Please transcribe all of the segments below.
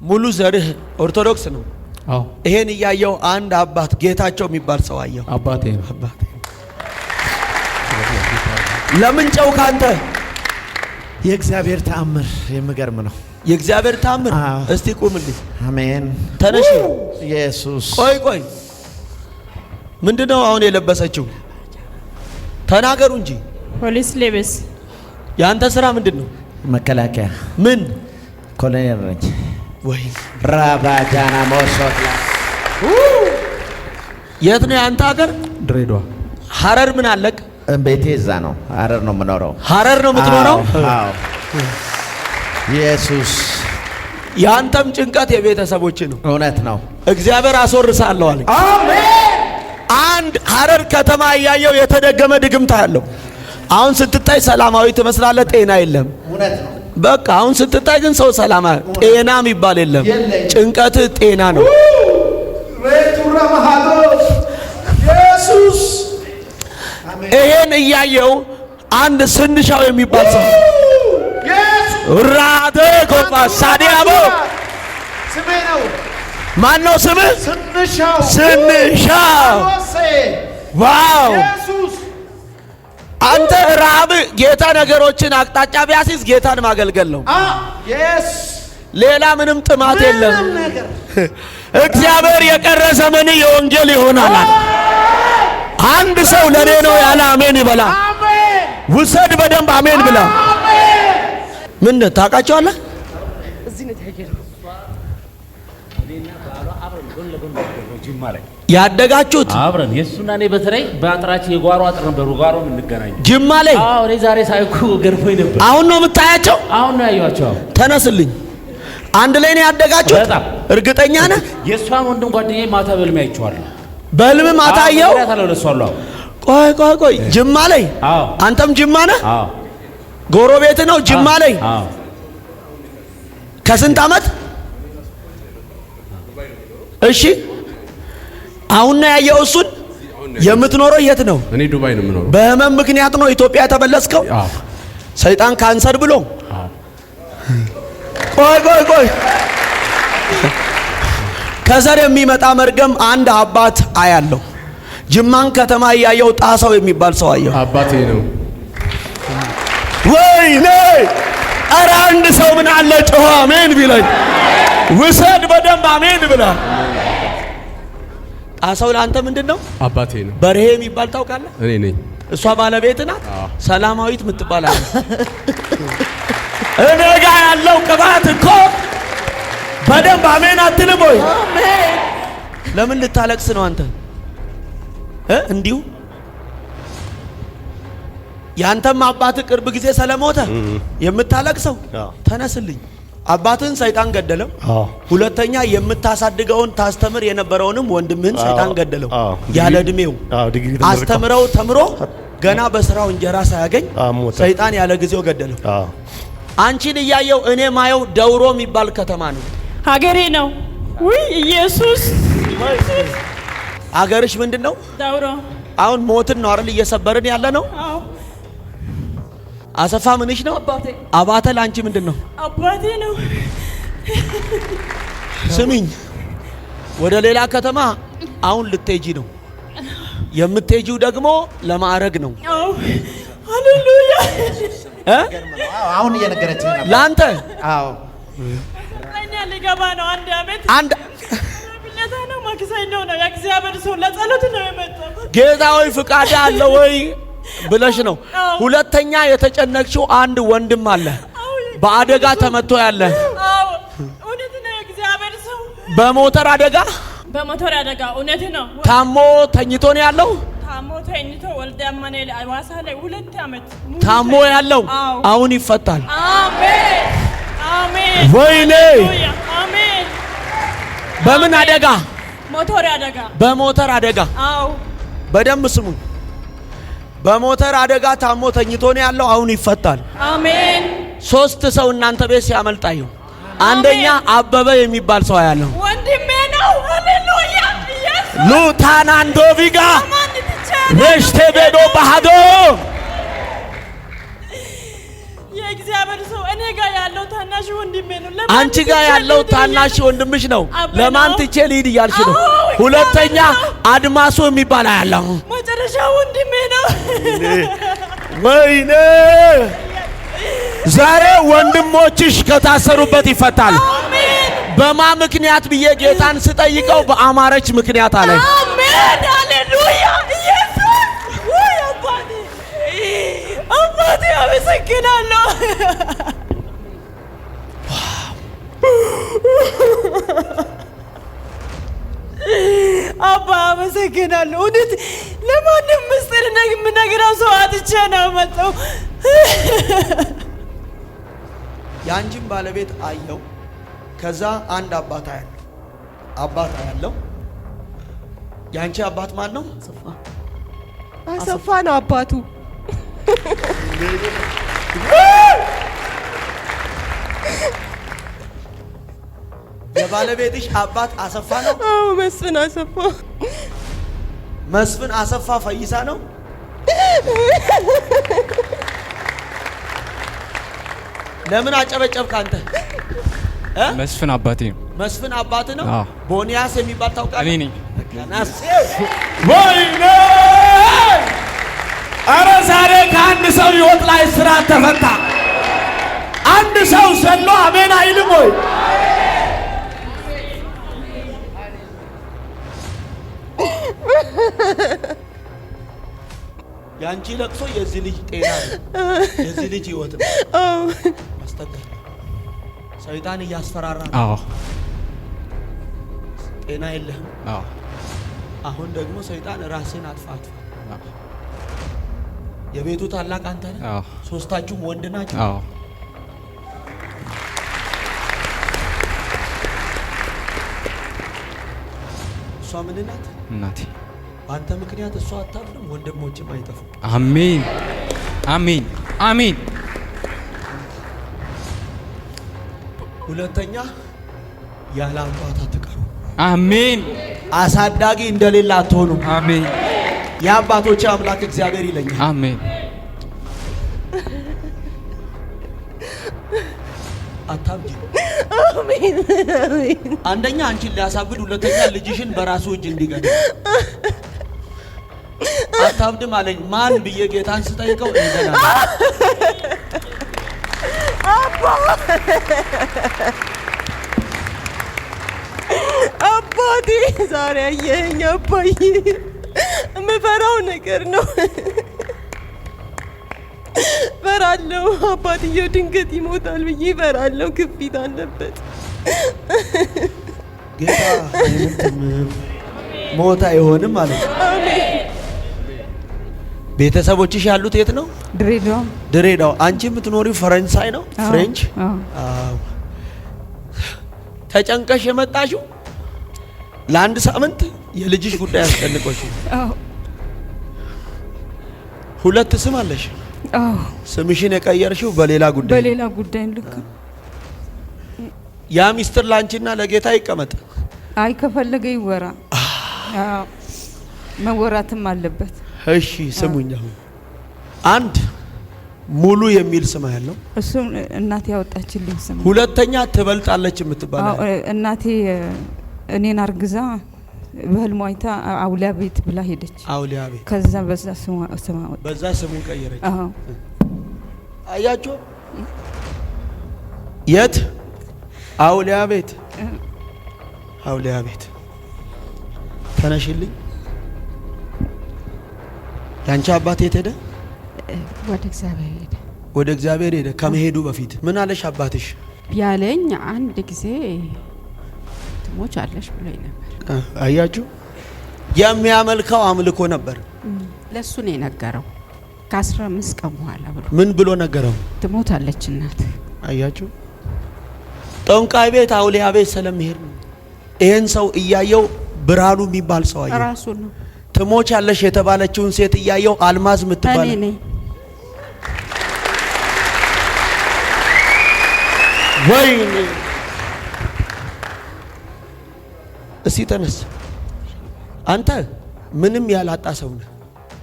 ሙሉ ዘርህ ኦርቶዶክስ ነው? አዎ። ይሄን እያየው አንድ አባት ጌታቸው የሚባል ሰው አየው። አባቴ ለምን ጨው ካንተ? የእግዚአብሔር ተአምር የሚገርም ነው። የእግዚአብሔር ተአምር። እስቲ ቁምልኝ። አሜን። ተነሽ። ኢየሱስ። ቆይ ምንድነው አሁን የለበሰችው? ተናገሩ እንጂ። ፖሊስ ሌብስ። ያንተ ስራ ምንድነው? መከላከያ። ምን? ኮሎኔል ነኝ። ወይ ራባጃና ሞሶላ። የት ነው ያንተ ሀገር? ድሬዳዋ። ሐረር ምን አለቅ? ቤቴ እዛ ነው። ሐረር ነው የምኖረው። ሐረር ነው የምትኖረው? አዎ። ኢየሱስ። ያንተም ጭንቀት የቤተሰቦች ነው። እውነት ነው። እግዚአብሔር አስወርሳለሁ አለኝ። አሜን። አንድ ሐረር ከተማ እያየው የተደገመ ድግምታ ያለው። አሁን ስትታይ ሰላማዊ ትመስላለህ፣ ጤና የለም። እውነት ነው። በቃ አሁን ስትታይ ግን ሰው ሰላማ፣ ጤና የሚባል የለም። ጭንቀት ጤና ነው። ሬቱራ ማሃዶ ኢየሱስ። ይሄን እያየው አንድ ስንሻው የሚባል ሰው ራደ ጎፋ ሳዲያቦ ስሜ ነው። ማን ነው ስምህ? ስንሻው። ዋው! አንተ ራብ ጌታ ነገሮችን አቅጣጫ ቢያስይዝ ጌታን ማገልገል ነው። ሌላ ምንም ጥማት የለም። እግዚአብሔር የቀረ ዘመን የወንጌል ይሆናል። አንድ ሰው ለኔ ነው ያለ አሜን ይበላ። ውሰድ በደንብ አሜን ብላ። ምን ታውቃቸዋለህ? ያደጋችሁት አብረን የሱና እኔ በተለይ በአጥራችን የጓሮ አጥር ነበር። ጓሮ እንገናኝ ጅማ ላይ። አዎ እኔ ዛሬ ሳይኩ ገርፎኝ ነበር። አሁን ነው የምታያቸው? አሁን ነው ያዩአቸው። ተነስልኝ። አንድ ላይ ነው ያደጋችሁት? በጣም እርግጠኛ ነህ? የሷን ወንድም ጓደኛዬ ማታ በልም አይቼዋለሁ። በልም ማታ አየው? ቆይ ጅማ ላይ? አዎ። አንተም ጅማ ነህ? አዎ። ጎረቤት ነው ጅማ ላይ? አዎ። ከስንት ዓመት? እሺ አሁን ነው ያየው እሱን? የምትኖረው የት ነው? እኔ ዱባይ ነው የምኖረው። በህመም ምክንያት ነው ኢትዮጵያ ተበለስከው? አዎ። ሰይጣን ካንሰር ብሎ? አዎ። ቆይ ከዘር የሚመጣ መርገም አንድ አባት አያለው። ጅማን ከተማ እያየው ጣሰው የሚባል ሰው አየው። አባቴ ነው። ወይኔ! ኧረ አንድ ሰው ምን አለ ጮኸ አሜን ቢለኝ። ውሰድ በደንብ አሜን ብላ። ጣሰው ለአንተ ምንድነው? አባቴ ነው። በርሄ የሚባል ታውቃለህ? እኔ ነኝ። እሷ ባለቤት ናት። ሰላማዊት የምትባል አለ። እኔ ጋ ያለው ቅባት እኮ በደንብ አሜን አትልም ወይ? አሜን። ለምን ልታለቅስ ነው አንተ? እንዲሁ ያንተም አባት ቅርብ ጊዜ ስለሞተ የምታለቅሰው? ተነስልኝ። አባትህን ሰይጣን ገደለው። ሁለተኛ የምታሳድገውን ታስተምር የነበረውንም ወንድምህን ሰይጣን ገደለው። ያለ እድሜው አስተምረው ተምሮ ገና በስራው እንጀራ ሳያገኝ ሰይጣን ያለ ጊዜው ገደለው። አንቺን እያየው እኔ ማየው ደውሮ የሚባል ከተማ ነው። ሀገሬ ነው። ውይ ኢየሱስ። አገርሽ ምንድነው? ደውሮ። አሁን ሞትን ነው አይደል እየሰበርን ያለ ነው? አዎ። አሰፋ ምንሽ ነው? አባቴ። አባተ ላንቺ ምንድነው? አባቴ ነው። ስሚኝ፣ ወደ ሌላ ከተማ አሁን ልትሄጂ ነው። የምትሄጂው ደግሞ ለማዕረግ ነው። አዎ። ሃሌሉያ። አሁን እየነገረችኝ ነበር ላንተ። አዎ። እኔ ልገባ ነው አንድ ብለታ ነው ማክሰኞ ነው። የእግዚአብሔር ሰው ለጸሎት ነው የመጣው። ጌታ ሆይ ፍቃድ አለ ወይ ብለሽ ነው። ሁለተኛ የተጨነቅሽው አንድ ወንድም አለ በአደጋ ተመቶ ያለ። አዎ እውነት ነው። የእግዚአብሔር ሰው በሞተር አደጋ እውነት ነው። ታሞ ተኝቶ ነው ያለው። ታሞ ተኝቶ ወልደ አማኑኤል አዋሳ ላይ 2 ዓመት ታሞ ያለው አሁን ይፈታል። አሜን አሜን። ወይኔ! አሜን። በምን አደጋ? በሞተር አደጋ። አዎ በደንብ ስሙኝ። በሞተር አደጋ ታሞ ተኝቶ ነው ያለው። አሁን ይፈታል። አሜን። 3 ሰው እናንተ ቤት ሲያመልጣየው፣ አንደኛ አበበ የሚባል ሰው ያለው ወንድሜ ነው። ሃሌሉያ ኢየሱስ። ሉታናንዶቪጋ ረሽቴቤዶ ባህዶ የእግዚአብሔር ሰው እኔ ጋር ያለው ታናሽ ወንድሜ ነው። አንቺ ጋር ያለው ታናሽ ወንድምሽ ነው። ለማን ትቼ ልሂድ እያልሽ ነው? ሁለተኛ አድማሱ የሚባል ያለው መጨረሻ ወንድሜ ነው። ወይኔ ዛሬ ወንድሞችሽ ከታሰሩበት ይፈታል። በማ ምክንያት ብዬ ጌታን ስጠይቀው በአማረች ምክንያት አለ። አሜን ሃሌሉያ ኢየሱስ ወይ አባቴ አመሰግናለሁ። አባ አመሰግናለሁ። እውነት ለማንም ምስጢር የምነግረው ሰው አጥቼ ነው መጣው። ያንቺን ባለቤት አየው። ከዛ አንድ አባታ ያለው ያንቺ አባት ማን ነው? አሰፋ ነው አባቱ። የባለቤትሽ አባት አሰፋ ነው? አዎ መስፍን አሰፋ። መስፍን አሰፋ ፈይሳ ነው? ለምን አጨበጨብክ አንተ? መስፍን አባቴ ነው። መስፍን አባት ነው? ቦኒያስ የሚባል ታውቃለህ? እኔ ነኝ። ወይኔ! ኧረ ዛሬ ከአንድ ሰው ሕይወት ላይ ስራ ተፈታ። አንድ ሰው ዘሎ አሜን አይልም ወይ? ያንቺ ለቅሶ የዚህ ልጅ ጤና ነው። የዚህ ልጅ ሕይወት ነው። ማስተካከል ሰይጣን እያስፈራራ ነው። ጤና የለህም። አሁን ደግሞ ሰይጣን ራስን አጥፋት። የቤቱ ታላቅ አንተ ነህ። ሶስታችሁም ወንድ ናችሁ። እሷ ምን ናት? እናቴ። በአንተ ምክንያት እሷ አታፍርም፣ ወንድሞችም አይጠፉም። አሜን አሜን አሜን። ሁለተኛ ያለ አባት አትቀሩ። አሜን። አሳዳጊ እንደሌላ አትሆኑ። አሜን። የአባቶች አምላክ እግዚአብሔር ይለኛል። አሜን። አታብጂ። አሜን አሜን። አንደኛ አንቺን ሊያሳብድ፣ ሁለተኛ ልጅሽን በራሱ እጅ እንዲገድል። አታብድም አለኝ። ማን ብዬ ጌታን ስጠይቀው እንደና አባቴ ዛሬ አየኸኝ አባዬ። የምፈራው ነገር ነው። ፈራለሁ። አባትየው ድንገት ይሞታል ብዬ ፈራለሁ። ግፊት አለበት። ጌታ አይሞትም፣ ሞት አይሆንም ማለት ነው። አሜን። ቤተሰቦችሽ ያሉት የት ነው? ድሬዳዋ። ድሬዳዋ። አንቺ የምትኖሪው ፈረንሳይ ነው? ፍሬንች? አዎ። ተጨንቀሽ የመጣሽው ለአንድ ሳምንት የልጅሽ ጉዳይ አስጨንቆሽ? አዎ። ሁለት ስም አለሽ? አዎ። ስምሽን የቀየርሽው በሌላ ጉዳይ? በሌላ ጉዳይ ልክ። ያ ሚስጥር ላንቺና ለጌታ ይቀመጥ። አይ ከፈለገ ይወራ። አዎ መወራትም አለበት። እሺ ስሙኝ። አሁን አንድ ሙሉ የሚል ስም ያለው እሱ እናቴ ያወጣችልኝ ስም። ሁለተኛ ትበልጣለች የምትባለው እናቴ እኔን አርግዛ በህልሟ አይታ አውሊያ ቤት ብላ ሄደች። አውሊያ ቤት። ከዛ በዛ ስሟ በዛ ስሙን ቀየረች። አዎ። አያችሁ? የት? አውሊያ ቤት። አውሊያ ቤት። ተነሽልኝ። ያንቺ አባት የት ሄደ? ወደ እግዚአብሔር ሄደ። ወደ እግዚአብሔር ሄደ። ከመሄዱ በፊት ምን አለሽ አባትሽ? ያለኝ አንድ ጊዜ ትሞች አለሽ ብሎኝ ነበር። አያችሁ? የሚያመልከው አምልኮ ነበር። ለሱ ነው የነገረው። ከ15 ቀን በኋላ ብሎ ምን ብሎ ነገረው? ትሞታለች እናት። አያችሁ? ጠንቋይ ቤት አውሊያ ቤት ስለሚሄድ ነው። ይሄን ሰው እያየው ብርሃኑ የሚባል ሰው አየው። ራሱ ነው። ትሞች ያለሽ የተባለችውን ሴት እያየው አልማዝ የምትባል እኔ ነኝ። ወይኔ! እስቲ ተነስ። አንተ ምንም ያላጣ ሰው ነህ።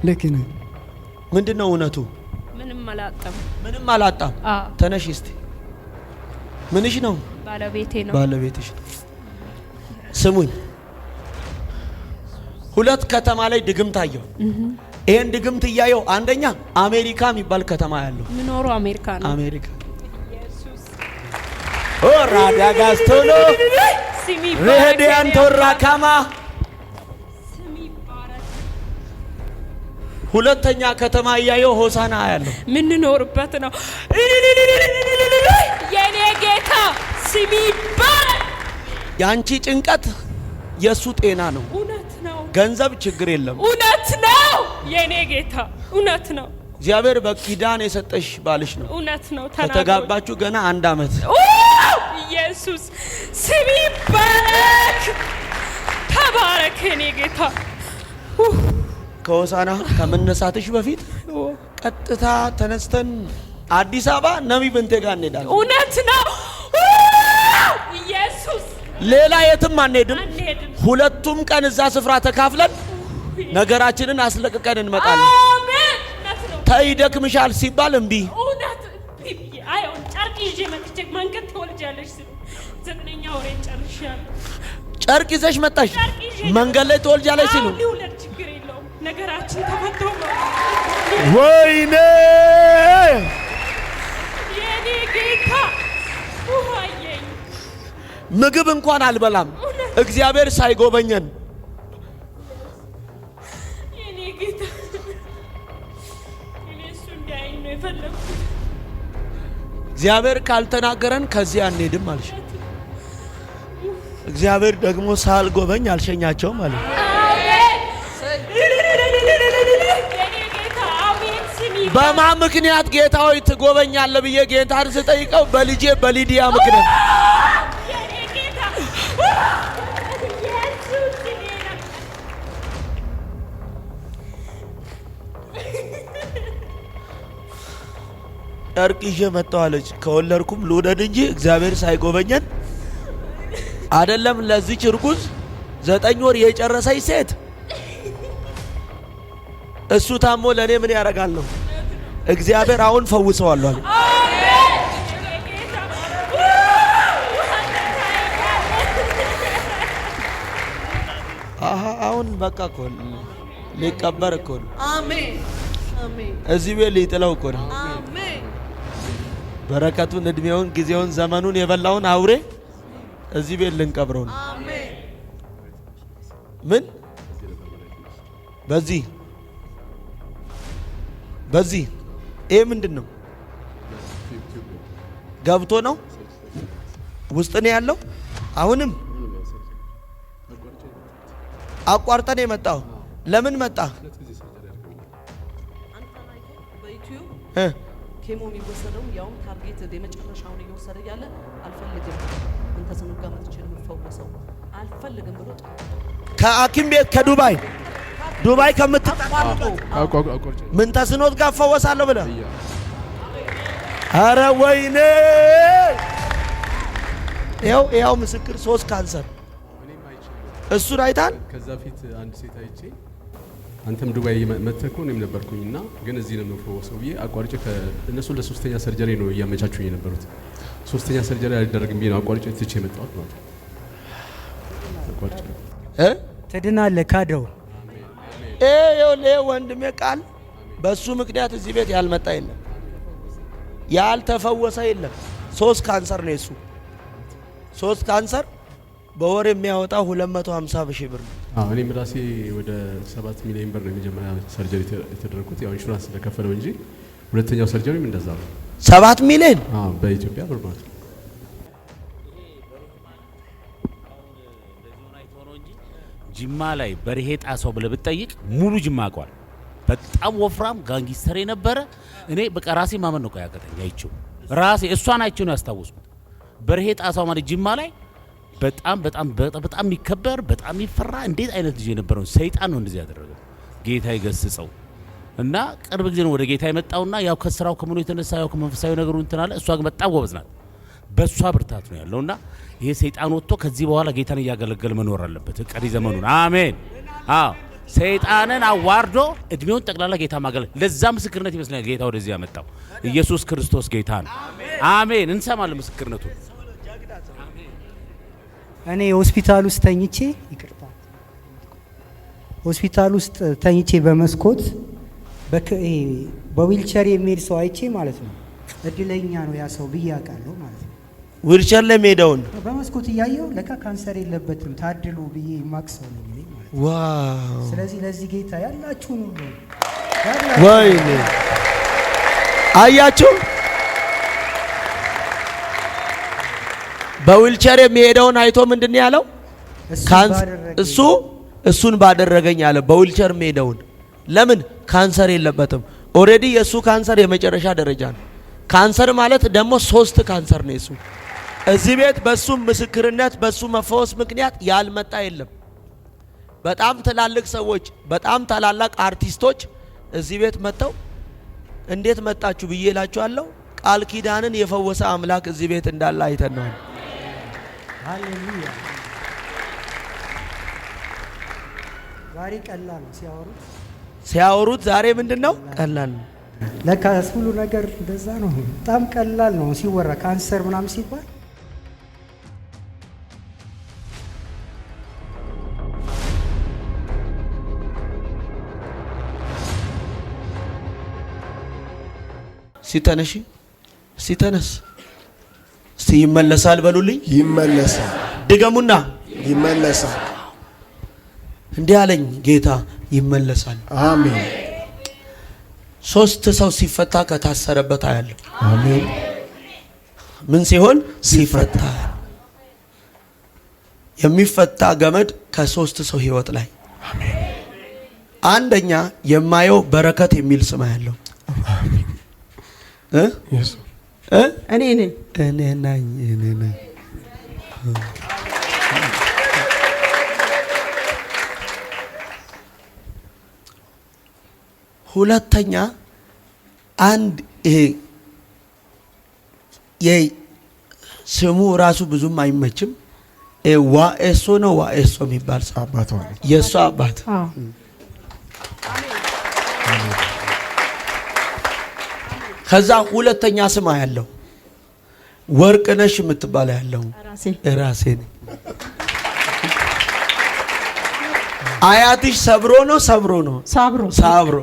ልክ ነህ። ምንድነው እውነቱ? ምንም አላጣም። ምንም አላጣም። ተነሽ እስቲ። ምንሽ ነው? ባለቤቴ ነው። ባለቤትሽ። ስሙኝ፣ ሁለት ከተማ ላይ ድግምት አየሁ። ይሄን ድግምት እያየሁ አንደኛ አሜሪካ የሚባል ከተማ ያለው ምኖሩ አሜሪካ ነው። አሜሪካ ኦራዳጋስቶሎ ሬዲያንቶ ራካማ። ሁለተኛ ከተማ እያየሁ ሆሳና ያለው ምንኖርበት ነው። የኔ ጌታ ስሚ ይባረክ። ያንቺ ጭንቀት የሱ ጤና ነው። እውነት ነው። ገንዘብ ችግር የለም። እውነት ነው። የኔ ጌታ እውነት ነው። እግዚአብሔር በኪዳን የሰጠሽ ባልሽ ነው። እውነት ነው። ከተጋባችሁ ገና 1 አመት። ኢየሱስ ስሚ ይባረክ። ተባረክ የኔ ጌታ። ከሆሳና ከመነሳትሽ በፊት ቀጥታ ተነስተን አዲስ አበባ ነቢ ብንቴ ጋር እንሄዳለን። እውነት ነው። ኢየሱስ ሌላ የትም አንሄድም። ሁለቱም ቀን እዛ ስፍራ ተካፍለን ነገራችንን አስለቅቀን እንመጣለን። አሜን። ተይደክምሻል ሲባል እምቢ። እውነት አይሁን። ጨርቅ ይዤ መጥቼ መንገድ ትወልጃለሽ ስል 9ኛ ወሬን ጨርሻለሁ። ጨርቅ ይዘሽ መጣሽ፣ መንገድ ላይ ትወልጃለሽ ሲሉ ሊውለድ ችግር የለውም ነገራችን ተፈቶ ወይኔ የኔ ጌታ ውሃየኝ። ምግብ እንኳን አልበላም እግዚአብሔር ሳይጎበኘን። የኔ ጌታ እኔ እሱ እንዳይኝ ነው የፈለኩት። እግዚአብሔር ካልተናገረን ከዚህ አንሄድም አልሽ። እግዚአብሔር ደግሞ ሳልጎበኝ አልሸኛቸውም አለ። በማ ምክንያት ጌታ ሆይ ትጎበኛለህ ብዬ ጌታን ስጠይቀው በልጄ በሊዲያ ምክንያት። ጨርቅ ይዤ መጣሁ አለች። ከወለድኩም ልውደድ እንጂ እግዚአብሔር ሳይጎበኘን አይደለም። ለዚች እርጉዝ 9 ወር የጨረሰች ሴት እሱ ታሞ ለኔ ምን ያደርጋል ነው። እግዚአብሔር አሁን ፈውሰዋለሁ አለ። አሁን በቃ እኮ ሊቀበር እኮ ነው። አሜን አሜን። እዚህ ቤት ሊጥለው እኮ ነው። አሜን። በረከቱን፣ እድሜውን፣ ጊዜውን፣ ዘመኑን የበላውን አውሬ እዚህ ቤት ልንቀብረው ነው። አሜን። ምን በዚህ ይሄ ምንድን ነው? ገብቶ ነው ውስጥ ነው ያለው። አሁንም አቋርጠን የመጣው ለምን መጣ? ኬሞ የሚወሰደው ያውም ታርጌት የመጨረሻውን እየወሰደ ያለ አልፈልግም፣ አንተ ዝም ጋር መጥቼ ነው የምፈወሰው አልፈልግም ብሎ ከሐኪም ቤት ዱባይ ከምትጣጣው ምን ተስኖት ጋር ፈወሳለሁ ብለህ አረ ወይኔ! ያው ምስክር 3 ካንሰር እሱን አይታል። ከዛ ፊት አንድ ሴት አይቼ አንተም ዱባይ መጥተህ እኮ እኔም ነበርኩኝና ግን እዚህ ነው የምፈወሰው ብዬ አቋርጬ እነሱ ለ3ኛ ሰርጀሪ ነው እያመቻቹኝ የነበሩት። 3ኛ ሰርጀሪ አልደረግም ብዬ ነው አቋርጬ ትቼ የመጣሁት ማለት ነው። አቋርጬ ትድናለህ ካደው ወንድሜ ቃል በሱ ምክንያት እዚህ ቤት ያልመጣ የለም፣ ያልተፈወሰ የለም። 3 ካንሰር ነው እሱ። 3 ካንሰር በወር የሚያወጣው 250 ሺህ ብር ነው። እኔም ራሴ ወደ 7 ሚሊዮን ብር ነው የመጀመሪያ ሰርጀሪ የተደረኩት። ያው ኢንሹራንስ ስለከፈለው እንጂ ሁለተኛው ሰርጀሪም እንደዛ ነው። 7 ሚሊዮን በኢትዮጵያ ብር ማለት ነው። ጅማ ላይ በርሄ ጣሰው ብለህ ብትጠይቅ ሙሉ ጅማ አውቀዋል። በጣም ወፍራም ጋንጊስተር የነበረ እኔ በቃ ራሴ ማመን ነው ያቀተኝ። አይቼው ራሴ እሷን አይቼው ነው ያስታወስኩት። በርሄ ጣሰው ማለት ጅማ ላይ በጣም የሚከበር በጣም የሚፈራ እንዴት አይነት ልጅ የነበረው ሰይጣን ነው እንደዚህ ያደረገው። ጌታ ይገስጸው እና ቅርብ ጊዜ ነው ወደ ጌታ የመጣውና ያው ከስራው ከመኖ የተነሳ ያው ከመንፈሳዊ ነገሩ እንትን አለ። እሷ ግን በጣም ጎበዝ ናት። በሷ ብርታት ነው ያለውና ይሄ ሰይጣን ወጥቶ ከዚህ በኋላ ጌታን እያገለገለ መኖር አለበት ቀሪ ዘመኑን። አሜን። ሰይጣንን አዋርዶ እድሜውን ጠቅላላ ጌታ ማገለ ለዛ ምስክርነት ይመስላል ጌታ ወደዚህ ያመጣው። ኢየሱስ ክርስቶስ ጌታ ነው። አሜን። እንሰማለን ምስክርነቱ እኔ ሆስፒታል ውስጥ ተኝቼ ይቅርታ ሆስፒታል ውስጥ ተኝቼ በመስኮት በዊልቸር የሚሄድ ሰው አይቼ ማለት ነው። እድለኛ ነው ያ ሰው ብዬ አውቃለሁ ማለት ነው። ዊልቸር ላይ ሄደውን በመስኮት እያየው ለካ ካንሰር የለበትም ታድሎ ብዬ ማክሰው ነው ማለት ነው። ዋው! ስለዚህ ለዚህ ጌታ ያላችሁን ሁሉ ወይኔ አያችሁ፣ በዊልቸር የሚሄደውን አይቶ ምንድን ያለው እሱን ባደረገኝ አለ። በዊልቸር የሚሄደውን ለምን ካንሰር የለበትም። ኦሬዲ የሱ ካንሰር የመጨረሻ ደረጃ ነው። ካንሰር ማለት ደግሞ 3 ካንሰር ነው የሱ። እዚህ ቤት በሱ ምስክርነት በሱ መፈወስ ምክንያት ያልመጣ የለም። በጣም ትላልቅ ሰዎች፣ በጣም ታላላቅ አርቲስቶች እዚህ ቤት መጥተው እንዴት መጣችሁ ብዬ እላችኋለሁ። ቃል ኪዳንን የፈወሰ አምላክ እዚህ ቤት እንዳለ አይተን ነው። ሃሌሉያ! ዛሬ ቀላል ነው ሲያወሩት ዛሬ ምንድነው ቀላል ነው። ለካ ሁሉ ነገር እንደዛ ነው። በጣም ቀላል ነው ሲወራ ካንሰር ምናምን ሲባል ሲተነስ ይመለሳል በሉልኝ። ይመለሳል። ድገሙና ይመለሳል። እንዲህ አለኝ ጌታ፣ ይመለሳል። አሜን። 3 ሰው ሲፈታ ከታሰረበት አያለሁ። አሜን። ምን ሲሆን ሲፈታ፣ የሚፈታ ገመድ ከ3 ሰው ህይወት ላይ። አሜን። አንደኛ የማየው በረከት የሚል ስም ያለው እኔ ነኝ። ሁለተኛ አንድ ስሙ ራሱ ብዙም አይመችም። ዋኤሶ ነው ዋኤሶ የሚባል አባቷ የሷ አባት ከዛ ሁለተኛ ስም ያለው ወርቅነሽ የምትባል ያለው ራሴ ነኝ። አያትሽ ሰብሮ ነው ሳብሮ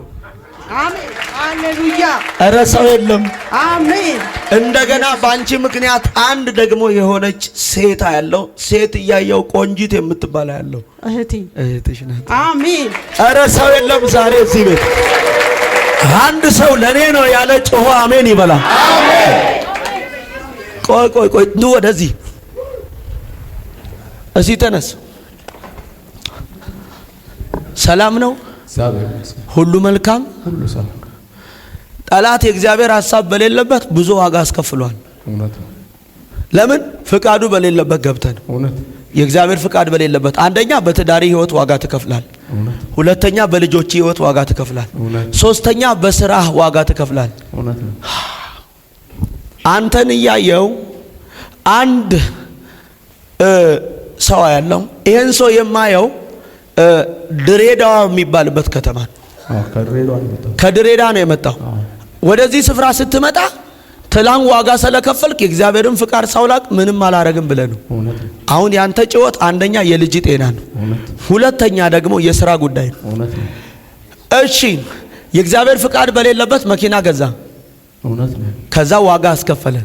አሜን ሃሌሉያ። ኧረ ሰው የለም። አሜን። እንደገና ባንቺ ምክንያት አንድ ደግሞ የሆነች ሴት ያለው ሴት እያየው ቆንጂት የምትባል ያለው እህትሽ ናት። አሜን። ኧረ ሰው የለም ዛሬ እዚህ ቤት። አንድ ሰው ለኔ ነው ያለ ጮሆ አሜን ይበላ። አሜን። ቆይ ኑ ወደዚህ እዚህ ተነስ። ሰላም ነው ሁሉ መልካም ሁሉ ሰላም። ጠላት የእግዚአብሔር ሐሳብ በሌለበት ብዙ ዋጋ አስከፍሏል። እውነት ለምን ፍቃዱ በሌለበት ገብተን የእግዚአብሔር ፍቃድ በሌለበት አንደኛ በትዳሪ ህይወት ዋጋ ትከፍላል። ሁለተኛ በልጆች ህይወት ዋጋ ትከፍላል። ሶስተኛ በስራህ ዋጋ ትከፍላል። አንተን እያየው አንድ ሰው ያለው ይሄን ሰው የማየው ድሬዳዋ የሚባልበት ከተማ ከድሬዳዋ ነው የመጣው። ወደዚህ ስፍራ ስትመጣ ትላን ዋጋ ስለከፈልክ የእግዚአብሔርን ፍቃድ ሳውላቅ ምንም አላረግም ብለህ ነው። አሁን ያንተ ጭወት አንደኛ የልጅ ጤና ነው፣ ሁለተኛ ደግሞ የሥራ ጉዳይ ነው። እሺ የእግዚአብሔር ፍቃድ በሌለበት መኪና ገዛ፣ ከዛ ዋጋ አስከፈለ።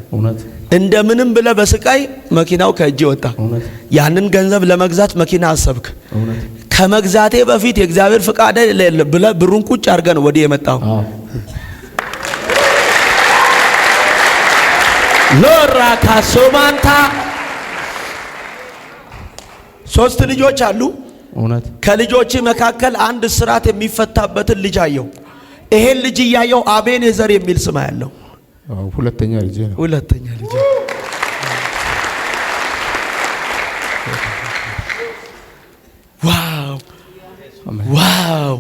እንደምንም ብለህ በስቃይ መኪናው ከእጅ ወጣ። ያንን ገንዘብ ለመግዛት መኪና አሰብክ። ከመግዛቴ በፊት የእግዚአብሔር ፍቃድ ብለህ ብሩን ቁጭ አድርገህ ነው ወዲህ የመጣው። ሎራ ካሶማንታ 3 ልጆች አሉ። ከልጆች መካከል አንድ ስራት የሚፈታበትን ልጅ አየው። ይሄን ልጅ እያየው አቤኔዘር የሚል ስም ያለው ሁለተኛ ልጅ ነው። ዋው!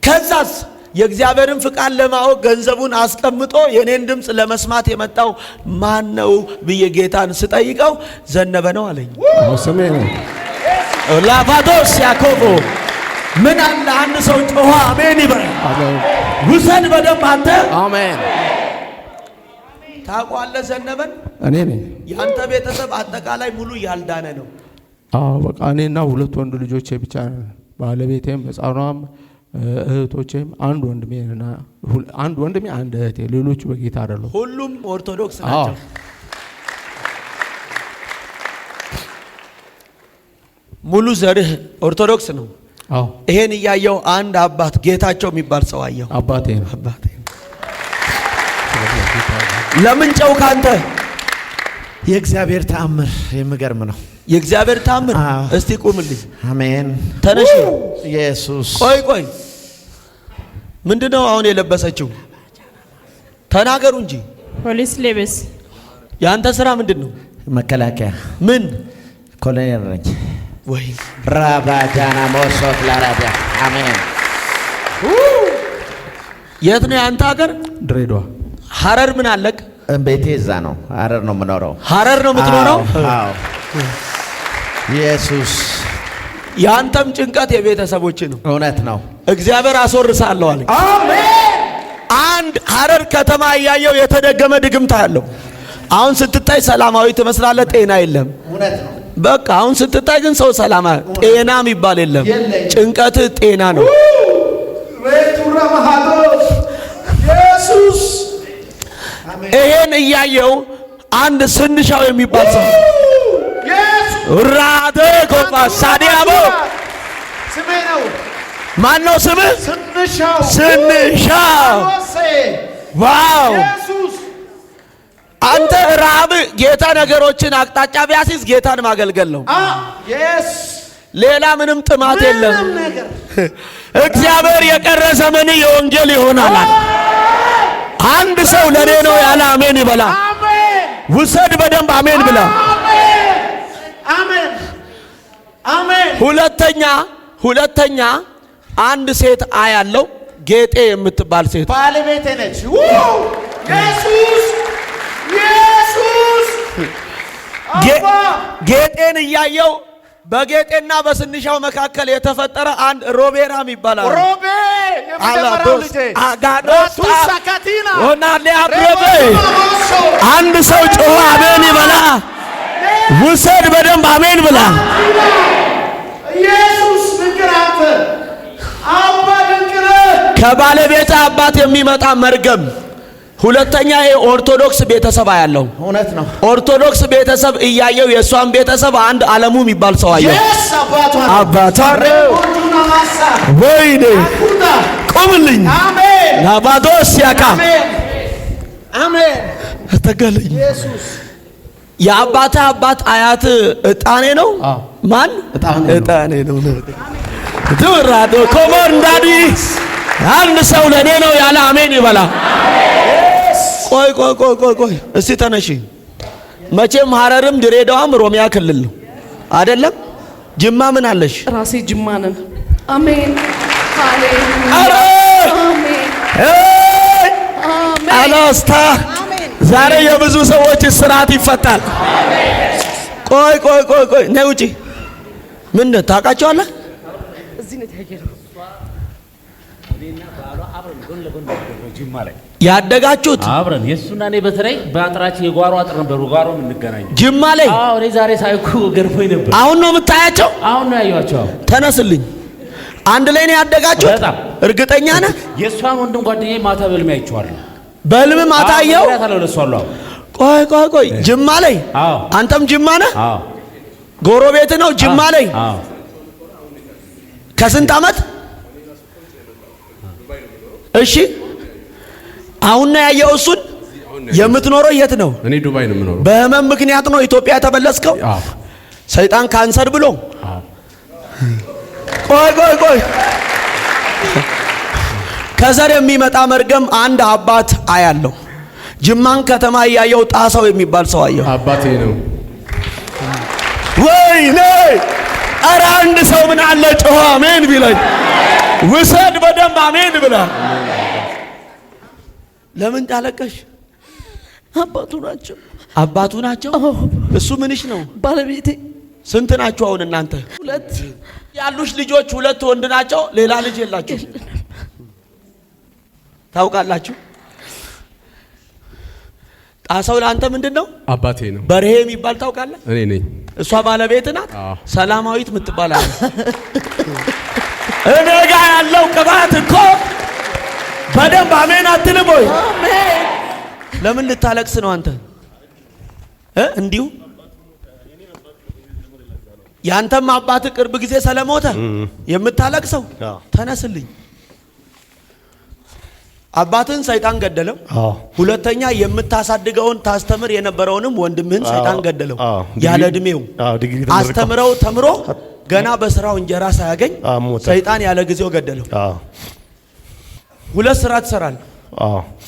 ከዛስ የእግዚአብሔርን ፍቃድ ለማወቅ ገንዘቡን አስቀምጦ የኔን ድምጽ ለመስማት የመጣው ማን ነው ብዬ ጌታን ስጠይቀው ዘነበ ነው አለኝ። ስሜ ነው ላቫዶስ ያኮቦ። ምን አለ አንድ ሰው ጮኸ አሜን ይበል። ውሰድ በደንብ አንተ። አሜን። ታውቀዋለህ ዘነበን? እኔ ነኝ። ያንተ ቤተሰብ አጠቃላይ ሙሉ ያልዳነ ነው። አዎ በቃ እኔና ሁለት ወንድ ልጆቼ ብቻ ነን። ባለቤቴም ህፃኗም እህቶቼም አንድ ወንድሜ አንድ እህቴ፣ ሌሎቹ በጌታ አይደሉም። ሁሉም ኦርቶዶክስ ናቸው። ሙሉ ዘርህ ኦርቶዶክስ ነው። አዎ ይሄን እያየው አንድ አባት ጌታቸው የሚባል ሰው አየው። አባቴ ለምን ጨው ካንተ? የእግዚአብሔር ተአምር የሚገርም ነው። የእግዚአብሔር ተአምር። እስቲ ቁምልኝ። አሜን። ተነሽ። ኢየሱስ። ቆይ ምንድነው አሁን የለበሰችው? ተናገሩ እንጂ። ፖሊስ ሌበስ። ያንተ ስራ ምንድነው? መከላከያ። ምን? ኮሎኔል ነኝ። ወይ ራባጃና ሞሶፍ ላራቢያ። አሜን። የት ነው ያንተ ሀገር? ድሬዳዋ። ሐረር ምን አለክ? ቤቴ እዛ ነው። ሐረር ነው የምኖረው። ሐረር ነው የምትኖረው? አዎ። ኢየሱስ። ያንተም ጭንቀት የቤተሰቦች ነው። እውነት ነው። እግዚአብሔር አስወርሳለሁ አለ። አሜን። አንድ ሐረር ከተማ እያየው የተደገመ ድግምታ ያለው። አሁን ስትታይ ሰላማዊ ትመስላለህ፣ ጤና የለም። እውነት ነው። በቃ አሁን ስትታይ ግን ሰው ሰላማ፣ ጤና የሚባል የለም። ጭንቀት ጤና ነው። ሬቱራ ማሃዶ ኢየሱስ። ይሄን እያየው አንድ ስንሻው የሚባል ሰው ራደ ጎባ ሳዲያቦ ስሜ ነው። ማን ነው ስምህ? ስንሻው። ዋው! አንተ ራብ ጌታ ነገሮችን አቅጣጫ ቢያስይዝ ጌታን ማገልገል ነው። ሌላ ምንም ጥማት የለም። እግዚአብሔር የቀረ ዘመን የወንጌል ይሆናል። አንድ ሰው ለኔ ነው ያለ አሜን ይበላ። ውሰድ በደንብ አሜን ብላ። አሜን አሜን። ሁለተኛ አንድ ሴት አያለው፣ ጌጤ የምትባል ሴት ባለቤቴ ነች። ኢየሱስ ጌጤን እያየው በጌጤና በስንሻው መካከል የተፈጠረ አንድ ሮቤራ ይባላል። ሮቤ የመጀመሪያው ልጄ አጋዶስ ሳካቲና ሆናለ አብረበ አንድ ሰው ጮኸ አሜን ይበላ። ውሰድ በደንብ አሜን ብላ። ኢየሱስ ድንቅናት አባ ድንቅነ ከባለቤት አባት የሚመጣ መርገም። ሁለተኛ የኦርቶዶክስ ቤተሰብ ያለው እውነት ነው። ኦርቶዶክስ ቤተሰብ እያየው የሷን ቤተሰብ አንድ ዓለሙ የሚባል ሰው አየው። አባቷ ወይኔ ቆምልኝ። አሜን ናባዶስ ያካ አሜን ተገለኝ። ኢየሱስ የአባታ አባት አያት እጣኔ ነው። ማን? እጣኔ ነው። ድራዶ ኮሞር እንዳዲ አንድ ሰው ለኔ ነው ያለ አሜን ይበላ። ቆይ እስቲ ተነሺ። መቼም ሐረርም ድሬዳዋም ሮሚያ ክልል ነው አይደለም? ጅማ ምን አለሽ? ራሴ ጅማ ነን። አሜን ሃሌሉያ። አሜን አላስታ ዛሬ የብዙ ሰዎች እስራት ይፈታል። ቆይ ነይ ውጪ። ምን ታውቃቸዋለህ? እዚህ ነው ታየው። ያደጋችሁት አብረን የሱና እኔ በተለይ በአጥራችን የጓሮ አጥር ነበር። ጓሮ የምንገናኝ ጅማ ላይ። አዎ እኔ ዛሬ ሳይኩ ገርፎኝ ነበር። አሁን ነው የምታያቸው? አሁን ነው ያዩዋቸው። ተነስልኝ። አንድ ላይ ነው ያደጋችሁት? በጣም እርግጠኛ ነህ? የሷን ወንድም ጓደኛዬ ማታ በልሜ አይቼዋለሁ። በልም ማታ አየው? ቆይ ጅማ ላይ? አዎ። አንተም ጅማ ነህ? አዎ። ጎረቤት ነው ጅማ ላይ? አዎ። ከስንት ዓመት? እሺ አሁን ነው ያየው እሱን። የምትኖረው የት ነው? እኔ ዱባይ ነው የምኖረው። በህመም ምክንያት ነው ኢትዮጵያ የተመለስከው? አዎ። ሰይጣን ካንሰር ብሎ? አዎ። ቆይ ከዘር የሚመጣ መርገም አንድ አባት አያለው። ጅማን ከተማ እያየው ጣሰው የሚባል ሰው አየው። አባቴ ነው። ወይኔ! ኧረ አንድ ሰው ምን አለ ጮኸ አሜን ቢለኝ። ውሰድ በደንብ አሜን ብላ። ለምን ታለቀሽ? አባቱ ናቸው። እሱ ምንሽ ነው? ባለቤቴ። ስንት ናችሁ አሁን እናንተ? 2 ያሉሽ ልጆች 2 ወንድ ናቸው። ሌላ ልጅ የላችሁ? ታውቃላችሁ? ጣሰው ለአንተ ምንድን ነው? አባቴ ነው። በርሄ የሚባል ታውቃለህ? እኔ ነኝ። እሷ ባለቤት ናት። ሰላማዊት ምትባላል። እኔ ጋር ያለው ቅባት እኮ በደንብ አሜን አትልም ወይ? ለምን ልታለቅስ ነው አንተ? እንዲሁ ያንተም አባት ቅርብ ጊዜ ስለሞተ የምታለቅሰው ተነስልኝ። አባትን ሰይጣን ገደለው። ሁለተኛ የምታሳድገውን ታስተምር የነበረውንም ወንድምህን ሰይጣን ገደለው። ያለ እድሜው አስተምረው ተምሮ ገና በስራው እንጀራ ሳያገኝ ሰይጣን ያለ ጊዜው ገደለው። ሁለት ስራ ትሰራለህ።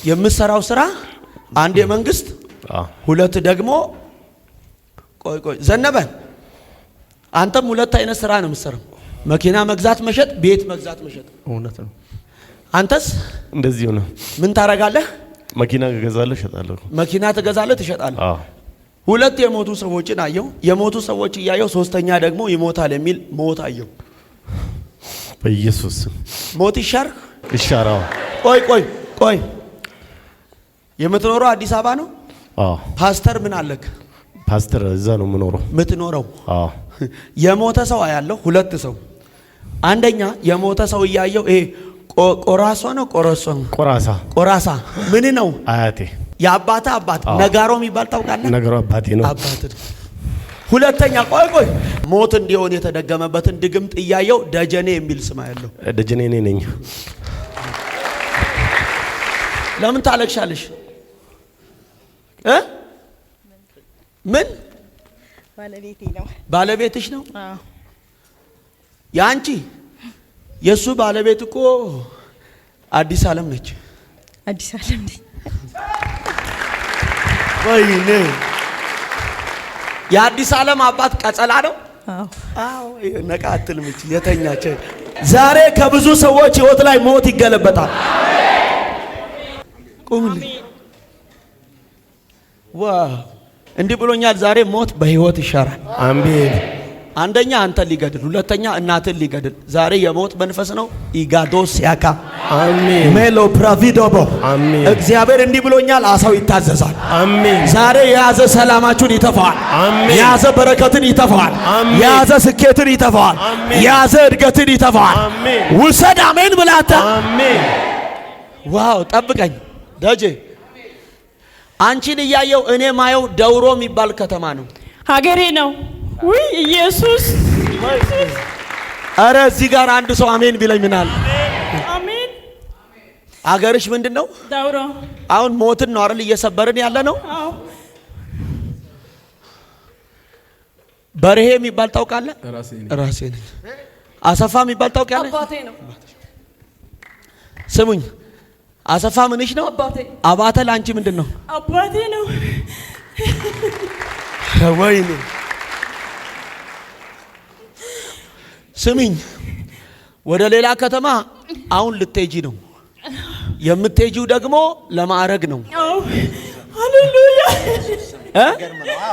የምትሰራው ስራ አንድ የመንግስት፣ ሁለት ደግሞ ቆይ ዘነበ አንተም ሁለት አይነት ስራ ነው የምትሰራው። መኪና መግዛት መሸጥ፣ ቤት መግዛት መሸጥ። እውነት ነው። አንተስ እንደዚህ ነው። ምን ታረጋለህ? መኪና እገዛለሁ፣ እሸጣለሁ። መኪና ትገዛለህ፣ ትሸጣለህ። ሁለት የሞቱ ሰዎችን አየሁ። የሞቱ ሰዎች እያየሁ ሶስተኛ ደግሞ ይሞታል የሚል ሞት አየሁ። በኢየሱስ ሞት ይሻር ይሻራው። ቆይ የምትኖረው አዲስ አበባ ነው? ፓስተር ምን አለክ? ፓስተር እዛ ነው የምትኖረው። የሞተ ሰው አያለሁ። ሁለት ሰው። አንደኛ የሞተ ሰው እያየሁ ይሄ ቆራሷ ነው ቆራሳ ምን ነው? አያቴ የአባታ አባት ነጋሮ የሚባል ታውቃለህ? ነጋሮ አባቴ ነው። ሁለተኛ ቆይ ሞት እንዲሆን የተደገመበትን ድግምት እያየሁ ደጀኔ የሚል ስም ያለው። ደጀኔ ነኝ። ለምን ታለቅሻለሽ? ምን ባለቤትሽ ነው? ያንቺ የሱ ባለቤት እኮ አዲስ ዓለም ነች። አዲስ ዓለም ነች። ወይኔ የአዲስ ዓለም አባት ቀጸላ ነው። አዎ ነቃ አትልም። እቺ የተኛች ዛሬ ከብዙ ሰዎች ህይወት ላይ ሞት ይገለበጣል። ቁምልኝ። ዋው እንዲህ ብሎኛል። ዛሬ ሞት በህይወት ይሻራል። አሜን። አንደኛ አንተን ሊገድል፣ ሁለተኛ እናትን ሊገድል። ዛሬ የሞት መንፈስ ነው። ኢጋዶስ ያካ አሜን። ሜሎ ፕራቪዶቦ አሜን። እግዚአብሔር እንዲህ ብሎኛል። አሳው ይታዘዛል። አሜን። ዛሬ የያዘ ሰላማችሁን ይተፋዋል። አሜን። የያዘ በረከትን ይተፋዋል። አሜን። የያዘ ስኬትን ይተፋዋል። አሜን። የያዘ እድገትን ይተፋዋል። አሜን። ውሰድ። አሜን ብላታ። አሜን። ዋው ጠብቀኝ ደጄ። አንቺን እያየው እኔ ማየው ደውሮ የሚባል ከተማ ነው። ሀገሬ ነው። ውይ ኢየሱስ! አረ እዚህ ጋር አንድ ሰው አሜን ቢለኝ ምናል? አሜን። አገርሽ ምንድነው? ዳውሮ። አሁን ሞትን ነው አይደል እየሰበርን ያለ ነው? አዎ። በርሄ የሚባል ታውቃለህ? ራሴ ነኝ። አሰፋ የሚባል ታውቃለህ? አባቴ ነው። ስሙኝ፣ አሰፋ ምንሽ ነው? አባቴ። አባተ ላንቺ ምንድነው? አባቴ ነው። ወይኔ ስሚኝ፣ ወደ ሌላ ከተማ አሁን ልትሄጂ ነው። የምትሄጂው ደግሞ ለማዕረግ ነው። አዎ ሃሌሉያ።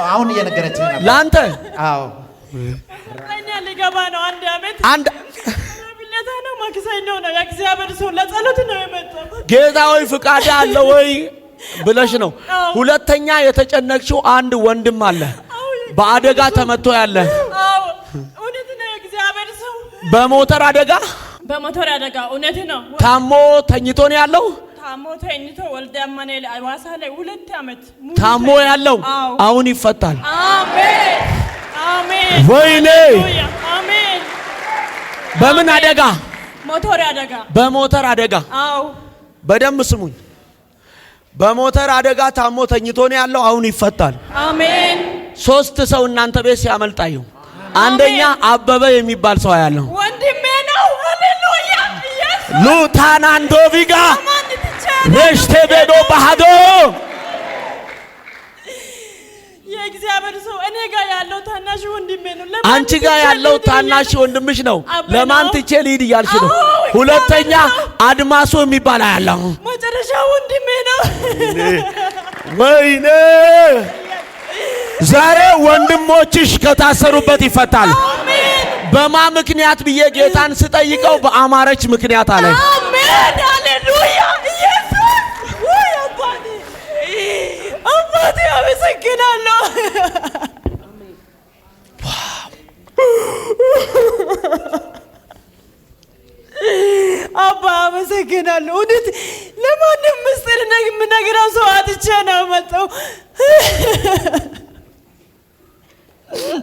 አሁን እየነገረችኝ ነበር ላንተ። አዎ እኛ ሊገባ ነው። አንድ ብለታ ነው። ማክሰኞ ነው። የእግዚአብሔር ሰው ለጸሎት ነው የመጣው። ጌታ ሆይ ፍቃድ አለ ወይ ብለሽ ነው። ሁለተኛ የተጨነቅሽው አንድ ወንድም አለ በአደጋ ተመቶ ያለ። አዎ እውነት ነው። የእግዚአብሔር ሰው በሞተር አደጋ እውነት ነው። ታሞ ተኝቶ ነው ያለው። ታሞ ተኝቶ ወልደ አማኑኤል አዋሳ ላይ 2 ዓመት ታሞ ያለው አሁን ይፈታል። አሜን አሜን። ወይኔ አሜን። በምን አደጋ? በሞተር አደጋ። አዎ በደንብ ስሙኝ። በሞተር አደጋ ታሞ ተኝቶ ነው ያለው። አሁን ይፈታል። አሜን። 3 ሰው እናንተ ቤት ሲያመልጣዩ፣ አንደኛ አበበ የሚባል ሰው ያለው ወንድሜ ነው። ሃሌሉያ ኢየሱስ ሉታናንዶቪጋ ረሽቴቤዶ ባህዶ የእግዚአብሔር ሰው እኔ ጋር ያለው ታናሽ ወንድሜ ነው። አንቺ ጋር ያለው ታናሽ ወንድምሽ ነው። ለማን ትቼ ልሂድ እያልሽ ነው። ሁለተኛ አድማሱ የሚባል ያለው መጨረሻ ወንድሜ ነው። ወይኔ ዛሬ ወንድሞችሽ ከታሰሩበት ይፈታል። በማ ምክንያት ብዬ ጌታን ስጠይቀው በአማረች ምክንያት አለ። አሜን ሃሌሉያ ኢየሱስ። ወይ አባቴ አመሰግናለሁ። አባ አመሰግናለሁ። እውነት ለማንም ምስጢር የምነግረው ሰው አጥቼ ነው መጣው።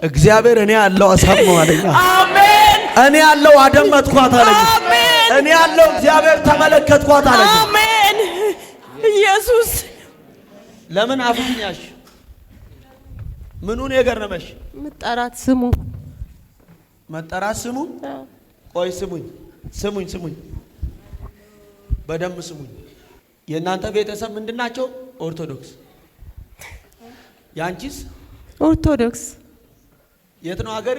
እግዚአብሔር እኔ ያለው አሰማው አለኝ። አሜን። እኔ ያለው አደመጥኳት አለኝ። አሜን። እኔ ያለው እግዚአብሔር ተመለከትኳት አለኝ። አሜን። ኢየሱስ ለምን አፍኛሽ? ምኑን የገረመሽ? መጠራት ስሙ መጠራት ስሙ። ቆይ ስሙኝ በደንብ ስሙኝ። የእናንተ ቤተሰብ ምንድናቸው? ኦርቶዶክስ። ያንቺስ? ኦርቶዶክስ። የት ነው ሀገር?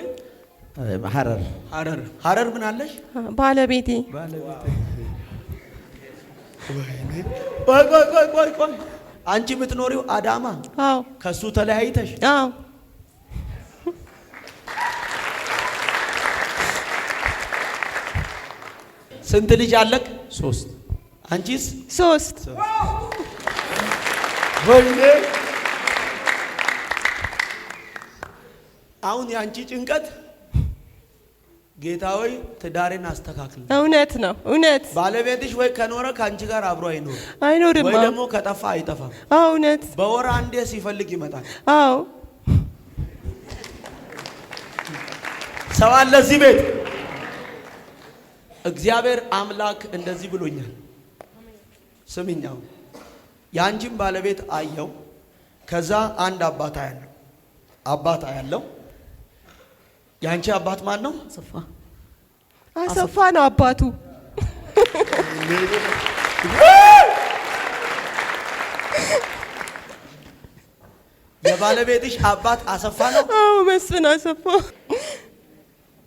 ሐረር ምን አለሽ? ባለቤቴ ቆይ አንቺ የምትኖሪው አዳማ? አዎ። ከሱ ተለያይተሽ? አዎ። ስንት ልጅ አለክ? 3። አንቺስ? 3። ወይኔ አሁን ያንቺ ጭንቀት ጌታ ሆይ ትዳሬን አስተካክል። እውነት ነው፣ እውነት። ባለቤትሽ ወይ ከኖረ ከአንቺ ጋር አብሮ አይኖርም፣ ወይ ደግሞ ከጠፋ አይጠፋም። እውነት። በወር አንዴ ሲፈልግ ይመጣል። አዎ። ሰው አለ እዚህ ቤት። እግዚአብሔር አምላክ እንደዚህ ብሎኛል። ስሚኛው፣ ያንቺን ባለቤት አየው። ከዛ አንድ አባት አያለው። ያንቺ አባት ማን ነው? አሰፋ ነው አባቱ። የባለቤትሽ አባት አሰፋ ነው? አዎ፣ መስፍን አሰፋ።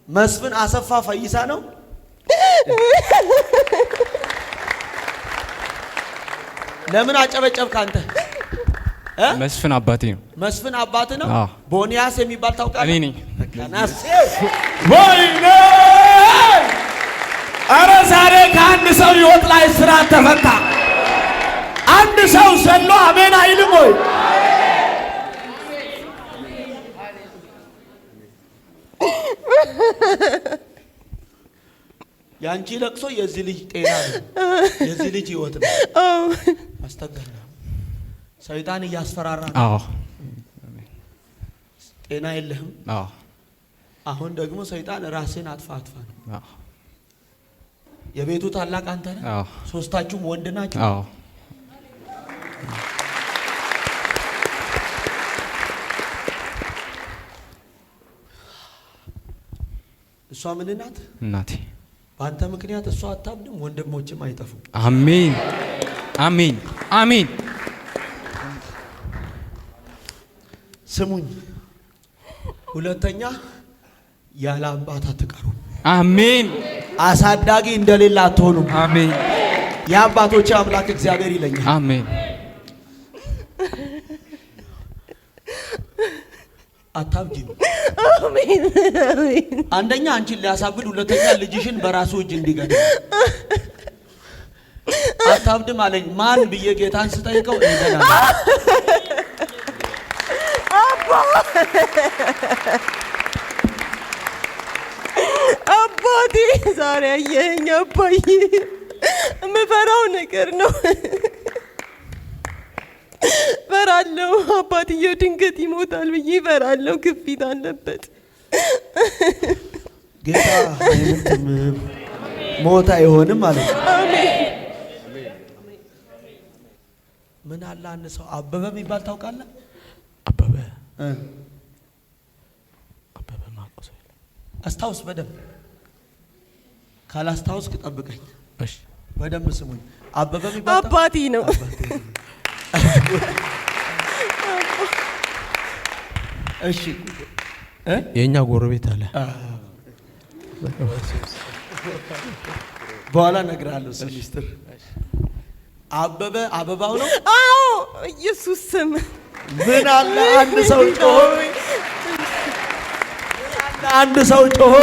መስፍን አሰፋ ፈይሳ ነው? ለምን አጨበጨብክ አንተ? መስፍን አባቴ ነው። መስፍን አባት ነው? ቦኒያስ የሚባል ታውቃለህ? እኔ ነኝ። ወይኔ! ኧረ ዛሬ ከአንድ ሰው ሕይወት ላይ እስራት ተፈታ። አንድ ሰው ዘሎ አሜን አይልም ወይ? ያንቺ ለቅሶ የዚህ ልጅ ጤና ነው፣ የዚህ ልጅ ሕይወት ነው። አስተጋና ሰይጣን እያስፈራራ ነው። ጤና የለህም። አሁን ደግሞ ሰይጣን ራስን አጥፋ ነው። የቤቱ ታላቅ አንተ ነህ። ሶስታችሁም ወንድ ናችሁ። እሷ ምን ናት? እናቴ። በአንተ ምክንያት እሷ አታብድም፣ ወንድሞችም አይጠፉም። አሜን፣ አሜን፣ አሜን። ስሙኝ፣ ሁለተኛ ያለ አባት አትቀሩ። አሜን። አሳዳጊ እንደሌላ አትሆኑም። አሜን። የአባቶች አምላክ እግዚአብሔር ይለኛል። አሜን። አታብጂም። አሜን። አንደኛ አንቺን ሊያሳብድ፣ ሁለተኛ ልጅሽን በራሱ እጅ እንዲገድል። አታብድም አለኝ። ማን ብዬ ጌታን ስጠይቀው እንደና አባቴ ዛሬ አየኸኝ አባዬ። የምፈራው ነገር ነው። ፈራለሁ። አባትየው ድንገት ይሞታል ብዬ ፈራለሁ። ግፊት አለበት። ጌታ አይሞትም፣ ሞት አይሆንም ማለት ነው። ምን አለ አንድ ሰው አበበ የሚባል ታውቃለህ? አበበ ማቆሰ አስታውስ በደንብ። ካላስታውስክ ጠብቀኝ። እሺ፣ በደንብ ስሙኝ። አበበ የሚባል አባቴ ነው። እሺ፣ የኛ ጎረቤት አለ። በኋላ እነግርሃለሁ ስለ ሚስጥር። አበበ አበባው ነው? አዎ፣ ኢየሱስ ስም። ምን አለ አንድ ሰው ጮሆ፣ አንድ ሰው ጮሆ።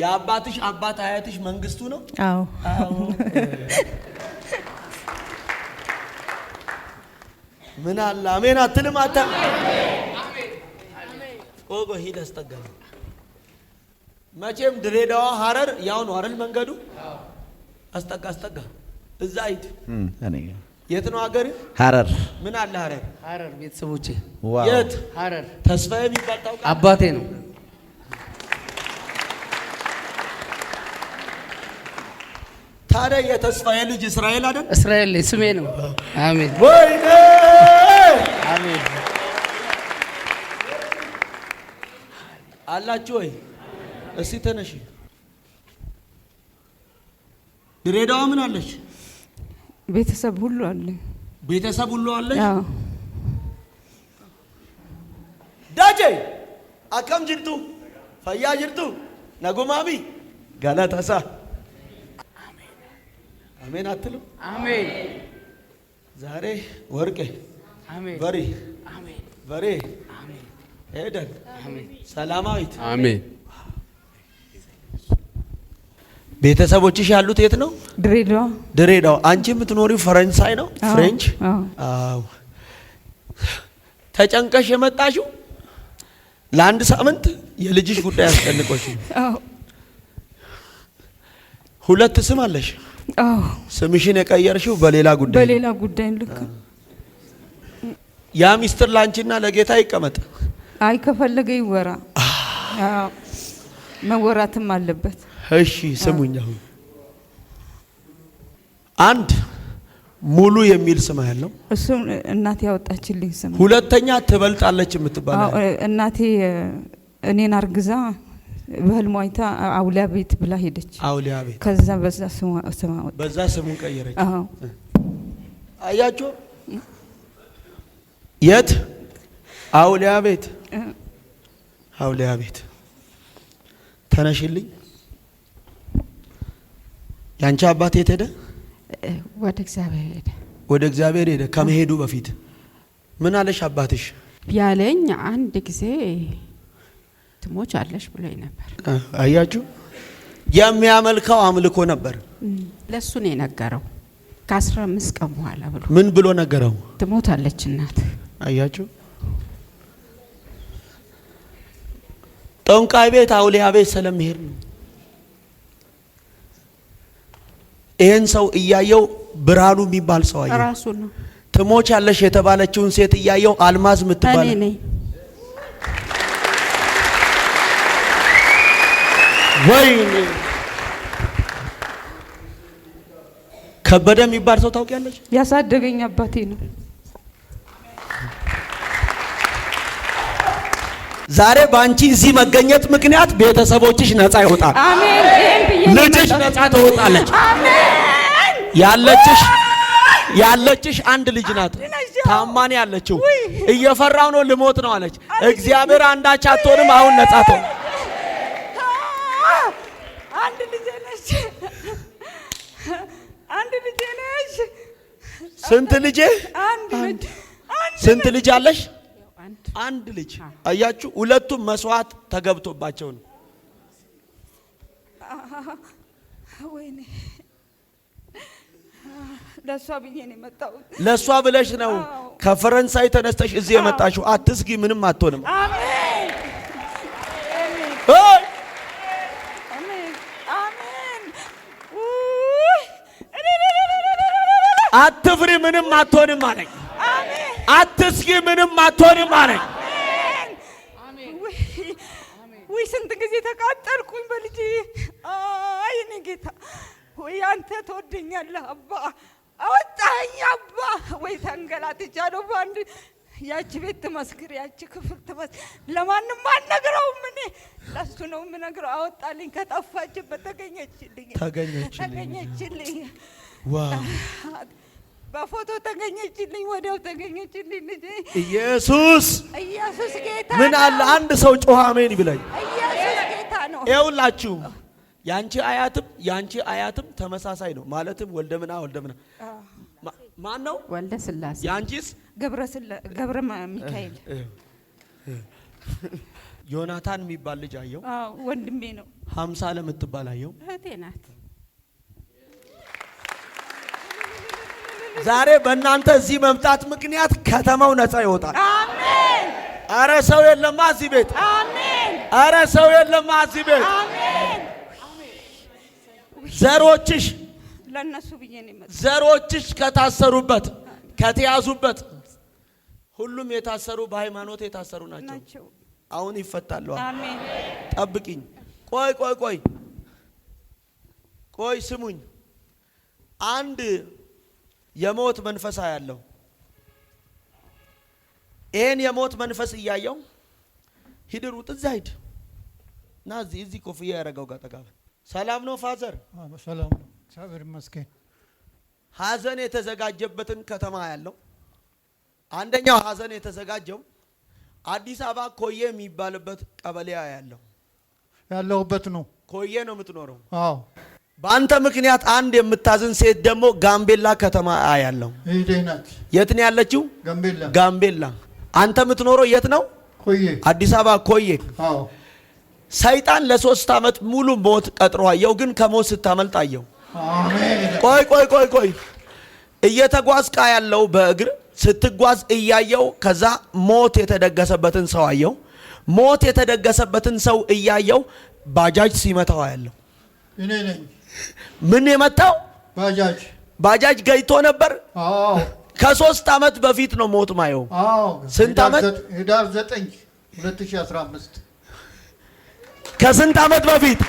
የአባትሽ አባት አያትሽ መንግስቱ ነው? አዎ። ምን አለ አሜን አትልም? ቆቆ ሂድ አስጠጋ። መቼም ድሬዳዋ ሐረር ያው ነው አይደል መንገዱ? አስጠጋ አስጠጋ። እዛ ሂድ። የት ነው ሀገር? ሐረር። ምን አለ ሐረር? ሐረር ቤተሰቦቼ። የት? ሐረር። ተስፋዬ የሚባል ታውቃለህ? አባቴ ነው። ታዲያ የተስፋዬ ልጅ እስራኤል አይደል? እስራኤል ስሜ ነው። አሜን። ወይኔ አሜን። አላችሁ ወይ? እስቲ ተነሺ። ድሬዳዋ ምን አለች? ቤተሰብ ሁሉ አለ። ቤተሰብ ሁሉ አለች? አዎ። ዳጄ አከም ጅርቱ ፈያ ጅርቱ ነጉማቢ ጋላታሳ አሜን አትሉ? አሜን። ዛሬ ወርቄ አሜን። በሪ አሜን። በሬ አሜን። ሄደን አሜን። ሰላማዊት አሜን። ቤተሰቦችሽ ያሉት የት ነው? ድሬዳዋ። ድሬዳዋ። አንቺ የምትኖሪው ፈረንሳይ ነው? ፍሬንች? አዎ። ተጨንቀሽ የመጣሽው ለአንድ ሳምንት የልጅሽ ጉዳይ አስጨንቆሽ? አዎ። ሁለት ስም አለሽ? አዎ። ስምሽን የቀየርሽው በሌላ ጉዳይ? በሌላ ጉዳይ። ልክ። ያ ሚስጥር ላንቺና ለጌታ ይቀመጥ። አይ ከፈለገ ይወራ። አዎ መወራትም አለበት። እሺ ስሙኝ። አሁን አንድ ሙሉ የሚል ስም ያለው እሱ እናቴ ያወጣችልኝ ስም። ሁለተኛ ትበልጣለች የምትባለው እናቴ እኔን አርግዛ በህልሟ አይታ አውሊያ ቤት ብላ ሄደች። አውሊያ ቤት። ከዛ በዛ ስሟ ወጣ። በዛ ስሙን ቀየረች። አዎ። አያችሁ? የት? አውሊያ ቤት። አውሊያ ቤት። ተነሽልኝ። ያንቺ አባት የት ሄደ? ወደ እግዚአብሔር ሄደ። ወደ እግዚአብሔር ሄደ። ከመሄዱ በፊት ምን አለሽ አባትሽ? ያለኝ አንድ ጊዜ ትሞች አለሽ ብሎኝ ነበር። አያችሁ? የሚያመልከው አምልኮ ነበር። ለሱ ነው የነገረው። ከ15 ቀን በኋላ ብሎ ምን ብሎ ነገረው? ትሞታለች እናት። አያችሁ? ጠንቋይ ቤት አውሊያ ቤት ስለሚሄድ ነው። ይሄን ሰው እያየው ብርሃኑ የሚባል ሰው አየው። ራሱ ነው። ትሞች ያለሽ የተባለችውን ሴት እያየው አልማዝ የምትባል እኔ ነኝ። ወይኔ ከበደ የሚባል ሰው ታውቂያለሽ? ያሳደገኝ አባቴ ነው። ዛሬ ባንቺ እዚህ መገኘት ምክንያት ቤተሰቦችሽ ነፃ ይወጣል። አሜን። ልጅሽ ነፃ ትወጣለች። አሜን። ያለችሽ አንድ ልጅ ናት። ታማኒ ያለችው እየፈራው ነው ልሞት ነው አለች። እግዚአብሔር አንዳች አትሆንም። አሁን ነፃ ትሆን። አንድ ልጅ ነች። አንድ ልጅ ነች። ስንት ልጅ? አንድ ልጅ። ስንት ልጅ አለሽ? አንድ ልጅ። አያችሁ? ሁለቱም መስዋዕት ተገብቶባቸው ነው። ወይኔ ለሷ ብዬ ነው የመጣሁት። ለሷ ብለሽ ነው ከፈረንሳይ ተነስተሽ እዚህ የመጣሽው። አትስጊ፣ ምንም አትሆንም። አሜን። አትፍሪ፣ ምንም አትሆንም አለኝ። አትስጊ፣ ምንም አትሆንም አለኝ። ወይ ስንት ጊዜ ተቃጠልኩኝ በልጄ። አይ እኔ ጌታ ወይ አንተ ትወደኛለህ አባ፣ አወጣኸኝ አባ። ወይ ተንገላትቻለሁ በአንድ ያቺ ቤት ትመስክር፣ ያቺ ክፍል ትመስክር። ለማንም አልነግረውም፣ እኔ ለሱ ነው የምነግረው። አወጣልኝ፣ ከጠፋችበት ተገኘችልኝ። ዋው! በፎቶ ተገኘችልኝ፣ ወዲያው ተገኘችልኝ ልጄ። ኢየሱስ ጌታ ምን አለ አንድ ሰው ጮኸ አሜን ይብላኝ። ኢየሱስ ጌታ ነው። ይኸውላችሁ ያንቺ አያትም ተመሳሳይ ነው። ማለትም ወልደምና ማን ነው? ወልደ ስላሴ። ያንቺስ? ገብረ ሚካኤል። ዮናታን የሚባል ልጅ አየው። ወንድሜ ነው። 50 ለምትባል አየው። እህቴ ናት። ዛሬ በእናንተ እዚህ መምጣት ምክንያት ከተማው ነፃ ይወጣል። አሜን አረ ሰው የለም እዚህ ቤት። አሜን። አረ ሰው የለም እዚህ ቤት። አሜን። ዘሮችሽ ለነሱ ብዬ ነው የመጣሁት። ዘሮችሽ ከታሰሩበት ከተያዙበት ሁሉም የታሰሩ በሃይማኖት የታሰሩ ናቸው። አሁን ይፈታሉ። አሜን። ጠብቂኝ። ቆይ ስሙኝ። አንድ የሞት መንፈስ ያለው ይሄን የሞት መንፈስ እያየው ሂድ ሩጥ፣ እዛ ሂድ እና እዚህ ኮፍያ ያረጋው ጋር ተጋባ። ሰላም ነው ፋዘር? ሰላም ነው፣ እግዚአብሔር ይመስገን። ሀዘን የተዘጋጀበትን ከተማ ያለው አንደኛው ሀዘን የተዘጋጀው አዲስ አበባ ኮዬ የሚባልበት ቀበሌ ያለውበት ነው። ኮዬ ነው የምትኖረው? አዎ። በአንተ ምክንያት አንድ የምታዝን ሴት ደግሞ ጋምቤላ ከተማ ያለው ይዴናት። የት ነው ያለችው? ጋምቤላ። አንተ የምትኖረው የት ነው? ኮዬ፣ አዲስ አበባ ኮዬ። አዎ። ሰይጣን ለ3 ዓመት ሙሉ ሞት ቀጥሮ አየው፣ ግን ከሞት ስታመልጥ አየው። አሜን። ቆይ እየተጓዝካ ያለው በእግር ስትጓዝ እያየው ከዛ ሞት የተደገሰበትን ሰው አየው። ሞት የተደገሰበትን ሰው እያየው ባጃጅ ሲመታው ያለው እኔ ነኝ። ምን የመታው? ባጃጅ ገይቶ ነበር። አዎ። ከ3 ዓመት በፊት ነው ሞት ማየው። አዎ። ስንት ዓመት? ህዳር 9 2015። ከስንት ዓመት በፊት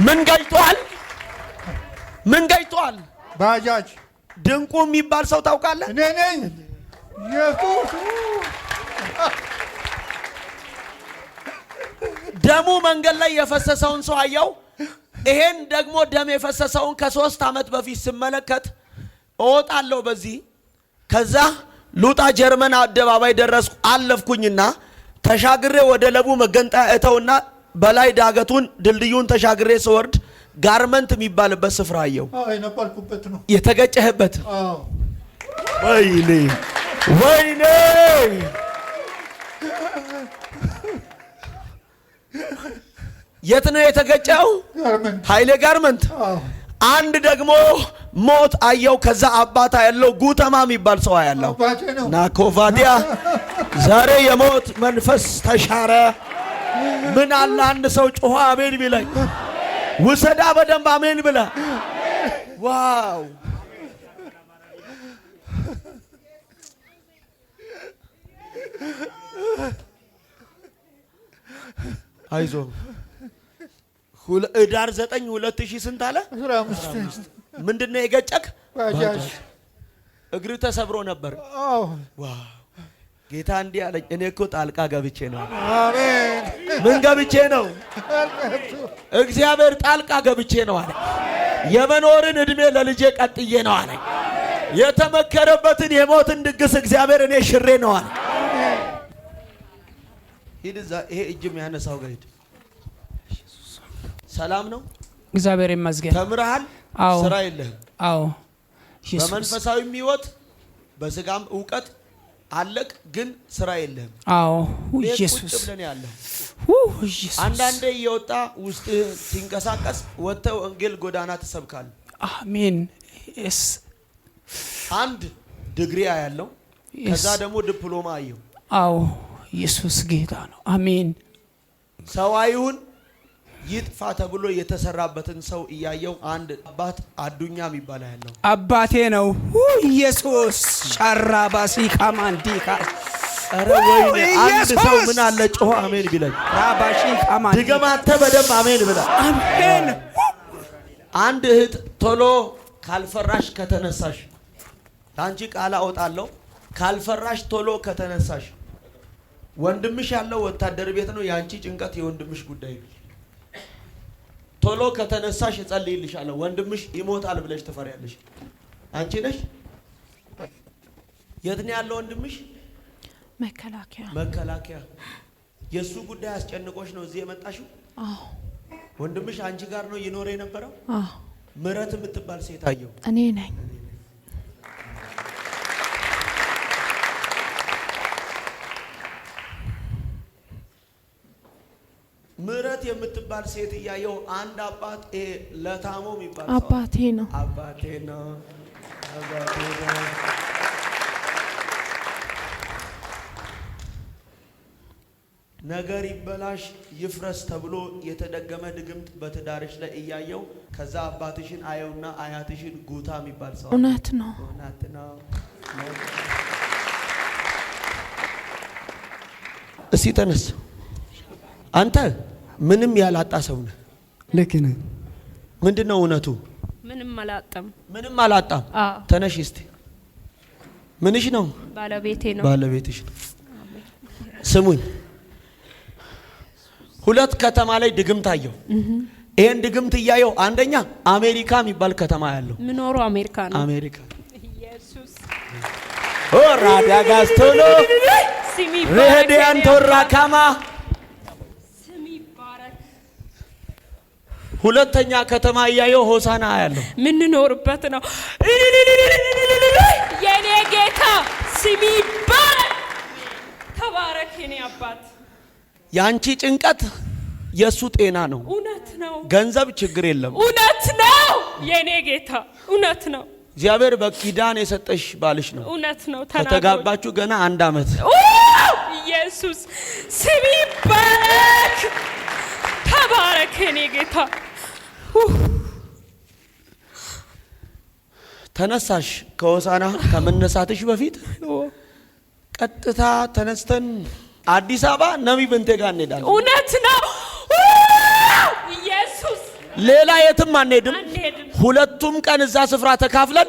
ምን ገይቷል? ባጃጅ። ድንቁ የሚባል ሰው ታውቃለህ? እኔ ነኝ። ኢየሱስ ደሙ መንገድ ላይ የፈሰሰውን ሰው አየው። ይሄን ደግሞ ደም የፈሰሰውን ከ3 ዓመት በፊት ስመለከት እወጣለሁ በዚህ ከዛ ሉጣ ጀርመን አደባባይ ደረስኩ። አለፍኩኝና ተሻግሬ ወደ ለቡ መገንጣያ እተውና በላይ ዳገቱን ድልድዩን ተሻግሬ ስወርድ ጋርመንት የሚባልበት ስፍራ አየው። የነበርኩበት ነው የተገጨህበት። ወይኔ የት ነው የተገጨው? ኃይሌ ጋርመንት። አንድ ደግሞ ሞት አየው። ከዛ አባታ ያለው ጉተማ የሚባል ሰው ያለው ናኮቫዲያ። ዛሬ የሞት መንፈስ ተሻረ። ምን አለ አንድ ሰው ጮኸ አሜን ቢለኝ። ውሰዳ በደንብ አሜን ብለ። ዋው አይዞ ህዳር 9 2000 ስንት አለ? 15 ምንድነው የገጨክ? ባጃጅ። እግር ተሰብሮ ነበር። ዋው ጌታ እንዲህ አለኝ፣ እኔ እኮ ጣልቃ ገብቼ ነው። አሜን። ምን ገብቼ ነው? እግዚአብሔር ጣልቃ ገብቼ ነው አለ። የመኖርን እድሜ ለልጄ ቀጥዬ ነው አለ። የተመከረበትን የሞትን ድግስ እግዚአብሔር እኔ ሽሬ ነው አለ። ሂድ እዛ ይሄ እጅም ያነሳው ጋር ሂድ። ሰላም ነው? እግዚአብሔር ይመስገን። ተምረሃል? አዎ። ስራ የለህም? አዎ። በመንፈሳዊ ህይወት በስጋም እውቀት አለቅ፣ ግን ስራ የለህም። አዎ። ኢየሱስ ብለን ያለው አንዳንዴ እየወጣ ውስጥ ሲንቀሳቀስ ወጥተህ ወንጌል ጎዳና ትሰብካለህ። አሜን። አንድ ዲግሪ ያለው ከዛ ደግሞ ዲፕሎማ አየው። አዎ ኢየሱስ ጌታ ነው። አሜን። ሰዋዩን ይጥፋ ተብሎ የተሰራበትን ሰው እያየው አንድ አባት አዱኛ የሚባል ያለው አባቴ ነው። ኢየሱስ ሻራባሲ ካማንዲካ አረ ወይኔ አንድ ሰው ምን አለ ጮህ አሜን ቢለኝ። ራባሺ ካማንዲ ድገማተ በደንብ አሜን ብላ። አሜን። አንድ እህት ቶሎ ካልፈራሽ ከተነሳሽ ታንቺ ቃል አወጣለሁ። ካልፈራሽ ቶሎ ከተነሳሽ ወንድምሽ ያለው ወታደር ቤት ነው። ያንቺ ጭንቀት የወንድምሽ ጉዳይ ነው። ቶሎ ከተነሳሽ እጸልይልሻለሁ። ወንድምሽ ይሞታል ብለሽ ትፈሪያለሽ። አንቺ ነሽ? የት ነው ያለው ወንድምሽ? መከላከያ። የሱ ጉዳይ አስጨንቆሽ ነው እዚህ የመጣሽው? አዎ። ወንድምሽ አንቺ ጋር ነው ይኖር የነበረው? አዎ። ምረት የምትባል ሴት አየው። እኔ ነኝ። ምረት የምትባል ሴት እያየው አንድ አባት ለታሞ የሚባል አባቴ ነው። ነገር ይበላሽ ይፍረስ ተብሎ የተደገመ ድግምት በትዳርሽ ላይ እያየው ከዛ አባትሽን አየውና አያትሽን ጉታ የሚባል ሰው እውነት ነው። እውነት ነው። እስቲ ተነስ። አንተ ምንም ያላጣ ሰው ነህ። ልክ ነህ። ምንድነው እውነቱ? ምንም አላጣም። ምንም አላጣም። ተነሽ እስቲ። ምንሽ ነው? ባለቤቴ ነው። ባለቤትሽ ነው። ስሙኝ፣ ሁለት ከተማ ላይ ድግምት አየሁ። ይሄን ድግምት እያየሁ አንደኛ አሜሪካ የሚባል ከተማ ያለው ምኖሩ አሜሪካ ነው። አሜሪካ ኢየሱስ ኦራዳ ጋስቶሎ ሬዲያን ቶራካማ ስሚ ባረክ። ሁለተኛ ከተማ እያየሁ ሆሳና ያለው ምን ኖርበት ነው። የኔ ጌታ ስሚ ባረክ። ተባረክ የኔ አባት። ያንቺ ጭንቀት የሱ ጤና ነው። እውነት ነው። ገንዘብ ችግር የለም። እውነት ነው የኔ ጌታ። እውነት ነው። እግዚአብሔር በኪዳን የሰጠሽ ባልሽ ነው። እውነት ነው። ከተጋባችሁ ገና 1 አመት። ኢየሱስ ስሚ ባረክ። ተባረክ የኔ ጌታ። ተነሳሽ። ከሆሳና ከመነሳትሽ በፊት ቀጥታ ተነስተን አዲስ አበባ ነቢ ብንቴ ጋር እንሄዳለን። እውነት ነው። ኢየሱስ ሌላ የትም አንሄድም። ሁለቱም ቀን እዛ ስፍራ ተካፍለን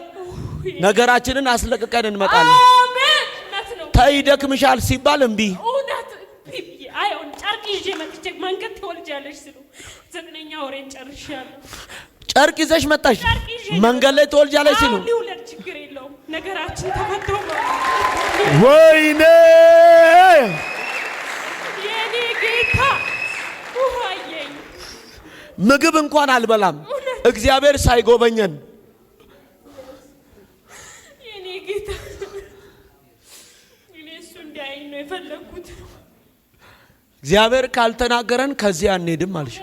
ነገራችንን አስለቅቀን እንመጣለን። አሜን። እውነት ነው። ተይደክምሻል ሲባል እምቢ። እውነት አይሆን። ጨርቅ ይዤ መጥቼ መንገድ ትወልጃለሽ ስሉ 9ኛ ወሬን ጨርሻለሁ። ጨርቅ ይዘሽ መጣሽ፣ መንገድ ላይ ትወልጃለሽ ሲሉ ሊውለድ ችግር የለውም ነገራችን ተፈቶ ወይኔ የኔ ጌታ ውሃየኝ። ምግብ እንኳን አልበላም እግዚአብሔር ሳይጎበኘን። የኔ ጌታ እኔ እሱ እንዲያይኝ ነው የፈለኩት። እግዚአብሔር ካልተናገረን ከዚህ አንሄድም አልሽ።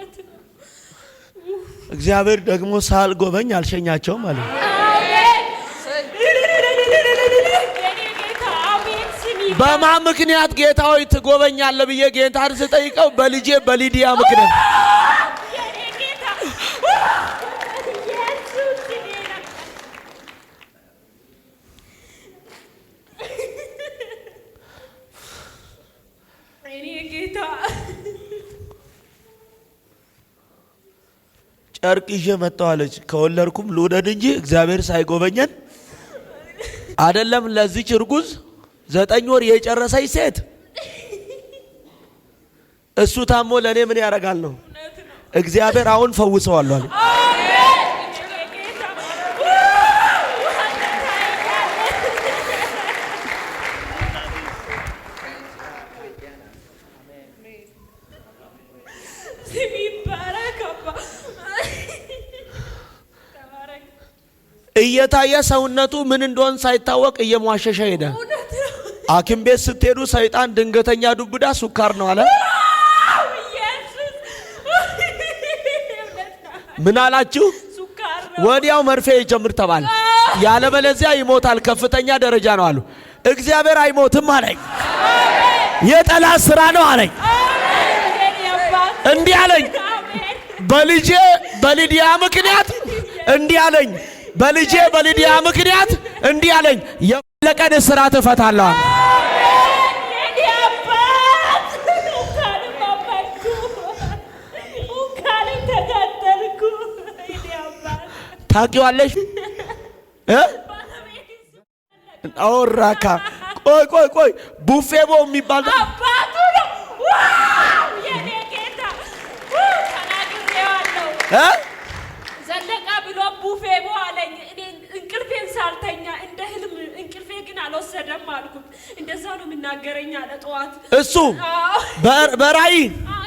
እግዚአብሔር ደግሞ ሳልጎበኝ አልሸኛቸውም ማለት ነው። በማ ምክንያት ጌታ ሆይ ትጎበኛለህ ብዬ ጌታን ስጠይቀው በልጄ በሊዲያ ምክንያት። ጨርቅ ይዤ መጣሁ አለች። ከወለድኩም ልውደድ እንጂ እግዚአብሔር ሳይጎበኘን አይደለም። ለዚች እርጉዝ 9 ወር የጨረሰች ሴት እሱ ታሞ ለኔ ምን ያደርጋል ነው። እግዚአብሔር አሁን ፈውሰዋለሁ አለ። እየታየ ሰውነቱ ምን እንደሆነ ሳይታወቅ እየሟሸሸ ሄደ። ሐኪም ቤት ስትሄዱ ሰይጣን ድንገተኛ ዱብዳ ሱካር ነው አለ። ምን አላችሁ? ወዲያው መርፌ ይጀምር ተባለ። ያለበለዚያ ይሞታል፣ ከፍተኛ ደረጃ ነው አሉ። እግዚአብሔር አይሞትም አለኝ። የጠላት ስራ ነው አለኝ። እንዲህ አለኝ፣ በልጄ በሊዲያ ምክንያት እንዲህ አለኝ፣ በልጄ በሊዲያ ምክንያት እንዲህ አለኝ፣ የለቀን እስራት እፈታለሁ። ታውቂዋለሽ? አወራካ ቆይ ቡፌቦ የሚባል አባቱ ነው። የኔ ጌታ ተናግሬዋለሁ። ዘለቃ ብሎ ቡፌቦ አለኝ። እኔ እንቅልፌን ሳልተኛ እንደ ህልም እንቅልፌ ግን አልወሰደም አልኩት። እንደዛ ነው የምናገረኝ አለ ጠዋት። እሱ በራእይ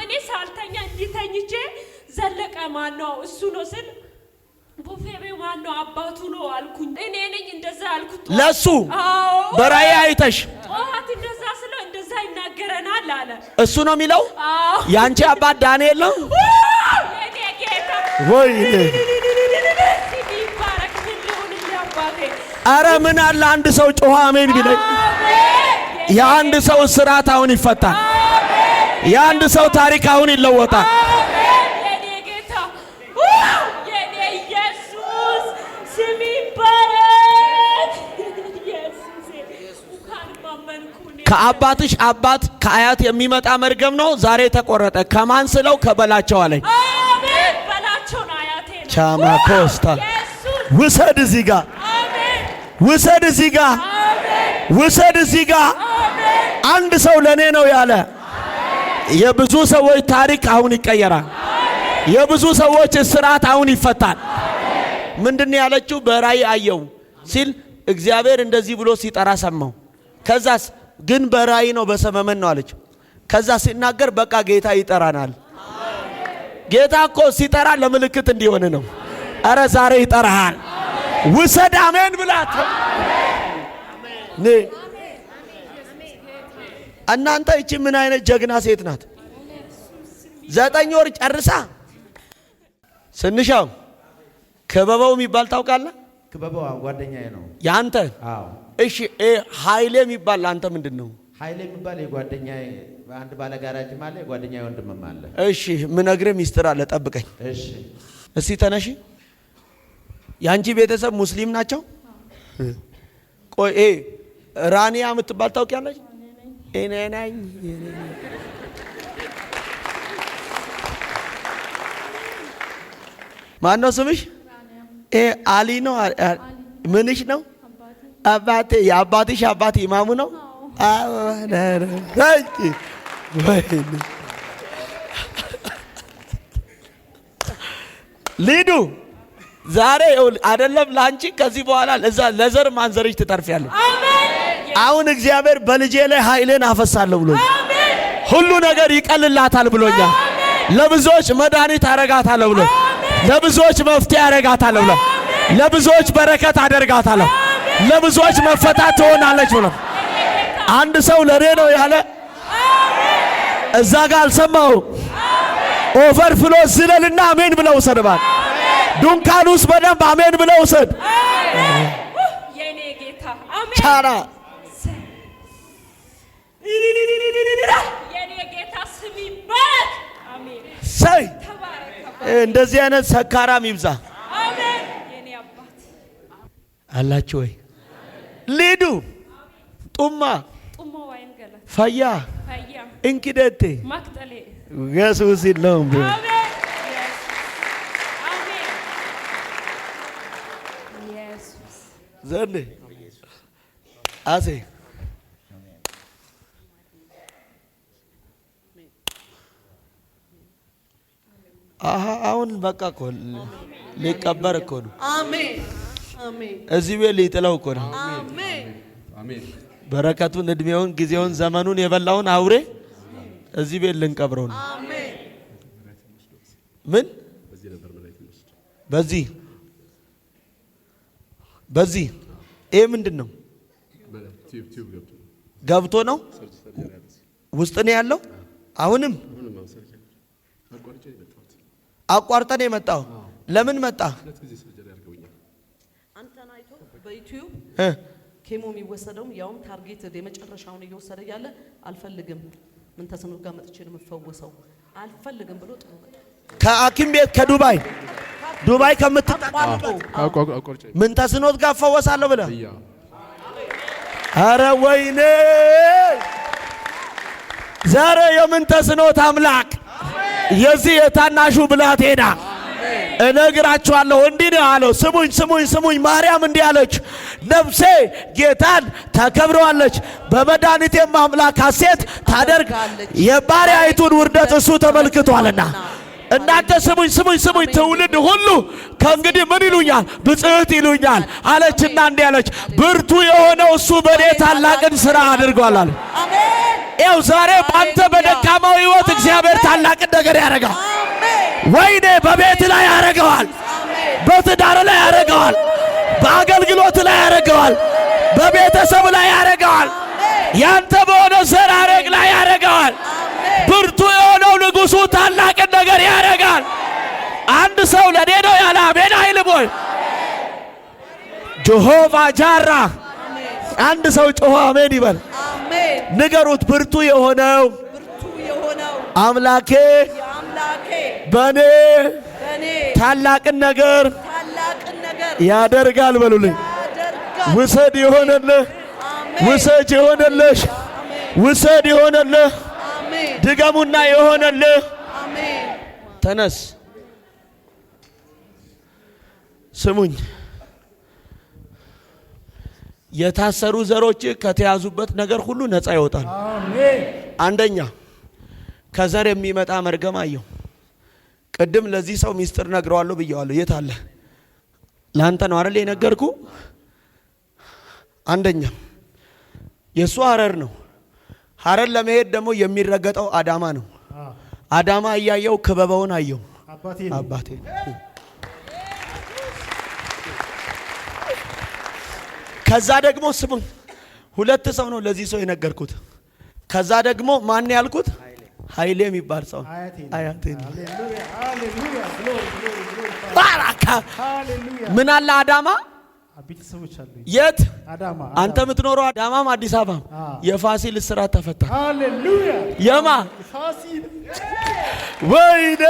እኔ ሳልተኛ እንዲተኝቼ ዘለቃ ማን ነው እሱ ነው ስል ቡፌቤ ማን ነው አባቱ ነው አልኩኝ። እኔ ነኝ እንደዛ አልኩት ለሱ በራእይ አይተሽ ጠዋት እንደዛ ስለው እንደዛ ይናገረናል አለ። እሱ ነው የሚለው። ያንቺ አባት ዳንኤል ነው። የኔ ጌታ ወይኔ አረ ምን አለ አንድ ሰው ጮኸ አሜን ቢለኝ። የአንድ ሰው እስራት አሁን ይፈታል። የአንድ ሰው ታሪክ አሁን ይለወጣል። አሜን። የኔ ጌታ የኔ ኢየሱስ ስም ይባረክ። ኢየሱስ እንኳን ማመንኩኝ። ከአባትሽ አባት ከአያት የሚመጣ መርገም ነው ዛሬ ተቆረጠ። ከማን ስለው ከበላቸው አለኝ። አሜን። በላቸው ነው አያቴ ነው። ቻማ ኮስታ ውሰድ እዚህ ጋር ውሰድ እዚህ ጋር ውሰድ እዚህ ጋር። አንድ ሰው ለኔ ነው ያለ። የብዙ ሰዎች ታሪክ አሁን ይቀየራል። የብዙ ሰዎች እስራት አሁን ይፈታል። ምንድነው ያለችው? በራእይ አየው ሲል እግዚአብሔር እንደዚህ ብሎ ሲጠራ ሰማው። ከዛስ ግን በራእይ ነው በሰመመን ነው አለችው። ከዛ ሲናገር በቃ ጌታ ይጠራናል። ጌታ እኮ ሲጠራ ለምልክት እንዲሆን ነው። አረ ዛሬ ይጠራሃል። ውሰድ አሜን ብላት ነ እናንተ እቺ ምን አይነት ጀግና ሴት ናት? 9 ወር ጨርሳ ስንሻው ከበበው የሚባል ታውቃለህ? ክበበው ጓደኛዬ ነው ያንተ? አዎ። እሺ ኃይሌ የሚባል አንተ ምንድነው? ኃይሌ የሚባል የጓደኛዬ አንድ ባለ ጋራጅም አለ፣ የጓደኛዬ ወንድምም አለ። እሺ ምነግርህ ሚስጥር አለ፣ ጠብቀኝ። እሺ እስቲ ተነሺ። ያንቺ ቤተሰብ ሙስሊም ናቸው? ቆይ ራኒያ የምትባል ታውቂያለሽ? እኔ ነኝ። ማን ነው ስምሽ? አሊ ነው። ምንሽ ነው? አባቴ። የአባትሽ አባት ኢማሙ ነው? ሊዱ ዛሬ አይደለም ላንቺ፣ ከዚህ በኋላ ለዘር ማንዘርሽ ትተርፊያለሽ። አሁን እግዚአብሔር በልጄ ላይ ኃይልን አፈሳለሁ ብሎኝ ሁሉ ነገር ይቀልላታል ብሎኛል። ለብዙዎች መድኃኒት አረጋታለሁ ብሎ ለብዙዎች መፍትሄ አረጋታለሁ ብሎ ለብዙዎች በረከት አደርጋታለሁ፣ ለብዙዎች መፈታት ትሆናለች ብሎ አንድ ሰው ለኔ ነው ያለ። እዛ ጋር አልሰማው። ኦቨር ፍሎ ዝለልና አሜን ብለው ሰደባል። ዱንካን ውስጥ በደንብ አሜን ብለው ሰድ የኔ ጌታ አሜን። ቻራ የኔ ጌታ ስም ይባረክ። አሜን። ሰይ እንደዚህ አይነት ሰካራም ይብዛ። አሜን። የኔ አባት አላችሁ ወይ? ሊዱ ጡማ ወይን ገለ ፈያ እንኪደቴ ማክጠሌ ኢየሱስ ይለውም ዘንድ አሴ አሁን በቃ እኮ ሊቀበር እኮ ነው። አሜን አሜን። እዚህ ቤት ሊጥለው እኮ ነው። አሜን አሜን። በረከቱን እድሜውን ጊዜውን ዘመኑን የበላውን አውሬ እዚህ ቤት ልንቀብረው ነው። አሜን። ምን በዚህ ይሄ ምንድን ነው? ገብቶ ነው ውስጥ ነው ያለው። አሁንም አቋርጠን የመጣው ለምን መጣ? አንተን አይቶ በዩቲዩብ ኬሞ የሚወሰደውም ያውም ታርጌት የመጨረሻውን እየወሰደ ያለ አልፈልግም፣ ምን ተስኖት ጋር መጥቼ ነው የምፈወሰው አልፈልግም ብሎ ጥሩ ከሐኪም ቤት ዱባይ ከምትጠቃቀው ምን ተስኖት ጋር ፈወሳለሁ ብለህ አረ ወይኔ ዛሬ የምን ተስኖት አምላክ የዚህ የታናሹ ብላቴና እነግራችኋለሁ። እንዲህ ነው ያለው። ስሙኝ። ማርያም እንዲህ አለች፣ ነፍሴ ጌታን ታከብረዋለች፣ በመድኃኒቴም አምላክ ሐሴት ታደርግ፣ የባሪያይቱን ውርደት እሱ ተመልክቷልና። እናንተ ስሙኝ። ትውልድ ሁሉ ከእንግዲህ ምን ይሉኛል? ብጽዕት ይሉኛል አለችና እንዲህ አለች፣ ብርቱ የሆነው እሱ በእኔ ታላቅን ሥራ አድርጓል አለ። ያው ዛሬ በአንተ በደካማው ሕይወት እግዚአብሔር ታላቅን ነገር ያደርጋል። ወይኔ በቤት ላይ ያደርገዋል፣ በትዳር ላይ ያደርገዋል፣ በአገልግሎት ላይ ያደርገዋል፣ በቤተሰብ ላይ ያደርገዋል፣ ያንተ በሆነ ዘር ሐረግ ላይ ያደርገዋል። ብርቱ የሆነው ንጉሡ ታላቅን ነገር ያደርጋል። አንድ ሰው ለኔ ነው ያለ አሜን አይልም ወይ? ጀሆቫ ጃራ አንድ ሰው ጮሆ አሜን ይበል። ንገሩት። ብርቱ የሆነው አምላኬ በኔ ታላቅን ነገር ያደርጋል በሉልኝ። ውሰድ የሆነልህ፣ ውሰድ የሆነልሽ፣ ውሰድ የሆነልህ፣ ድገሙና የሆነልህ። ተነስ። ስሙኝ፣ የታሰሩ ዘሮች ከተያዙበት ነገር ሁሉ ነፃ ይወጣል። አንደኛ ከዘር የሚመጣ መርገም አየሁ። ቅድም ለዚህ ሰው ሚስጥር ነግረዋለሁ ብየዋለሁ። የት አለ? ላንተ ነው አይደል የነገርኩ? አንደኛ የሱ ሐረር ነው። ሐረር ለመሄድ ደግሞ የሚረገጠው አዳማ ነው። አዳማ እያየው ክበበውን አየው። አባቴ ከዛ ደግሞ ስሙኝ፣ ሁለት ሰው ነው ለዚህ ሰው የነገርኩት። ከዛ ደግሞ ማን ያልኩት? ኃይሌ የሚባል ሰው አያቴ ነው። ባራካ ምን አለ አዳማ ቤተሰቦች አሉ። የት? አንተ የምትኖረው አዳማም አዲስ አበባም የፋሲል እስራት ተፈታ። ሃሌሉያ! የማ ፋሲል ወይኔ!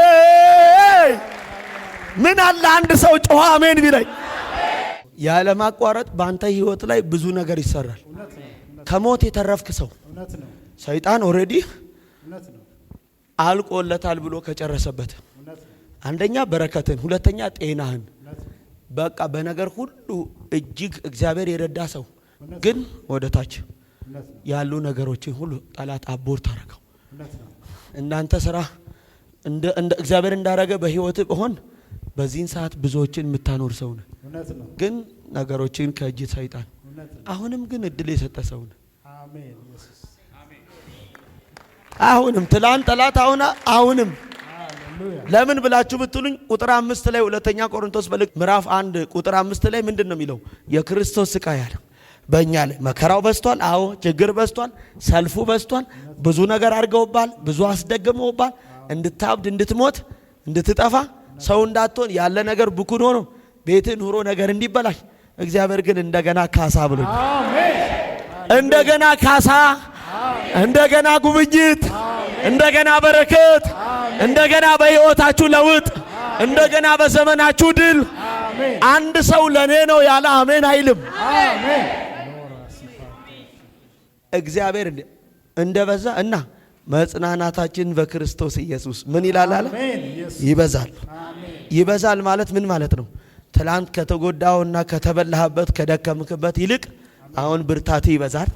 ምን አለ አንድ ሰው ጮኸ አሜን ቢለኝ። ያለ ማቋረጥ በአንተ ህይወት ላይ ብዙ ነገር ይሰራል። ከሞት የተረፍክ ሰው ሰይጣን ኦሬዲ አልቆለታል ብሎ ከጨረሰበት አንደኛ በረከትን፣ ሁለተኛ ጤናህን፣ በቃ በነገር ሁሉ እጅግ እግዚአብሔር የረዳ ሰው ግን ወደ ታች ያሉ ነገሮችን ሁሉ ጠላት አቦርት አደረገው። እናንተ ስራ እንደ እግዚአብሔር እንዳረገ በህይወት ቢሆን በዚህን ሰዓት ብዙዎችን የምታኖር ሰው ነህ። ግን ነገሮችን ከእጅ ሰይጣን አሁንም ግን እድል የሰጠ ሰው ነህ። አሜን ኢየሱስ አሜን። አሁንም ትላንት ጠላት አሁንም ለምን ብላችሁ ብትሉኝ ቁጥር 5 ላይ ሁለተኛ ቆሮንቶስ መልእክት ምዕራፍ 1 ቁጥር 5 ላይ ምንድን ነው የሚለው? የክርስቶስ ስቃይ አለ በእኛ ላይ መከራው በዝቷል። አዎ ችግር በዝቷል፣ ሰልፉ በዝቷል፣ ብዙ ነገር አድርገውባል፣ ብዙ አስደግመውባል፣ እንድታብድ፣ እንድትሞት፣ እንድትጠፋ፣ ሰው እንዳትሆን ያለ ነገር ብኩን ሆኖ ቤት ኑሮ ነገር እንዲበላሽ እግዚአብሔር ግን እንደገና ካሳ ብሎኝ እንደገና ካሳ፣ እንደገና ጉብኝት፣ እንደገና በረከት፣ እንደገና በህይወታችሁ ለውጥ፣ እንደገና በዘመናችሁ ድል። አንድ ሰው ለኔ ነው ያለ አሜን አይልም? እግዚአብሔር እንደበዛ እና መጽናናታችን በክርስቶስ ኢየሱስ ምን ይላል አለ? ይበዛል። ይበዛል ማለት ምን ማለት ነው? ትላንት ከተጎዳውና ከተበላህበት ከደከምክበት ይልቅ አሁን ብርታት ይበዛል።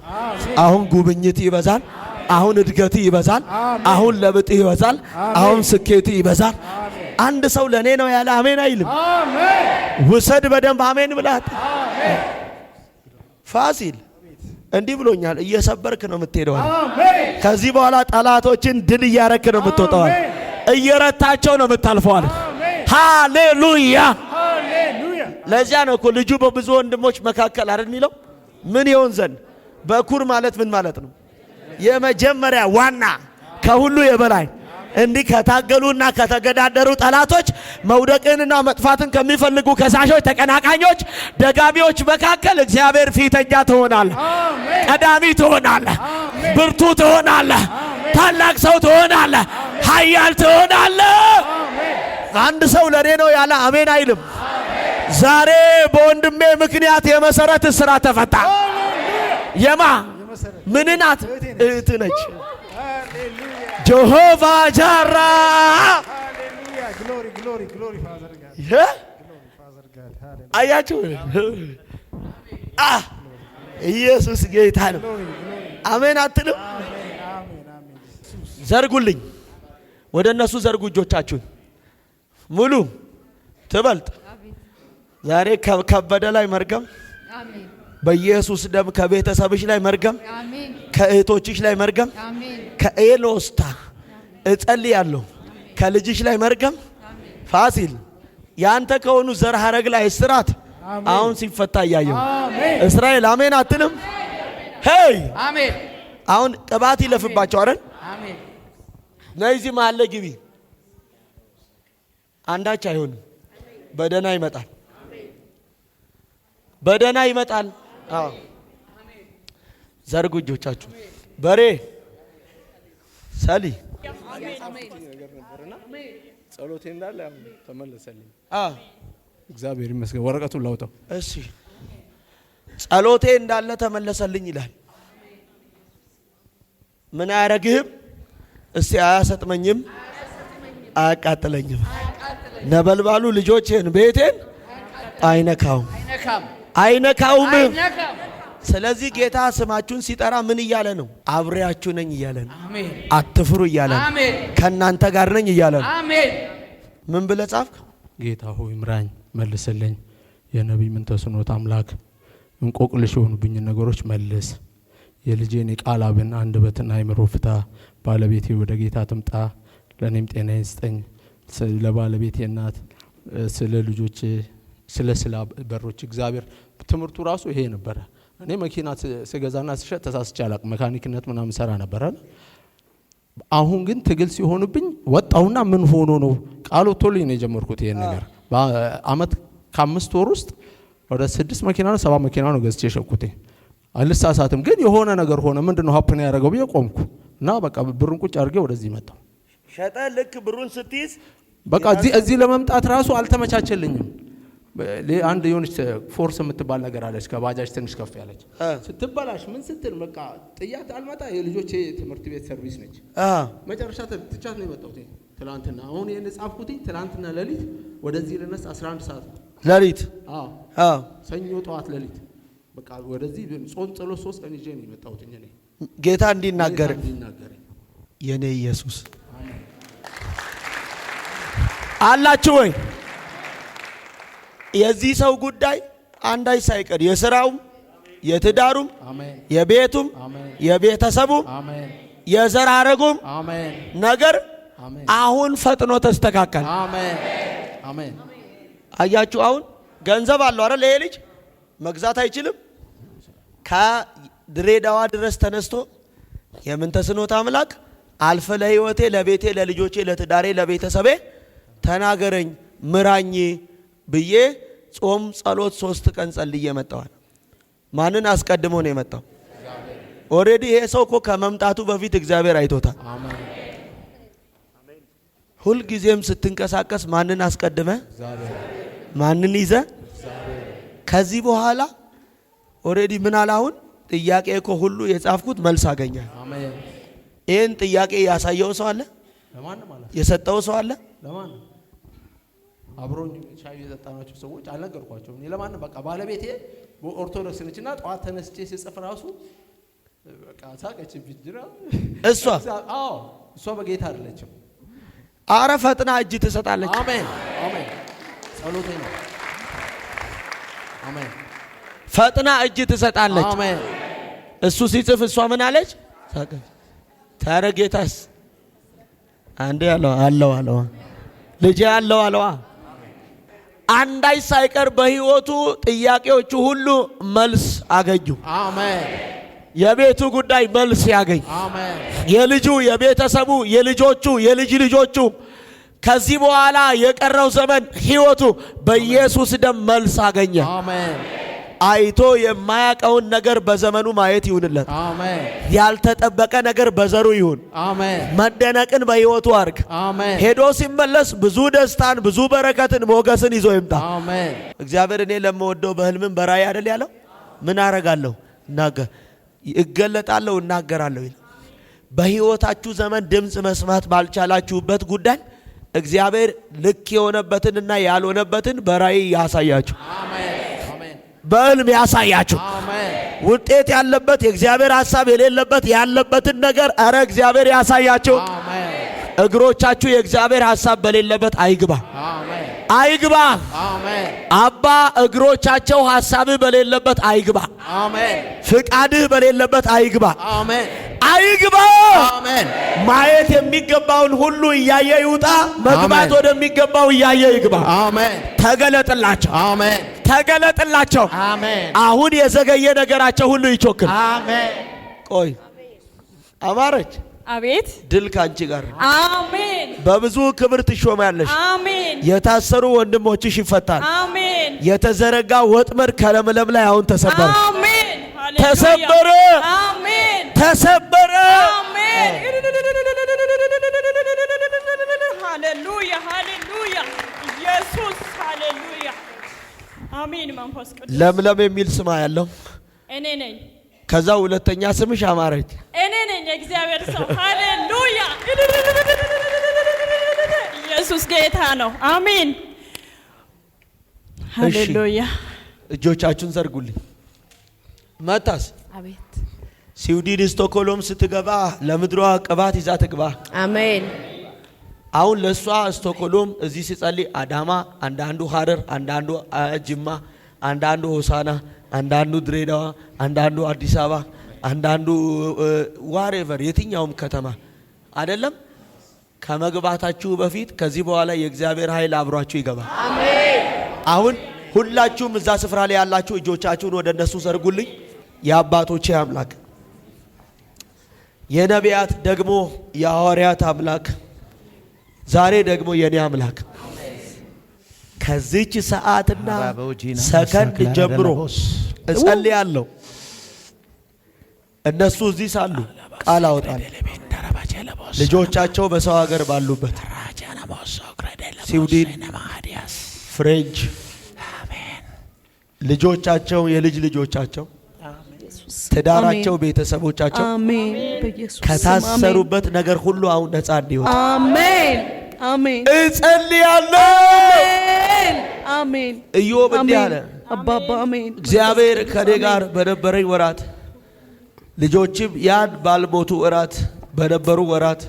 አሁን ጉብኝት ይበዛል። አሁን እድገት ይበዛል። አሁን ለብጥ ይበዛል። አሁን ስኬት ይበዛል። አንድ ሰው ለኔ ነው ያለ አሜን አይልም? ውሰድ በደንብ አሜን ብላት። ፋሲል እንዲህ ብሎኛል፣ እየሰበርክ ነው የምትሄደው። ከዚህ በኋላ ጠላቶችን ድል እያረክ ነው የምትወጣው። እየረታቸው ነው የምታልፈው። ሃሌሉያ! ለዚያ ነው እኮ ልጁ በብዙ ወንድሞች መካከል አይደል የሚለው? ምን ይሆን ዘንድ በኩር ማለት ምን ማለት ነው? የመጀመሪያ ዋና ከሁሉ የበላይ እንዲህ ከታገሉና ከተገዳደሩ ጠላቶች መውደቅንና መጥፋትን ከሚፈልጉ ከሳሾች፣ ተቀናቃኞች፣ ደጋሚዎች መካከል እግዚአብሔር ፊተኛ ትሆናለህ፣ ቀዳሚ ትሆናለህ፣ ብርቱ ትሆናለህ፣ ታላቅ ሰው ትሆናለህ፣ ኃያል ትሆናለህ። አንድ ሰው ለኔ ነው ያለ አሜን አይልም? ዛሬ በወንድሜ ምክንያት የመሰረት እስራት ተፈታ። የማ ምንናት? እህት ነች። ጀሆቫ ጃራ አያችሁ? ኢየሱስ ጌታ ነው። አሜን አትልም? ዘርጉልኝ፣ ወደ እነሱ ዘርጉ እጆቻችሁን። ሙሉ ትበልጥ ዛሬ ከበደ ላይ መርገም በኢየሱስ ደም ከቤተሰብሽ ላይ መርገም፣ ከእህቶችሽ ላይ መርገም፣ ከኤሎስታ እጸልያለሁ ከልጅሽ ላይ መርገም። ፋሲል ያንተ ከሆኑ ዘር ሐረግ ላይ እስራት አሁን ሲፈታ እያየሁ። እስራኤል አሜን አትልም? ሄይ አሜን። አሁን ቅባት ይለፍባቸው አይደል? አሜን። ነይ እዚህ መሀል ላይ ግቢ። አንዳች አይሆንም። በደና ይመጣል፣ በደና ይመጣል። አዎ ዘርጉ እጆቻችሁ። በሬ ሰሊ ጸሎቴ እንዳለ ተመለሰልኝ። እግዚአብሔር ይመስገን። ወረቀቱን ላውጣው። እሺ ጸሎቴ እንዳለ ተመለሰልኝ ይላል። ምን አያረግህም? እስቲ አያሰጥመኝም፣ አያቃጥለኝም። ነበልባሉ ልጆቼን ቤቴን አይነካውም አይነካውም። ስለዚህ ጌታ ስማችሁን ሲጠራ ምን እያለ ነው? አብሬያችሁ ነኝ እያለ ነው። አትፍሩ እያለ ነው። ከእናንተ ጋር ነኝ እያለ ነው። ምን ብለህ ጻፍክ? ጌታ ሆይ ምራኝ፣ መልስልኝ። የነቢይ ምንተስኖት አምላክ እንቆቅልሽ የሆኑብኝ ነገሮች መልስ። የልጄን የቃላብን አንደበትና አይምሮ ፍታ። ባለቤቴ ወደ ጌታ ትምጣ፣ ለእኔም ጤናዬን ስጠኝ። ለባለቤቴ እናት፣ ስለ ልጆች፣ ስለ በሮች እግዚአብሔር ትምህርቱ ራሱ ይሄ ነበረ። እኔ መኪና ስገዛና ስሸጥ ተሳስቼ አላቅም። መካኒክነት ምናምን ሰራ ነበረ። አሁን ግን ትግል ሲሆንብኝ ወጣውና ምን ሆኖ ነው ቃል ወጥቶልኝ ነው የጀመርኩት ይሄን ነገር። በአመት ከ5 ወር ውስጥ ወደ 6 መኪና ነው 7 መኪና ነው ገዝቼ ሸኩት። አልሳሳትም። ግን የሆነ ነገር ሆነ። ምንድነው ሀፕን ያደረገው ብዬ ቆምኩ እና በቃ ብሩን ቁጭ አድርጌ ወደዚህ መጣሁ። ሸጠ ልክ ብሩን ስትይዝ በቃ እዚህ ለመምጣት ራሱ አልተመቻቸልኝም። አንድ የሆነች ፎርስ የምትባል ነገር አለች፣ ከባጃጅ ትንሽ ከፍ ያለች ስትበላሽ ምን ስትል በቃ ጥያት አልመጣ። የልጆቼ ትምህርት ቤት ሰርቪስ ነች። መጨረሻ ትቻት ነው የመጣሁት ትላንትና። አሁን ይሄን ጻፍኩት ትላንትና ሌሊት ወደዚህ ልነሳ 11 ሰዓት ሌሊት። ሰኞ ጠዋት ሌሊት በቃ ወደዚህ ጾም ጸሎት 3 ቀን ይዤ ነው የመጣሁት። እኔ ጌታ እንዲናገር የኔ ኢየሱስ አላችሁ ወይ? የዚህ ሰው ጉዳይ አንዳች ሳይቀር የሥራውም፣ የትዳሩም፣ የቤቱም፣ የቤተሰቡም፣ የዘር ሐረጉም ነገር አሁን ፈጥኖ ተስተካከለ። አሜን። አያችሁ፣ አሁን ገንዘብ አለው አይደል? ይሄ ልጅ መግዛት አይችልም። ከድሬዳዋ ድረስ ተነስቶ የምንተስኖት አምላክ አልፈ ለህይወቴ፣ ለቤቴ፣ ለልጆቼ፣ ለትዳሬ፣ ለቤተሰቤ ተናገረኝ፣ ምራኝ ብዬ ጾም ጸሎት 3 ቀን ጸልዬ መጣዋል። ማንን አስቀድሞ ነው የመጣው? ኦሬዲ ይሄ ሰው እኮ ከመምጣቱ በፊት እግዚአብሔር አይቶታል። ሁል ጊዜም ስትንቀሳቀስ ማንን አስቀድመ? ማንን ይዘ? ከዚህ በኋላ ኦሬዲ ምን አለ? አሁን ጥያቄ እኮ ሁሉ የጻፍኩት መልስ አገኘ። ይሄን ጥያቄ ያሳየው ሰው አለ? የሰጠው ሰው አለ? ለማን? አብሮኝ ሻይ የጠጣናቸው ሰዎች አልነገርኳቸውም። እኔ ለማን? በቃ ባለቤቴ ኦርቶዶክስ ነችና ጠዋት ተነስቼ ሲጽፍ ራሱ በቃ ሳቀች ቢጅራ እሷ በጌታ አይደለችም። አረ ፈጥና እጅ ትሰጣለች። አሜን። ጸሎቴ ነው። አሜን። ፈጥና እጅ ትሰጣለች። አሜን። እሱ ሲጽፍ እሷ ምን አለች? ሳቀች። ታረ ጌታስ አንዴ አለው ልጅ አለው አንዳች ሳይቀር በህይወቱ ጥያቄዎቹ ሁሉ መልስ አገኙ። አሜን። የቤቱ ጉዳይ መልስ ያገኝ። አሜን። የልጁ፣ የቤተሰቡ፣ የልጆቹ፣ የልጅ ልጆቹ ከዚህ በኋላ የቀረው ዘመን ህይወቱ በኢየሱስ ደም መልስ አገኘ። አሜን። አይቶ የማያውቀውን ነገር በዘመኑ ማየት ይሁንለት። አሜን። ያልተጠበቀ ነገር በዘሩ ይሁን። አሜን። መደነቅን በህይወቱ አርግ። አሜን። ሄዶ ሲመለስ ብዙ ደስታን፣ ብዙ በረከትን፣ ሞገስን ይዞ ይምጣ። አሜን። እግዚአብሔር እኔ ለምወደው በህልምም በራእይ አይደል ያለው? ምን አረጋለሁ? እገለጣለሁ፣ እናገራለሁ ይላል። በህይወታችሁ ዘመን ድምጽ መስማት ባልቻላችሁበት ጉዳይ እግዚአብሔር ልክ የሆነበትንና ያልሆነበትን በራእይ ያሳያችሁ። በህልም ያሳያችሁ። ውጤት ያለበት የእግዚአብሔር ሐሳብ የሌለበት ያለበትን ነገር አረ እግዚአብሔር ያሳያችሁ። እግሮቻችሁ የእግዚአብሔር ሐሳብ በሌለበት አይግባ። አይግባ። አባ እግሮቻቸው ሐሳብህ በሌለበት አይግባ። ፍቃድህ በሌለበት አይግባ። አይግባ። ማየት የሚገባውን ሁሉ እያየ ይውጣ። መግባት ወደሚገባው እያየ ይግባ። ተገለጥላቸው። ተገለጥላቸው። አሁን የዘገየ ነገራቸው ሁሉ ይቾክል። ቆይ አማረች። አቤት። ድል ካንቺ ጋር። አሜን። በብዙ ክብር ትሾማለሽ። አሜን። የታሰሩ ወንድሞችሽ ይፈታል። አሜን። የተዘረጋ ወጥመድ ከለምለም ላይ አሁን ተሰበረ። አሜን። ተሰበረ። አሜን። ተሰበረ። አሜን። ሃሌሉያ ሃሌሉያ ኢየሱስ ሃሌሉያ አሜን። መንፈስ ቅዱስ ለምለም የሚል ስም ያለው እኔ ነኝ። ከዛ ሁለተኛ ስምሽ አማረች። እኔ ነኝ የእግዚአብሔር ሰው። ሃሌሉያ ኢየሱስ ጌታ ነው። አሜን ሃሌሉያ። እጆቻችሁን ዘርጉልኝ። መታስ አቤት። ስዊድን ስቶክሆልም ስትገባ ለምድሯ ቅባት ይዛ ትግባ። አሜን። አሁን ለሷ ስቶክሆልም እዚህ ሲጸልይ አዳማ፣ አንዳንዱ ሀረር፣ አንዳንዱ ጅማ፣ አንዳንዱ ሆሳና፣ አንዳንዱ ድሬዳዋ፣ አንዳንዱ አዲስ አበባ፣ አንዳንዱ ዋሬቨር የትኛውም ከተማ አይደለም። ከመግባታችሁ በፊት ከዚህ በኋላ የእግዚአብሔር ኃይል አብሯችሁ ይገባል። አሜን። አሁን ሁላችሁም እዛ ስፍራ ላይ ያላችሁ እጆቻችሁን ወደ እነሱ ዘርጉልኝ። የአባቶቼ አምላክ የነቢያት ደግሞ የሐዋርያት አምላክ ዛሬ ደግሞ የኔ አምላክ ከዚች ሰዓትና ሰከንድ ጀምሮ እጸልያለሁ። እነሱ እዚህ ሳሉ ቃል አወጣለሁ። ልጆቻቸው በሰው ሀገር ባሉበት ስዊድን፣ ፍሬንች ልጆቻቸው፣ የልጅ ልጆቻቸው፣ ትዳራቸው፣ ቤተሰቦቻቸው ከታሰሩበት ነገር ሁሉ አሁን ነፃ እንዲወጡ አሜን አሜን እጸልያለሁ። አሜን። ኢዮብ እንዲህ አለ፣ አባባ አሜን። እግዚአብሔር ከኔ ጋር በነበረኝ ወራት ልጆችም ያን ባልሞቱ ወራት በነበሩ ወራት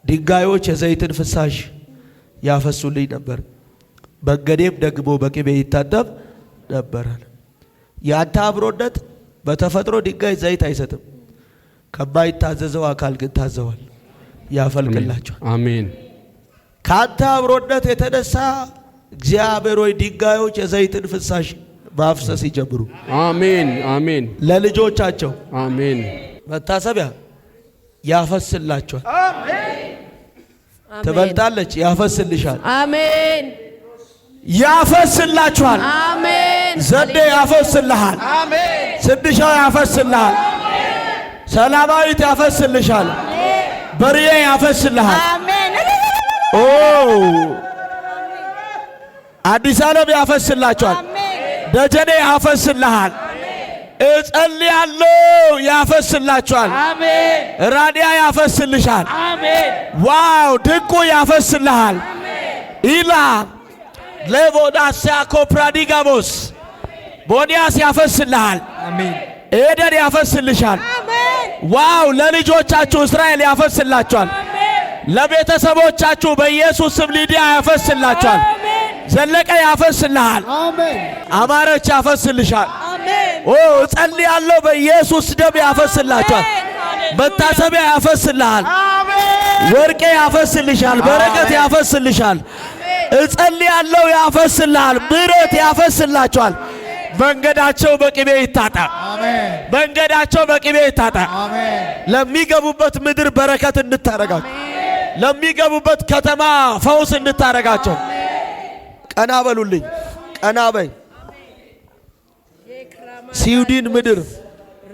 ድንጋዮች የዘይትን ፍሳሽ ያፈሱልኝ ነበር፣ መንገዴም ደግሞ በቅቤ ይታጠብ ነበር። ያንተ አብሮነት በተፈጥሮ ድንጋይ ዘይት አይሰጥም፣ ከማይታዘዘው አካል ግን ታዘዋል፣ ያፈልቅላቸዋል። አሜን። ካንተ አብሮነት የተነሳ እግዚአብሔር ሆይ ድንጋዮች የዘይትን ፍሳሽ ማፍሰስ ይጀምሩ። አሜን አሜን። ለልጆቻቸው አሜን መታሰቢያ ያፈስላቸዋል። ትበልጣለች፣ ያፈስልሻል። አሜን። ያፈስላችኋል። አሜን። ዘዴ ያፈስልሃል። ስድሻው ያፈስልሃል። ሰላማዊት ያፈስልሻል። በርዬ ያፈስልሃል። ኦ አዲስ ዓለም ያፈስላችኋል። ደጀኔ ያፈስልሃል። እጸልያለሁ ያፈስላችኋል። ራዲያ ያፈስልሻል። ዋው ድንቁ ያፈስልሃል። ኢላ ለቦዳሲያ ኮፕራዲጋሞስ ቦዲያስ ያፈስልሃል። ኤደን ያፈስልሻል። ዋው ለልጆቻችሁ እስራኤል ያፈስላችኋል። ለቤተሰቦቻችሁ በኢየሱስ ስም ሊዲያ ያፈስላችኋል። ዘለቀ ያፈስልሃል። አማረች ያፈስልሻል። ኦ እጸልያለሁ በኢየሱስ ደም ያፈስላችኋል። መታሰቢያ ያፈስልሃል። ወርቄ ያፈስልሻል። በረከት ያፈስልሻል። እጸልያለሁ ያፈስልሃል። ምሕረት ያፈስላችኋል። መንገዳቸው በቅቤ ይታጣ። መንገዳቸው በቅቤ ይታጣ። ለሚገቡበት ምድር በረከት እንድታረጋቸው፣ ለሚገቡበት ከተማ ፈውስ እንድታረጋቸው። ቀና በሉልኝ፣ ቀና በይ። ስዊድን ምድር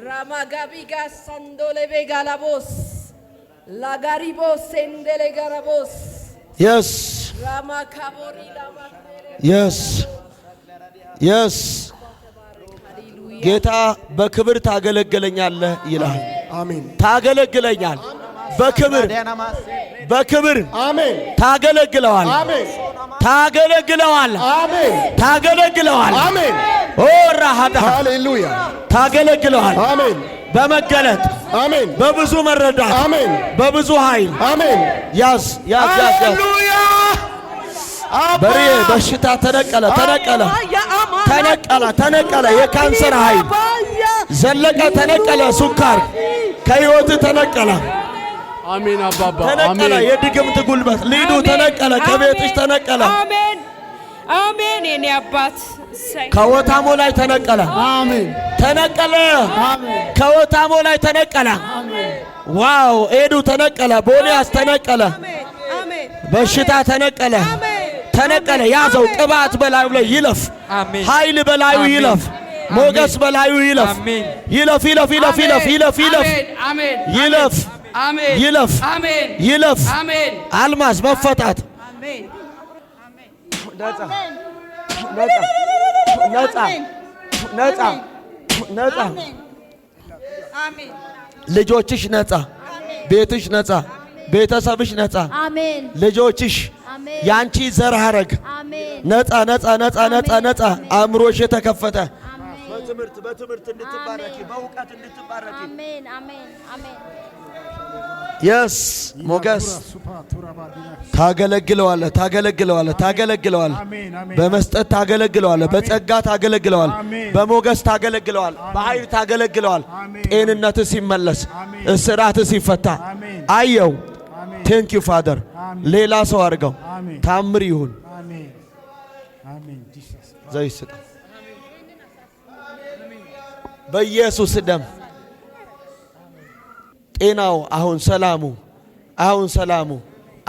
ራማጋቢጋ ሳንዶሌቤ ጋላቦስ ላጋሪቦ ሴንዴሌ ጋራቦስ የስ ራማካቦሪ የስ የስ ጌታ በክብር ታገለግለኛለህ ይላል። አሜን። ታገለግለኛል በክብር በክብር አሜን። ታገለግለዋል። አሜን። ታገለግለዋል። አሜን። ታገለግለዋል። አሜን። ኦ ራሃዳ ሃሌሉያ። ታገለግለዋል። አሜን። በመገለጥ አሜን። በብዙ መረዳት አሜን። በብዙ ኃይል አሜን። ያዝ ያዝ ያዝ። ሃሌሉያ። በሬ በሽታ ተነቀለ ተነቀለ ተነቀለ ተነቀለ። የካንሰር ኃይል ዘለቀ ተነቀለ። ሱካር ከህይወት ተነቀለ። አሜን አባባ ተነቀለ። የድግምት ጉልበት ሊዱ ተነቀለ። ከቤትሽ ተነቀለ። አሜን አሜን። የኔ አባት ከወታሞ ላይ ተነቀለ። አሜን። ተነቀለ። አሜን። ከወታሞ ላይ ተነቀለ። ዋው ኤዱ ተነቀለ። ቦሊያስ ተነቀለ። በሽታ ተነቀለ። ተነቀለ። ያዘው። ቅባት በላዩ ላይ ይለፍ። ኃይል በላዩ ይለፍ። ሞገስ በላዩ ይለፍ። ይለፍ ይለፍ ይለፍ ይለፍ ይለፍ ይለፍ ይለፍ አሜን ይለፍ አሜን ይለፍ አሜን አልማዝ መፈታት አሜን ነፃ ነፃ ነፃ ነፃ አሜን ልጆችሽ ነፃ ቤትሽ ነፃ ቤተሰብሽ ነፃ አሜን ልጆችሽ ያንቺ ዘር ሐረግ ነፃ ነፃ ነፃ ነፃ ነፃ አእምሮሽ የተከፈተ በትምህርት እንድትባረኪ በእውቀት እንድትባረኪ አሜን አሜን አሜን የስ ሞገስ ታገለግለዋለህ ታገለግለዋለህ ታገለግለዋለህ በመስጠት ታገለግለዋለህ በጸጋ ታገለግለዋለህ በሞገስ ታገለግለዋለህ በኃይል ታገለግለዋለህ ጤንነትህ ሲመለስ እስራትህ ሲፈታ አየው ቴንክ ዩ ፋደር ሌላ ሰው አድርገው ታምር ይሁን ዘይት ስጥ በኢየሱስ ደም ጤናው አሁን ሰላሙ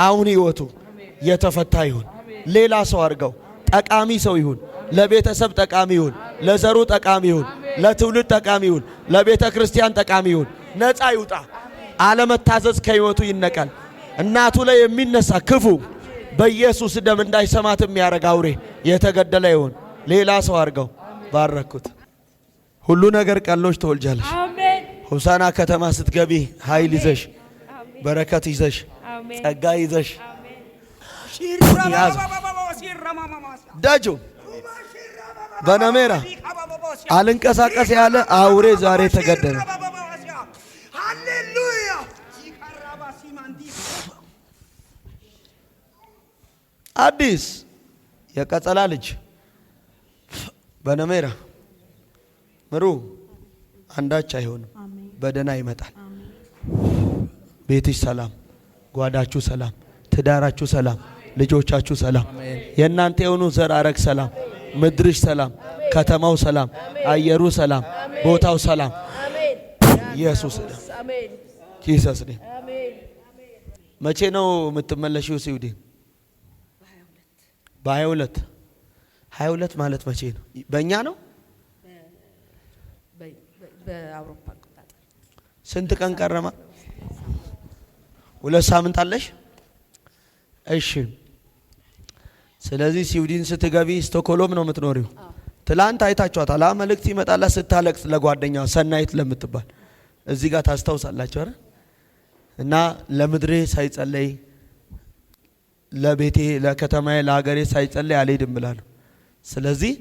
አሁን ህይወቱ የተፈታ ይሁን ሌላ ሰው አድርገው ጠቃሚ ሰው ይሁን ለቤተሰብ ጠቃሚ ይሁን ለዘሩ ጠቃሚ ይሁን ለትውልድ ጠቃሚ ይሁን ለቤተ ክርስቲያን ጠቃሚ ይሁን ነፃ ይውጣ አለመታዘዝ ከህይወቱ ይነቀል እናቱ ላይ የሚነሳ ክፉ በኢየሱስ ደም እንዳይሰማት የሚያረግ አውሬ የተገደለ ይሁን ሌላ ሰው አድርገው ባረኩት ሁሉ ነገር ቀሎች ተወልጃለሽ አሜን ሆሳና ከተማ ስትገቢ ኃይል ይዘሽ በረከት ይዘሽ ጸጋ ይዘሽ ዳጆ በነሜራ አልንቀሳቀስ ያለ አውሬ ዛሬ ተገደለ ሃሌሉያ አዲስ የቀጸላ ልጅ በነሜራ ምሩ አንዳች አይሆንም በደና ይመጣል ቤትሽ ሰላም ጓዳችሁ ሰላም ትዳራችሁ ሰላም ልጆቻችሁ ሰላም የእናንተ የሆኑ ዘር ሐረግ ሰላም ምድርሽ ሰላም ከተማው ሰላም አየሩ ሰላም ቦታው ሰላም ኢየሱስ አሜን ጂሰስ ኔም መቼ ነው የምትመለሺው ስዊድን በ22 ማለት መቼ ነው በእኛ ነው በአውሮፓ አቆጣጠር ስንት ቀን ቀረማ 2 ሳምንት አለሽ እሺ ስለዚህ ስዊድን ስትገቢ ስቶክሆልም ነው የምትኖሪው ትላንት አይታችኋታል መልእክት ይመጣላ ስታለቅስ ለጓደኛ ሰናይት ለምትባል እዚህ ጋር ታስታውሳላችሁ አይደል እና ለምድሬ ሳይጸለይ ለቤቴ ለከተማዬ ለሀገሬ ሳይጸለይ አልሄድም ብላ ነው ስለዚህ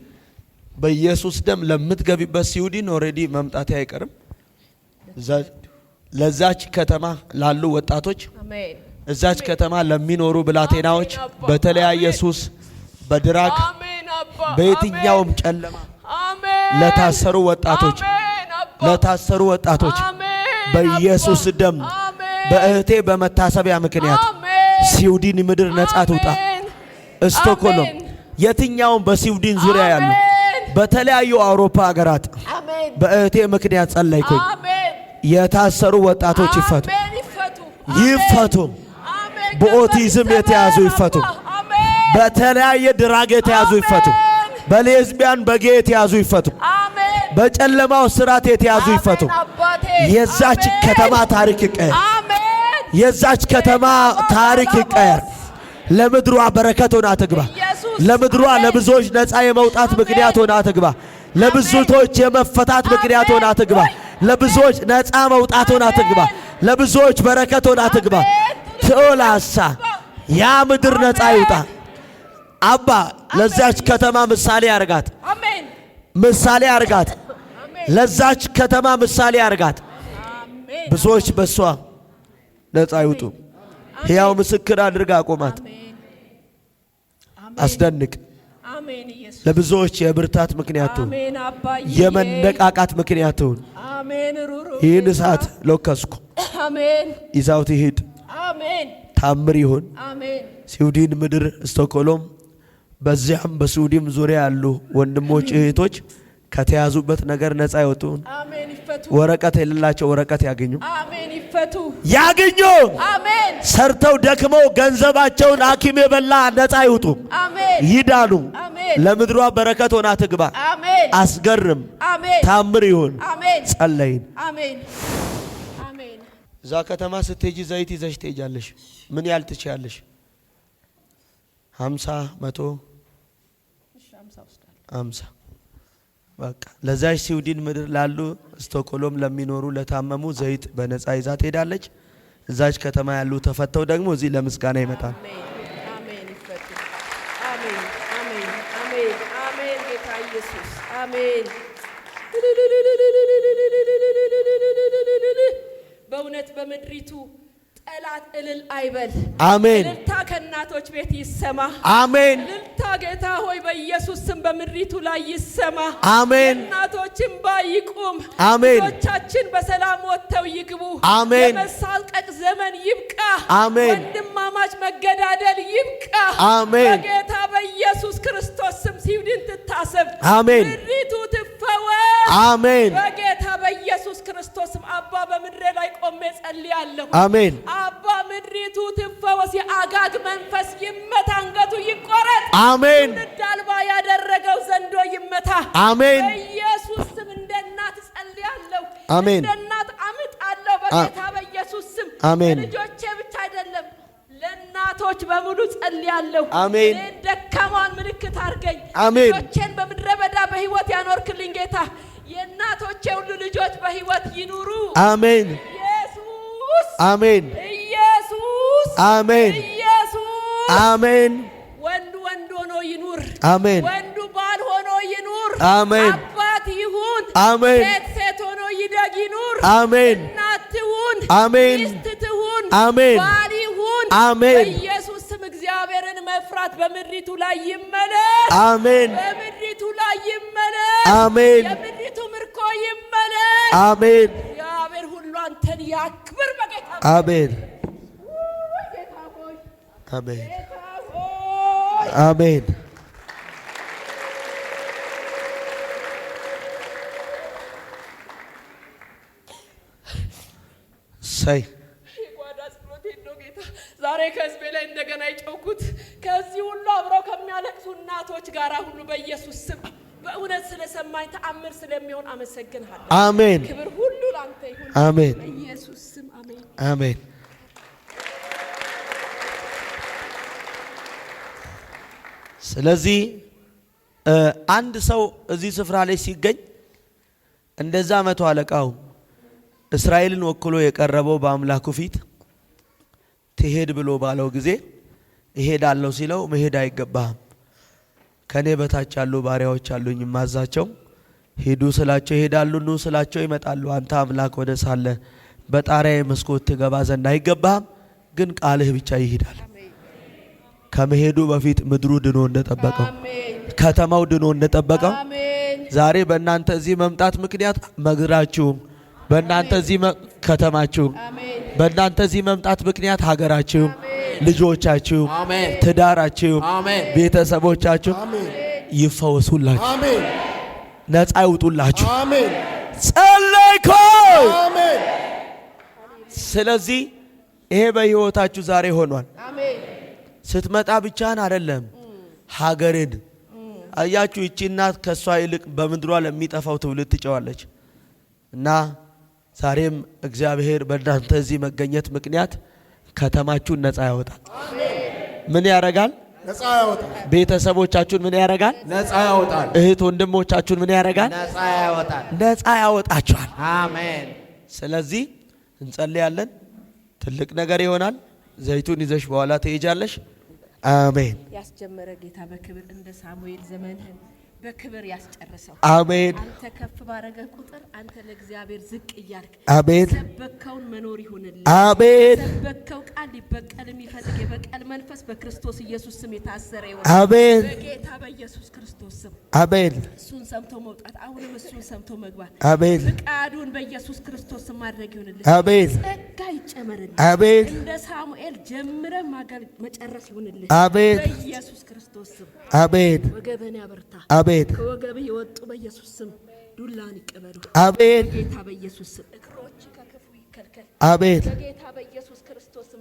በኢየሱስ ደም ለምትገቢበት ስዊድን ኦሬዲ መምጣቴ አይቀርም ለዛች ከተማ ላሉ ወጣቶች አሜን እዛች ከተማ ለሚኖሩ ብላቴናዎች በተለያየ ሱስ በድራግ በየትኛውም ጨለማ ለታሰሩ ወጣቶች በኢየሱስ ደም በእህቴ በመታሰቢያ ምክንያት ስዊድን ምድር ነጻ ትውጣ ስቶክሆልም የትኛውም በስዊድን ዙሪያ ያሉ በተለያዩ አውሮፓ ሀገራት በእህቴ ምክንያት ጸለይኩኝ የታሰሩ ወጣቶች ይፈቱ በኦቲዝም የተያዙ ይፈቱ በተለያየ ድራግ የተያዙ ይፈቱ በሌዝቢያን በጌ የተያዙ ይፈቱ በጨለማው ስራት የተያዙ ይፈቱ የዛች ከተማ ታሪክ ይቀየር የዛች ከተማ ታሪክ ይቀየር ለምድሯ በረከት ሆና ትግባ ለምድሯ ለብዙዎች ነፃ የመውጣት ምክንያት ሆና ትግባ ለብዙዎች የመፈታት ምክንያት ሆና ትግባ ለብዙዎች ነፃ መውጣት ሆና ትግባ ለብዙዎች በረከት ሆና ትግባ ትኦላሳ ያ ምድር ነፃ ይውጣ አባ ለዛች ከተማ ምሳሌ አርጋት አሜን ምሳሌ አርጋት ለዛች ከተማ ምሳሌ አርጋት ብዙዎች በሷ ነፃ ይውጡ ሕያው ምስክር አድርጋ አቆማት አስደንቅ አሜን ኢየሱስ ለብዙዎች የብርታት ምክንያት ትሁን አሜን አባዬ የመነቃቃት ምክንያት ትሁን አሜን ሩሩ ይህን እሳት ለከስኩ አሜን ይዛውት ይሄድ አሜን ታምር ይሁን አሜን ስዊድን ምድር ስቶክሆልም በዚያም በስዊድን ዙሪያ ያሉ ወንድሞች እህቶች ከተያዙበት ነገር ነፃ ይወጡ አሜን ይፈቱ ወረቀት የሌላቸው ወረቀት ያገኙ አሜን ይፈቱ ያገኙ አሜን ሰርተው ደክመው ገንዘባቸውን ሐኪም የበላ ነፃ ይውጡ አሜን ይዳኑ አሜን ለምድሯ በረከት ሆና ትግባ አሜን አስገርም አሜን ታምር ይሁን አሜን ጸለይን አሜን አሜን እዛ ከተማ ስትሄጂ ዘይት ይዘሽ ትሄጃለሽ። ምን ያህል ትችያለሽ? 50 100 50 በቃ ለዛች ስዊድን ምድር ላሉ ስቶክሆልም ለሚኖሩ ለታመሙ ዘይት በነፃ ይዛ ትሄዳለች። እዛች ከተማ ያሉ ተፈተው ደግሞ እዚህ ለምስጋና ይመጣል። አሜን ይፈቱ። አሜን አሜን አሜን አሜን። ጌታ ኢየሱስ አሜን። በእውነት በምድሪቱ ጠላት እልል አይበል። አሜን። እልልታ ከእናቶች ቤት ይሰማ። አሜን። እልልታ ጌታ ሆይ በኢየሱስ ስም በምድሪቱ ላይ ይሰማ። አሜን። እናቶችን ይቁም። አሜን። ልጆቻችን በሰላም ወጥተው ይግቡ። አሜን። የመሳቀቅ ዘመን ይብቃ። አሜን። ወንድማማች መገዳደል ይብቃ። አሜን። በጌታ በኢየሱስ ክርስቶስ ስም ስዊድን ትታሰብ። አሜን። ምድሪቱ ትፈወስ። አሜን። በጌታ በኢየሱስ ክርስቶስ ስም አባ በምድሬ ላይ ቆሜ ጸልያለሁ። አሜን። አባ ምድሪቱ ትፈወስ። የአጋግ መንፈስ ይመታ፣ አንገቱ ይቆረጥ። አሜን። ትውልድ አልባ ያደረገው ዘንዶ ይመታ። አሜን። በኢየሱስ ስም እንደ እናት ጸልያለሁ። አሜን። እንደ እናት አምጣለሁ በጌታ በኢየሱስ ስም። አሜን። ልጆቼ ብቻ አይደለም ለእናቶች በሙሉ ጸልያለሁ። አሜን። እኔን ደካማን ምልክት አድርገኝ። አሜን። ልጆቼን በምድረ በዳ በህይወት ያኖርክልኝ ጌታ የእናቶቼ ሁሉ ልጆች በህይወት ይኑሩ። አሜን። ኢየሱስ አሜን። ኢየሱስ አሜን። ኢየሱስ አሜን። ወንዱ ወንድ ሆኖ ይኑር። አሜን። ወንዱ ባል ሆኖ ይኑር። አሜን። አባት ይሁን። አሜን። ሴት ሴት ሆኖ ይደግ ይኑር። አሜን። እናት ትሁን። አሜን። ሚስት ትሁን። አሜን። ባል ይሁን። አሜን። በኢየሱስ ስም እግዚአብሔርን መፍራት በምድሪቱ ላይ ይመለስ። አሜን። በምድሪቱ ላይ ይመለስ። አሜን። የምድሪቱ ምርኮ ይመለስ። አሜን። እግዚአብሔር ሁሉ አንተን ያክብር በጌታ አሜን። አሜን። አሜን። ሳይ የጓዳ ጸሎቴን ነው ጌታ ዛሬ ከህዝቤ ላይ እንደገና የጨውኩት ከዚህ ሁሉ አብረው ከሚያለቅሱ እናቶች ጋር ሁሉ በኢየሱስ ስም በእውነት ስለሰማኝ ተአምር ስለሚሆን አመሰግንሃለሁ። አሜን። ክብር ሁሉ ላንተ ይሁን። አሜን። በኢየሱስ ስም አሜን። አሜን። ስለዚህ አንድ ሰው እዚህ ስፍራ ላይ ሲገኝ እንደዛ መቶ አለቃው እስራኤልን ወክሎ የቀረበው በአምላኩ ፊት ትሄድ ብሎ ባለው ጊዜ እሄዳለሁ ሲለው መሄድ አይገባህም፣ ከኔ በታች ያሉ ባሪያዎች አሉኝ ማዛቸው፣ ሄዱ ስላቸው ይሄዳሉ፣ ኑ ስላቸው ይመጣሉ። አንተ አምላክ ወደ ሳለ በጣሪያዬ መስኮት ትገባ ዘንድ አይገባህም፣ ግን ቃልህ ብቻ ይሄዳል። ከመሄዱ በፊት ምድሩ ድኖ እንደጠበቀው፣ ከተማው ድኖ እንደጠበቀው ዛሬ በእናንተ እዚህ መምጣት ምክንያት መግራችሁ፣ በእናንተ እዚህ ከተማችሁ፣ በእናንተ እዚህ መምጣት ምክንያት ሀገራችሁ፣ ልጆቻችሁ፣ ትዳራችሁ፣ ቤተሰቦቻችሁ ይፈወሱላችሁ፣ ነፃ ይውጡላችሁ። ጸለይኩ። ስለዚህ ይሄ በህይወታችሁ ዛሬ ሆኗል። ስትመጣ ብቻን አይደለም ሀገርን አያችሁ። እቺ እናት ከሷ ይልቅ በምድሯ ለሚጠፋው ትውልድ ትጨዋለች። እና ዛሬም እግዚአብሔር በእናንተ እዚህ መገኘት ምክንያት ከተማችሁን ነፃ ያወጣል። ምን ያረጋል? ነፃ ያወጣል። ቤተሰቦቻችሁን ምን ያረጋል? ነፃ ያወጣል። እህት ወንድሞቻችሁን ምን ያረጋል? ነፃ ያወጣል። ነፃ ያወጣችኋል። አሜን። ስለዚህ እንጸልያለን። ትልቅ ነገር ይሆናል። ዘይቱን ይዘሽ በኋላ ትሄጃለሽ። አሜን። ያስጀመረ ጌታ በክብር እንደ ሳሙኤል ዘመንህን በክብር ያስጨርሰው። አሜን። አንተ ከፍ ባረገ ቁጥር አንተ ለእግዚአብሔር ዝቅ እያልክ አሜን። ሰበከውን መኖር ይሁንልህ። አሜን። ሰበከው ቃል ሊበቀል የሚፈልግ የበቀል መንፈስ በክርስቶስ ኢየሱስ ስም የታሰረ ይሁን። አሜን። በጌታ በኢየሱስ ክርስቶስ ስም አሜን። እሱን ሰምቶ መውጣት፣ አሁንም እሱን ሰምቶ መግባት፣ አሜን። ፍቃዱን በኢየሱስ ክርስቶስ ስም ማድረግ ይሁንልህ። አሜን። ጸጋ ይጨመርልህ። አሜን። እንደ ሳሙኤል ጀምረ መጨረስ ይሁንልህ። አሜን። በኢየሱስ ክርስቶስ ስም አሜን። ወገብህን ያበርታ። አሜን። ከወገብህ የወጡ በኢየሱስ ስም ዱላን ይቀበሉ። አሜን። በጌታ በኢየሱስ ስም እግሮች ከክፉ ይከልከል። አሜን። በጌታ በኢየሱስ ክርስቶስ ስም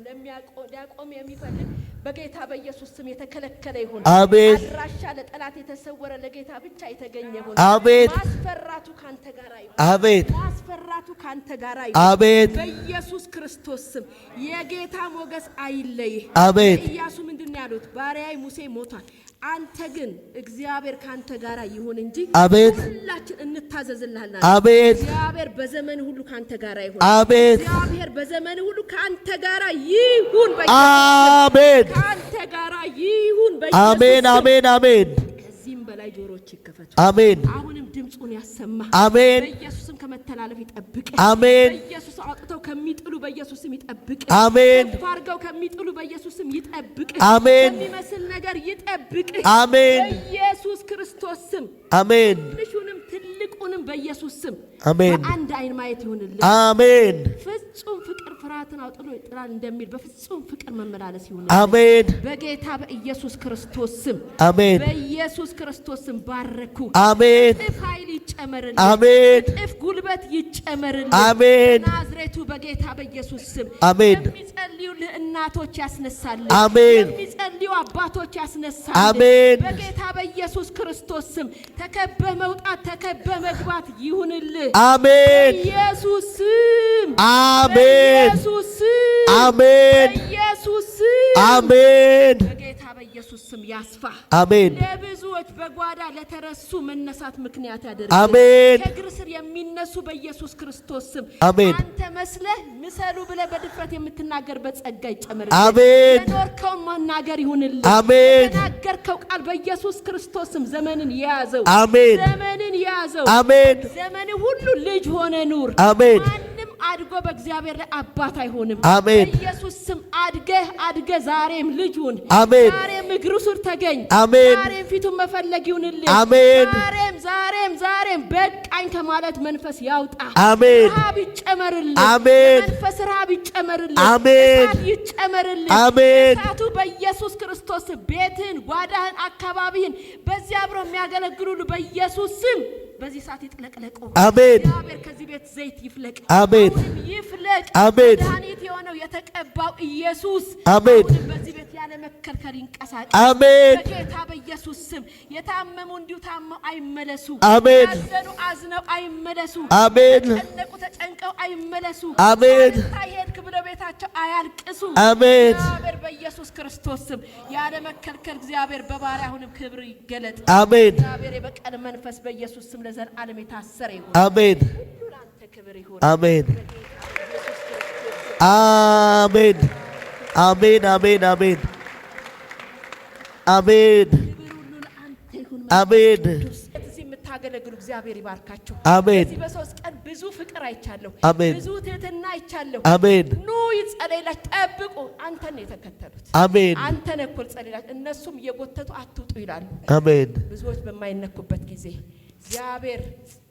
ሊያቆም የሚፈልግ በጌታ በኢየሱስ ስም የተከለከለ ይሁን። አቤት። አድራሻ ለጠላት የተሰወረ ለጌታ ብቻ የተገኘ ይሁን። አቤት። ማስፈራቱ ካንተ ጋር ይሁን። አቤት። ማስፈራቱ ካንተ ጋር ይሁን። አቤት። በኢየሱስ ክርስቶስ ስም የጌታ ሞገስ አይለይ። አቤት። ኢያሱ ምንድነው ያሉት? ባሪያዬ ሙሴ ሞቷል፣ አንተ ግን እግዚአብሔር ካንተ ጋር ይሁን እንጂ አቤት ሁላችን እንታዘዝልሃለን። አቤት። እግዚአብሔር በዘመን ሁሉ ካንተ ጋር ይሁን። አቤት። እግዚአብሔር በዘመን ሁሉ ካንተ ጋር ይሁን። አሜን። ካንተ ጋር ይሁን። አሜን አሜን አሜን። ከዚህም በላይ ጆሮች ይከፈቱ። አሜን። አሁንም ድምጹን ያሰማ። አሜን። በኢየሱስም ከመተላለፍ ይጠብቅ። አሜን። በኢየሱስ አውጥተው ከሚጥሉ በኢየሱስም ይጠብቅ። አሜን። አድርገው ከሚጥሉ በኢየሱስም ይጠብቅ። አሜን። ከሚመስል ነገር ይጠብቅ። አሜን። በኢየሱስ ክርስቶስ ስም አሜን። ትንሹንም ትልቁንም በኢየሱስ ስም አሜን። በአንድ አይን ማየት ይሁንልን። አሜን። ፍጹም ፍቅር ፍርሃትን አውጥሎ ይጥላል እንደሚል በፍጹም ፍቅር መመላለስ ይሁን። አሜን። በጌታ በኢየሱስ ክርስቶስ ስም አሜን። በኢየሱስ ክርስቶስ ስም ባረኩ። አሜን። እጥፍ ኃይል ይጨመርልን። አሜን። እጥፍ ጉልበት ይጨመርልን። አሜን። ናዝሬቱ በጌታ በኢየሱስ ስም አሜን። የሚጸልዩ እናቶች ያስነሳል። አሜን። የሚጸልዩ አባቶች ያስነሳል። አሜን። በጌታ በኢየሱስ ክርስቶስ ስም ተከበ መውጣት ተከበ መግባት ይሁንልህ። አሜን። በኢየሱስ ስም አሜን። በኢየሱስ ስም አሜን። በኢየሱስ ስም አሜን። በጌታ በኢየሱስ ስም ያስፋ። አሜን። ለብዙዎች በጓዳ ለተረሱ መነሳት ምክንያት ያደርግ። አሜን። ከእግር ስር የሚነሱ በኢየሱስ ክርስቶስ ስም አሜን። አንተ መስለህ ምሰሉ ብለህ በድፍረት የምትናገርበት ጸጋ ይጨመር። አሜን። የኖርከውን መናገር ይሁንልህ። አሜን። የተናገርከው ቃል በኢየሱስ ክርስቶስ ስም ዘመንን የያዘው። አሜን። ዘመንን የያዘው። አሜን። ዘመን ሁሉ ልጅ ሆነ ኑር። አሜን። ማንም አድጎ በእግዚአብሔር ላይ አባት አይሆንም። አሜን። በኢየሱስ ስም አድገ ዛሬም ልጅ ሁን። አሜን። ዛሬም እግሩ ስር ተገኝ። አሜን። ዛሬም ፊቱን መፈለግ ይሁንልህ። አሜን። ዛሬም በቃኝ ከማለት መንፈስ ያውጣ። አሜን። ረሃብ ይጨመርልህ። አሜን። መንፈስ ረሃብ ይጨመርልህ። አሜን። እሳት ይጨመርልህ። አሜን። እሳቱ በኢየሱስ ክርስቶስ ቤትህን፣ ጓዳህን፣ አካባቢህን በዚህ አብረው የሚያገለግሉ በኢየሱስ ስም በዚህ ሰዓት ይጥለቅለቁ። አሜን። እግዚአብሔር ከዚህ ቤት ዘይት ይፍለቅ። አሜን። ይፍለቅ። አሜን። መድኃኒት የሆነው የተቀባው ኢየሱስ አሜን። በዚህ ቤት ያለ መከልከል ይንቀሳቀስ። አሜን። በጌታ በኢየሱስ ስም የታመሙ እንዲሁ ታመው አይመለሱ። አሜን። ያዘኑ አዝነው አይመለሱ። አሜን። ተጨነቁ ተጨንቀው አይመለሱ። አሜን። ሄድክ ብለው ቤታቸው አያልቅሱ። አሜን። እግዚአብሔር በኢየሱስ ክርስቶስ ስም ያለ መከልከል እግዚአብሔር በባሪያ አሁንም ክብር ይገለጥ። አሜን። እግዚአብሔር የበቀል መንፈስ በኢየሱስ ስም ለዘላለም የታሰረ ይሁን። አሜን። ሁሉ ላንተ ክብር ይሁን። አሜን። አሜን። አሜን። አሜን። አሜን። አሜን። አሜን። እዚህ የምታገለግሉ እግዚአብሔር ይባርካችሁ። አሜን። በዚህ በሶስት ቀን ብዙ ፍቅር አይቻለሁ። አሜን። ብዙ ትህትና አይቻለሁ። አሜን። ኑ ይጸለይላችሁ፣ ጠብቁ። አንተን ነው የተከተሉት። አሜን። አንተን እኮ ጸለይላችሁ፣ እነሱም እየጎተቱ አትውጡ ይላሉ። አሜን። ብዙዎች በማይነኩበት ጊዜ እግዚአብሔር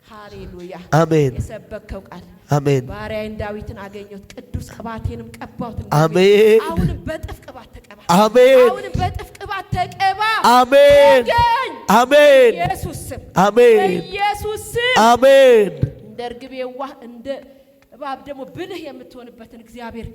ሃሌሉያ አሜን። የሰበከው ቃል አሜን። ባሪያዬን ዳዊትን አገኘሁት፣ ቅዱስ ቅባቴንም ቀባሁት። አሜን። አሁንም በጥፍ ቅባት ተቀባ። አሜን። አሁንም በጥፍ ቅባት ተቀባ። አሜን። ተገኝ። አሜን። ኢየሱስ ስም አሜን። በኢየሱስ ስም አሜን። እንደ እርግብ የዋህ እንደ እባብ ደግሞ ብልህ የምትሆንበትን እግዚአብሔር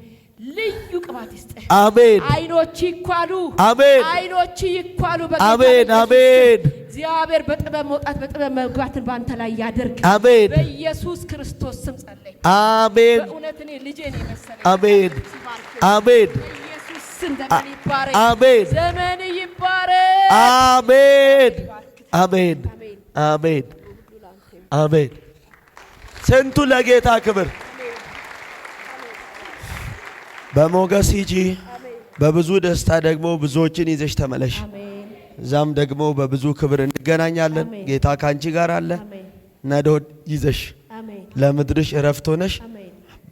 ልዩ ቅባት ይስጥህ። አሜን። አይኖች ይኳሉ። አሜን። አይኖች ይኳሉ። አሜን። አሜን። እግዚአብሔር በጥበብ መውጣት በጥበብ መግባትን በአንተ ላይ ያደርግ። አሜን። በኢየሱስ ክርስቶስ ስም ጸለይ። አሜን። በእውነት እኔ ልጄን የመሰለ አሜን። አሜን። በኢየሱስ ስም ዘመን ይባረክ። አሜን። ዘመን ይባረክ። አሜን። አሜን። አሜን። አሜን። ስንቱ ለጌታ ክብር። በሞገስ ሂጂ፣ በብዙ ደስታ ደግሞ ብዙዎችን ይዘሽ ተመለሽ። እዛም ደግሞ በብዙ ክብር እንገናኛለን። ጌታ ካንቺ ጋር አለ። ነዶ ይዘሽ ለምድርሽ እረፍት ሆነሽ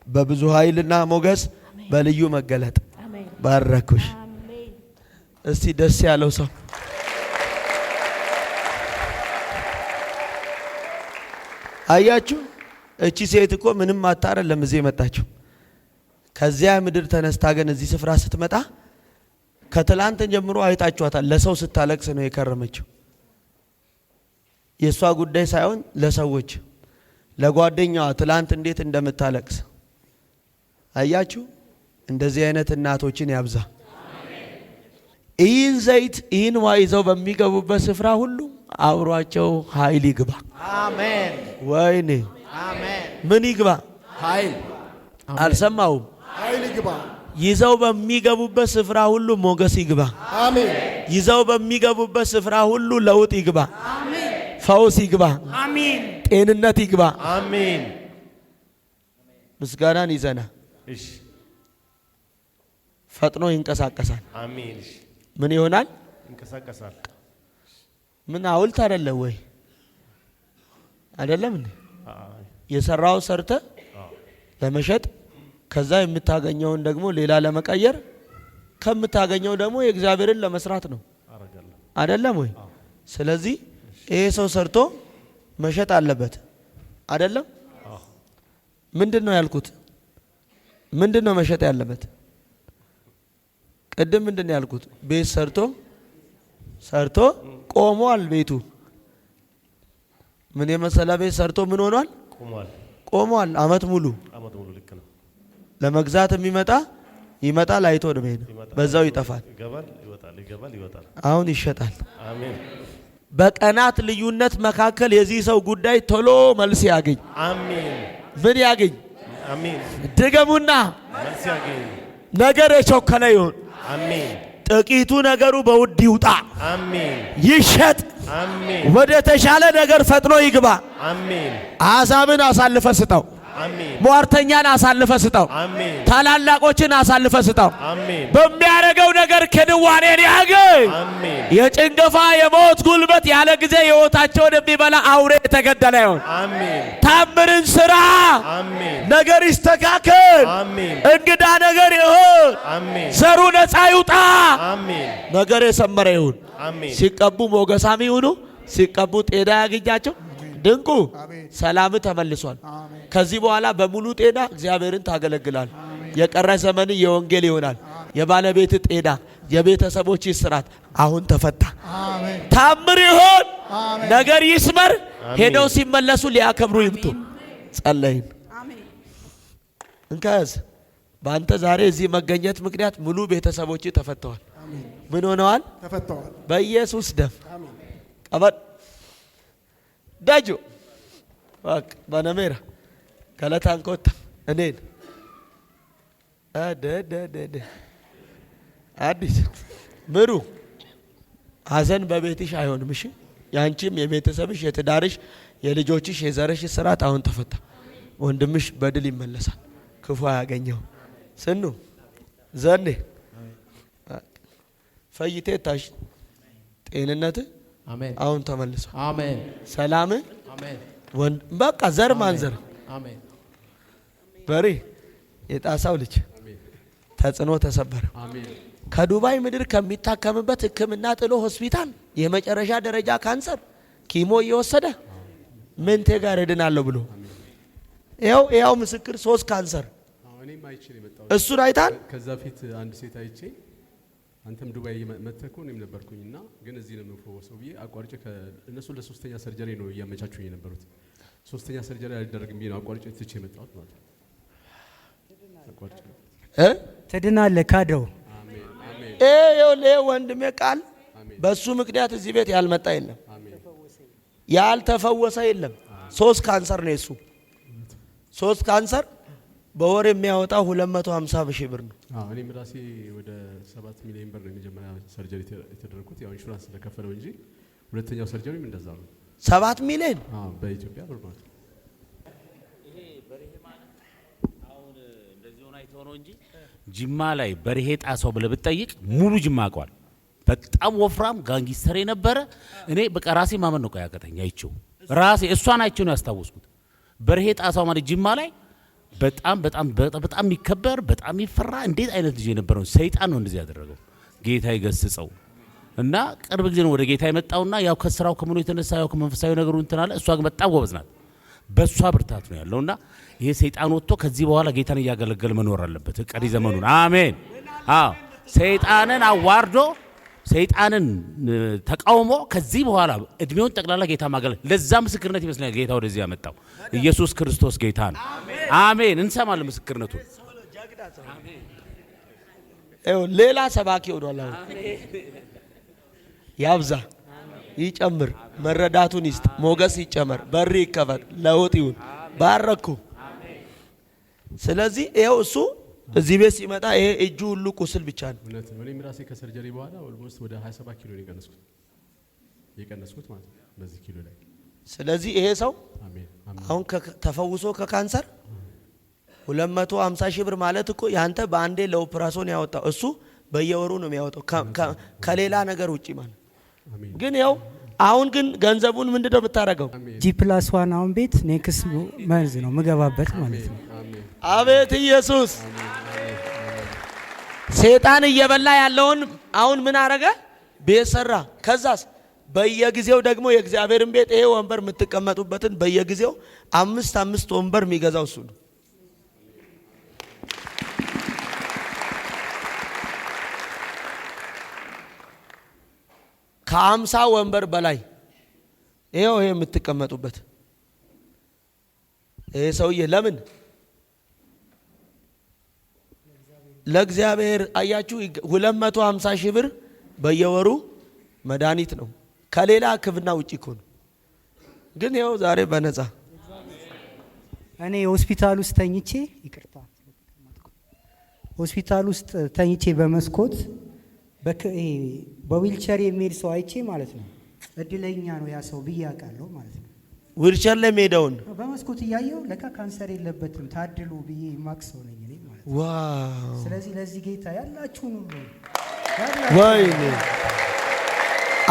በብዙ ኃይልና ሞገስ በልዩ መገለጥ ባረኩሽ። እስቲ ደስ ያለው ሰው አያችሁ። እቺ ሴት እኮ ምንም አታረለም እዚህ የመጣችው። ከዚያ ምድር ተነስታ ግን እዚህ ስፍራ ስትመጣ ከትላንት ጀምሮ አይታችኋታል። ለሰው ስታለቅስ ነው የከረመችው። የሷ ጉዳይ ሳይሆን ለሰዎች ለጓደኛዋ ትላንት እንዴት እንደምታለቅስ አያችሁ። እንደዚህ አይነት እናቶችን ያብዛ። ይህን ዘይት ይህን ውሃ ይዘው በሚገቡበት ስፍራ ሁሉ አብሯቸው ኃይል ይግባ። አሜን። ወይኔ አሜን። ምን ይግባ? ኃይል። አልሰማሁም። ኃይል ይግባ። ይዘው በሚገቡበት ስፍራ ሁሉ ሞገስ ይግባ። አሜን። ይዘው በሚገቡበት ስፍራ ሁሉ ለውጥ ይግባ። አሜን። ፈውስ ይግባ። አሜን። ጤንነት ይግባ። አሜን። ምስጋናን ይዘና እሺ። ፈጥኖ ይንቀሳቀሳል። አሜን። ምን ይሆናል? ይንቀሳቀሳል። ምን ሐውልት አይደለ ወይ? አይደለም እንዴ? የሰራው ሰርተ ለመሸጥ ከዛ የምታገኘውን ደግሞ ሌላ ለመቀየር ከምታገኘው ደግሞ የእግዚአብሔርን ለመስራት ነው። አይደለም ወይ? ስለዚህ ይሄ ሰው ሰርቶ መሸጥ አለበት። አይደለም? ምንድነው ያልኩት? ምንድነው መሸጥ ያለበት? ቅድም ምንድነው ያልኩት? ቤት ሰርቶ ቆሟል። ቤቱ ምን የመሰለ ቤት ሰርቶ ምን ሆኗል? ቆሟል። አመት ሙሉ ልክ ነው። ለመግዛት የሚመጣ ይመጣል፣ አይቶ ነው የሚሄድ፣ በዛው ይጠፋል። ይወጣል። አሁን ይሸጣል። አሜን። በቀናት ልዩነት መካከል የዚህ ሰው ጉዳይ ቶሎ መልስ ያገኝ። አሜን። ምን ያገኝ? አሜን። ድገሙና መልስ ያገኝ። ነገር የቸኮለ ይሁን። አሜን። ጥቂቱ ነገሩ በውድ ይውጣ። አሜን። ይሸጥ። አሜን። ወደ ተሻለ ነገር ፈጥኖ ይግባ። አሜን። አሕዛብን አሳልፈ ስጠው። አሜን። ሟርተኛን አሳልፈ ስጠው። አሜን። ታላላቆችን አሳልፈ ስጠው። አሜን። በሚያደርገው ነገር ክንዋኔን ያገኝ። አሜን። የጭንገፋ የሞት ጉልበት ያለ ጊዜ ሕይወታቸውን የሚበላ አውሬ የተገደለ ይሁን። አሜን። ታምርን ስራ። አሜን። ነገር ይስተካከል። አሜን። እንግዳ ነገር ይሁን። አሜን። ዘሩ ነፃ ይውጣ። አሜን። ነገር የሰመረ ይሁን። አሜን። ሲቀቡ ሞገሳም ይሁኑ። ሲቀቡ ጤና ያገኛቸው። ድንቁ ሰላም ተመልሷል። ከዚህ በኋላ በሙሉ ጤና እግዚአብሔርን ታገለግላል። የቀረ ዘመን የወንጌል ይሆናል። የባለቤት ጤና፣ የቤተሰቦች ስራት አሁን ተፈታ። ታምር ይሁን። ነገር ይስመር። ሄደው ሲመለሱ ሊያከብሩ ይምጡ። ጸለይን። እንከዝ በአንተ ዛሬ እዚህ መገኘት ምክንያት ሙሉ ቤተሰቦች ተፈተዋል። ምን ሆነዋል? ተፈተዋል። በኢየሱስ ደም ቀበል ዳጆ ዋቅ ባነሜራ ከለታን ኮታ እኔን አዲስ ምሩ ሐዘን በቤትሽ አይሆንም። እሺ ያንቺም የቤተሰብሽ የትዳርሽ የልጆችሽ የዘርሽ ስራት አሁን ተፈታ። ወንድምሽ በድል ይመለሳል። ክፉ አያገኘው። ስኑ ዘኔ ፈይቴ ታሽ ጤንነት አሜን። አሁን ተመልሷል። አሜን። ሰላም አሜን። በቃ ዘር ማንዘር አሜን። በሬ የጣሳው ልጅ ተጽዕኖ ተሰበረ። አሜን። ከዱባይ ምድር ከሚታከምበት ሕክምና ጥሎ ሆስፒታል የመጨረሻ ደረጃ ካንሰር ኪሞ እየወሰደ ምንቴ ጋር እድናለሁ ብሎ ይኸው ምስክር 3 ካንሰር እኔም አይቼ ነው የመጣሁት። እሱን አይታል። ከዛ ፊት አንድ ሴት አይቼ አንተም ዱባይ መተህ እኮ እኔም ነበርኩኝና ግን እዚህ ነው የምፈወሰው ብዬ አቋርጬ እነሱ ለሶስተኛ ሰርጀሪ ነው እያመቻቹኝ የነበሩት። ሶስተኛ ሰርጀሪ አልደረግም ብዬ ነው አቋርጬ ትቼ የመጣሁት ማለት ነው። ትድናለህ ካደው ወንድሜ ቃል በሱ ምክንያት እዚህ ቤት ያልመጣ የለም፣ ያልተፈወሰ የለም። 3 ካንሰር ነው የሱ 3 ካንሰር በወር የሚያወጣው 250 ሺህ ብር ነው። እኔም ራሴ ወደ 7 ሚሊዮን ብር ነው የመጀመሪያ ሰርጀሪ የተደረኩት። ያው ኢንሹራንስ ስለከፈለው እንጂ ሁለተኛው ሰርጀሪም እንደዛ ነው። 7 ሚሊዮን በኢትዮጵያ ብር ማለት ነው። ይሄ በርሄ ማለት አሁን እንደዚህ ሆነ አይተው ነው እንጂ ጅማ ላይ በርሄ ጣሰው ብለህ ብትጠይቅ ሙሉ ጅማ አውቀዋል። በጣም ወፍራም ጋንጊስተር የነበረ እኔ በቃ ራሴ ማመን ነው ያቀተኝ። አይቼው ራሴ እሷን አይቼው ነው ያስታወስኩት። በርሄ ጣሰው ማለት ጅማ ላይ በጣም በጣም በጣም የሚከበር በጣም ይፈራ እንዴት አይነት ልጅ የነበረው ሰይጣን ነው እንደዚህ ያደረገው። ጌታ ይገስጸው እና ቅርብ ጊዜ ነው ወደ ጌታ የመጣውና ያው ከስራው ከመኑ የተነሳ ያው ከመንፈሳዊ ነገሩ እንትን አለ። እሷ ግን በጣም ጎበዝ ናት። በሷ ብርታት ነው ያለውና ይሄ ሰይጣን ወጥቶ ከዚህ በኋላ ጌታን እያገለገለ መኖር አለበት ቀሪ ዘመኑን። አሜን። ሰይጣንን አዋርዶ ሰይጣንን ተቃውሞ ከዚህ በኋላ እድሜውን ጠቅላላ ጌታ ማገለ ለዛ ምስክርነት ይመስላል ጌታ ወደዚህ ያመጣው። ኢየሱስ ክርስቶስ ጌታ ነው። አሜን። እንሰማለን ምስክርነቱን። ሌላ ሰባኪ ሆኗል። ያብዛ፣ ይጨምር፣ መረዳቱን ይስጥ፣ ሞገስ ይጨመር፣ በር ይከፈት፣ ለውጥ ይሁን። ባረኩ። ስለዚህ ይኸው እሱ እዚህ ቤት ሲመጣ ይሄ እጁ ሁሉ ቁስል ብቻ ነው። እውነት ነው። እኔም ራሴ ከሰርጀሪ በኋላ ኦልሞስት ወደ 27 ኪሎ ነው የቀነስኩት ማለት ነው በዚህ ኪሎ ላይ። ስለዚህ ይሄ ሰው አሁን ተፈውሶ ከካንሰር 250 ሺህ ብር ማለት እኮ ያንተ በአንዴ ለኦፕራሲዮን ያወጣው እሱ በየወሩ ነው የሚያወጣው ከሌላ ነገር ውጪ ማለት። ግን ያው አሁን ግን ገንዘቡን ምንድነው የምታደርገው? G+1 አሁን ቤት ኔክስት መንዝ ነው ምገባበት ማለት ነው። አቤት ኢየሱስ! ሰይጣን እየበላ ያለውን አሁን ምን አረገ? ቤት ሰራ። ከዛስ በየጊዜው ደግሞ የእግዚአብሔርን ቤት ይሄ ወንበር የምትቀመጡበትን በየጊዜው 5 ወንበር የሚገዛው እሱ ነው። ከ50 ወንበር በላይ ይሄው ይሄ የምትቀመጡበት ይሄ ሰውዬ ለምን ለእግዚአብሔር አያችሁ 250 ሺህ ብር በየወሩ መድኃኒት ነው ከሌላ ሕክምና ውጪ እኮ ነው። ግን ይኸው ዛሬ በነፃ እኔ ሆስፒታል ውስጥ ተኝቼ ይቅርታ ሆስፒታል ውስጥ ተኝቼ በመስኮት በዊልቸር የሚሄድ ሰው አይቼ ማለት ነው እድለኛ ነው ያ ሰው ብዬ አውቃለሁ ማለት ነው። ዊልቸር ላይ ሄደውን በመስኮት እያየሁ ለካ ካንሰር የለበትም ታድሉ ብዬ ማክስ ሰው ነኝ እኔ ማለት ነው። ዋው! ስለዚህ ለዚህ ጌታ ያላችሁን ሁሉ ወይኔ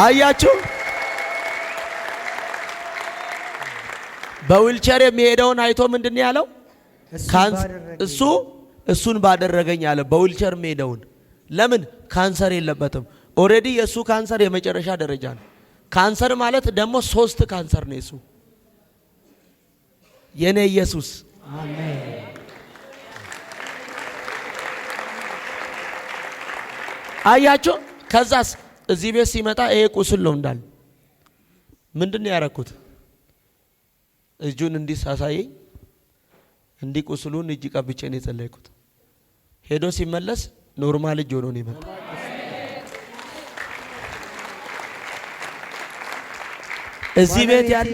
አያችሁ በዊልቸር የሚሄደውን አይቶ ምንድነው ያለው? እሱን ባደረገኝ አለ። በዊልቸር የሚሄደውን ለምን ካንሰር የለበትም። ኦሬዲ የሱ ካንሰር የመጨረሻ ደረጃ ነው። ካንሰር ማለት ደግሞ 3 ካንሰር ነው የሱ። የኔ ኢየሱስ አሜን። አያችሁ ከዛስ እዚህ ቤት ሲመጣ ይሄ ቁስል ነው እንዳል ምንድነው ያረኩት? እጁን እንዲሳሳየኝ እንዲ ቁስሉን እጅ ቀብጬ ነው የጸለይኩት። ሄዶ ሲመለስ ኖርማል እጅ ሆኖ ነው የመጣው። እዚህ ቤት ያለ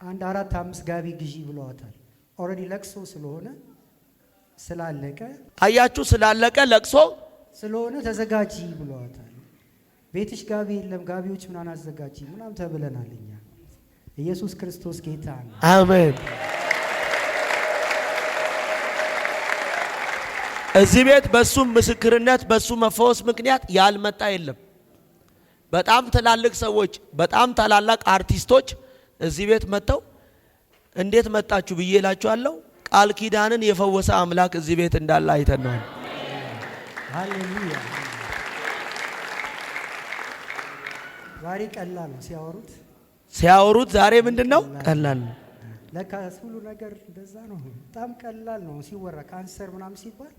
አንድ 4-5 ጋቢ ግዢ ብለዋታል። ኦሬዲ ለቅሶ ስለሆነ ስላለቀ አያችሁ ስላለቀ ለቅሶ ስለሆነ ተዘጋጂ ብለዋታል። ቤትሽ ጋቢ የለም ጋቢዎች ምናምን አዘጋጂ ምናምን ተብለናል እኛ። ኢየሱስ ክርስቶስ ጌታ ነው። አሜን። እዚህ ቤት በሱ ምስክርነት በሱ መፈወስ ምክንያት ያልመጣ የለም። በጣም ትላልቅ ሰዎች በጣም ታላላቅ አርቲስቶች እዚህ ቤት መጥተው እንዴት መጣችሁ ብዬ እላችኋለሁ። ቃል ኪዳንን የፈወሰ አምላክ እዚህ ቤት እንዳለ አይተናል። ሃሌሉያ። ዛሬ ቀላል ነው ሲያወሩት ዛሬ ምንድነው ቀላል ነው። ለካስ ሁሉ ነገር እንደዛ ነው። በጣም ቀላል ነው ሲወራ። ካንሰር ምናምን ሲባል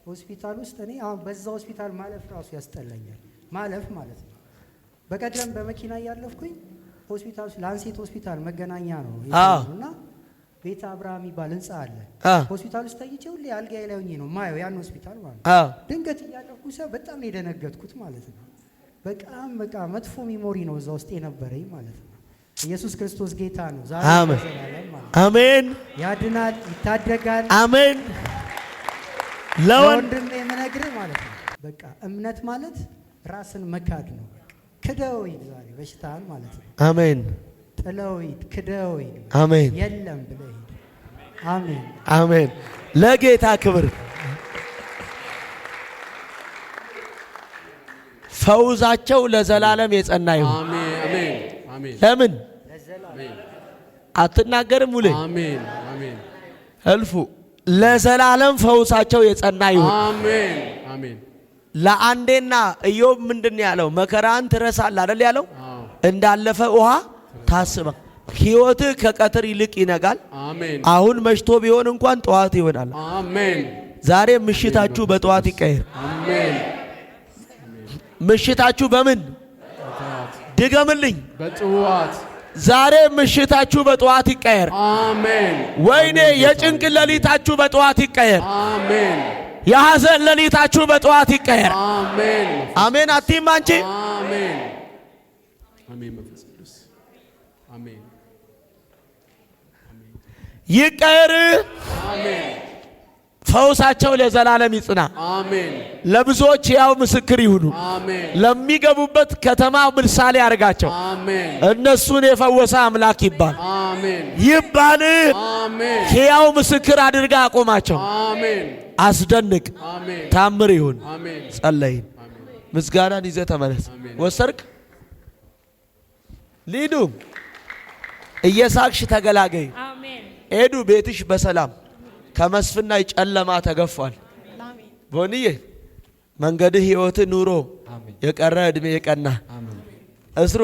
ሆስፒታል ውስጥ እኔ አሁን በዛ ሆስፒታል ማለፍ ራሱ ያስጠላኛል። ማለፍ ማለት ነው። በቀደም በመኪና ያለፍኩኝ ሆስፒታል ላንሴት ሆስፒታል መገናኛ ነው እና ቤተ አብርሃም ይባል ህንጻ አለ። ሆስፒታል ውስጥ ታይቼ ሁሌ አልጋዬ ላይ ሆኜ ነው ማየው ያን ሆስፒታል ማለት ነው። ድንገት እያለፍኩ ሰው በጣም ነው የደነገጥኩት ማለት ነው። በቃ መጥፎ ሚሞሪ ነው እዛ ውስጥ የነበረኝ ማለት ነው። ኢየሱስ ክርስቶስ ጌታ ነው። ዛሬ አሜን። ያድናል፣ ይታደጋል። አሜን። ለወንድም የምነግርህ ማለት ነው በቃ እምነት ማለት ራስን መካድ ነው። ክደው ሂድ ዛሬ በሽታን ማለት ነው። አሜን። ጥለው ሂድ፣ ክደው ሂድ። አሜን። የለም ብለህ ሂድ። አሜን አሜን። ለጌታ ክብር። ፈውዛቸው ለዘላለም የጸና ይሁን። አሜን አሜን። ለምን አትናገርም? ውሌ አሜን አሜን። እልፉ ለዘላለም ፈውሳቸው የጸና ይሁን። አሜን አሜን። ለአንዴና ኢዮብ ምንድነው ያለው? መከራን ትረሳለህ አይደል ያለው? እንዳለፈ ውሃ ታስበ ህይወትህ ከቀትር ይልቅ ይነጋል። አሜን። አሁን መሽቶ ቢሆን እንኳን ጠዋት ይሆናል። አሜን። ዛሬ ምሽታችሁ በጠዋት ይቀየር። አሜን። ምሽታችሁ በምን ድገምልኝ? በጠዋት። ዛሬ ምሽታችሁ በጠዋት ይቀየር። አሜን። ወይኔ የጭንቅ ሌሊታችሁ በጠዋት ይቀየር። አሜን። የሐዘን ሌሊታችሁ በጠዋት ይቀየር። አሜን አሜን። አትይም አንቺ? አሜን አሜን። መንፈስ ቅዱስ አሜን ይቀየር። አሜን። ፈውሳቸው ለዘላለም ይጽና። አሜን። ለብዙዎች ያው ምስክር ይሁኑ። አሜን። ለሚገቡበት ከተማ ምሳሌ አድርጋቸው። አሜን። እነሱን የፈወሰ አምላክ ይባል። አሜን ይባል። አሜን። ሕያው ምስክር አድርጋ አቆማቸው። አሜን። አስደንቅ። አሜን። ታምር ይሁን። አሜን። ጸለይን። ምስጋናን ይዘህ ተመለስ። ወሰርክ ሊዱ እየሳቅሽ ተገላገይ። ኤዱ ቤትሽ በሰላም ከመስፍና ጨለማ ተገፏል። ቦንዬ መንገድህ ሕይወት ኑሮ የቀረ እድሜ የቀና እስሩ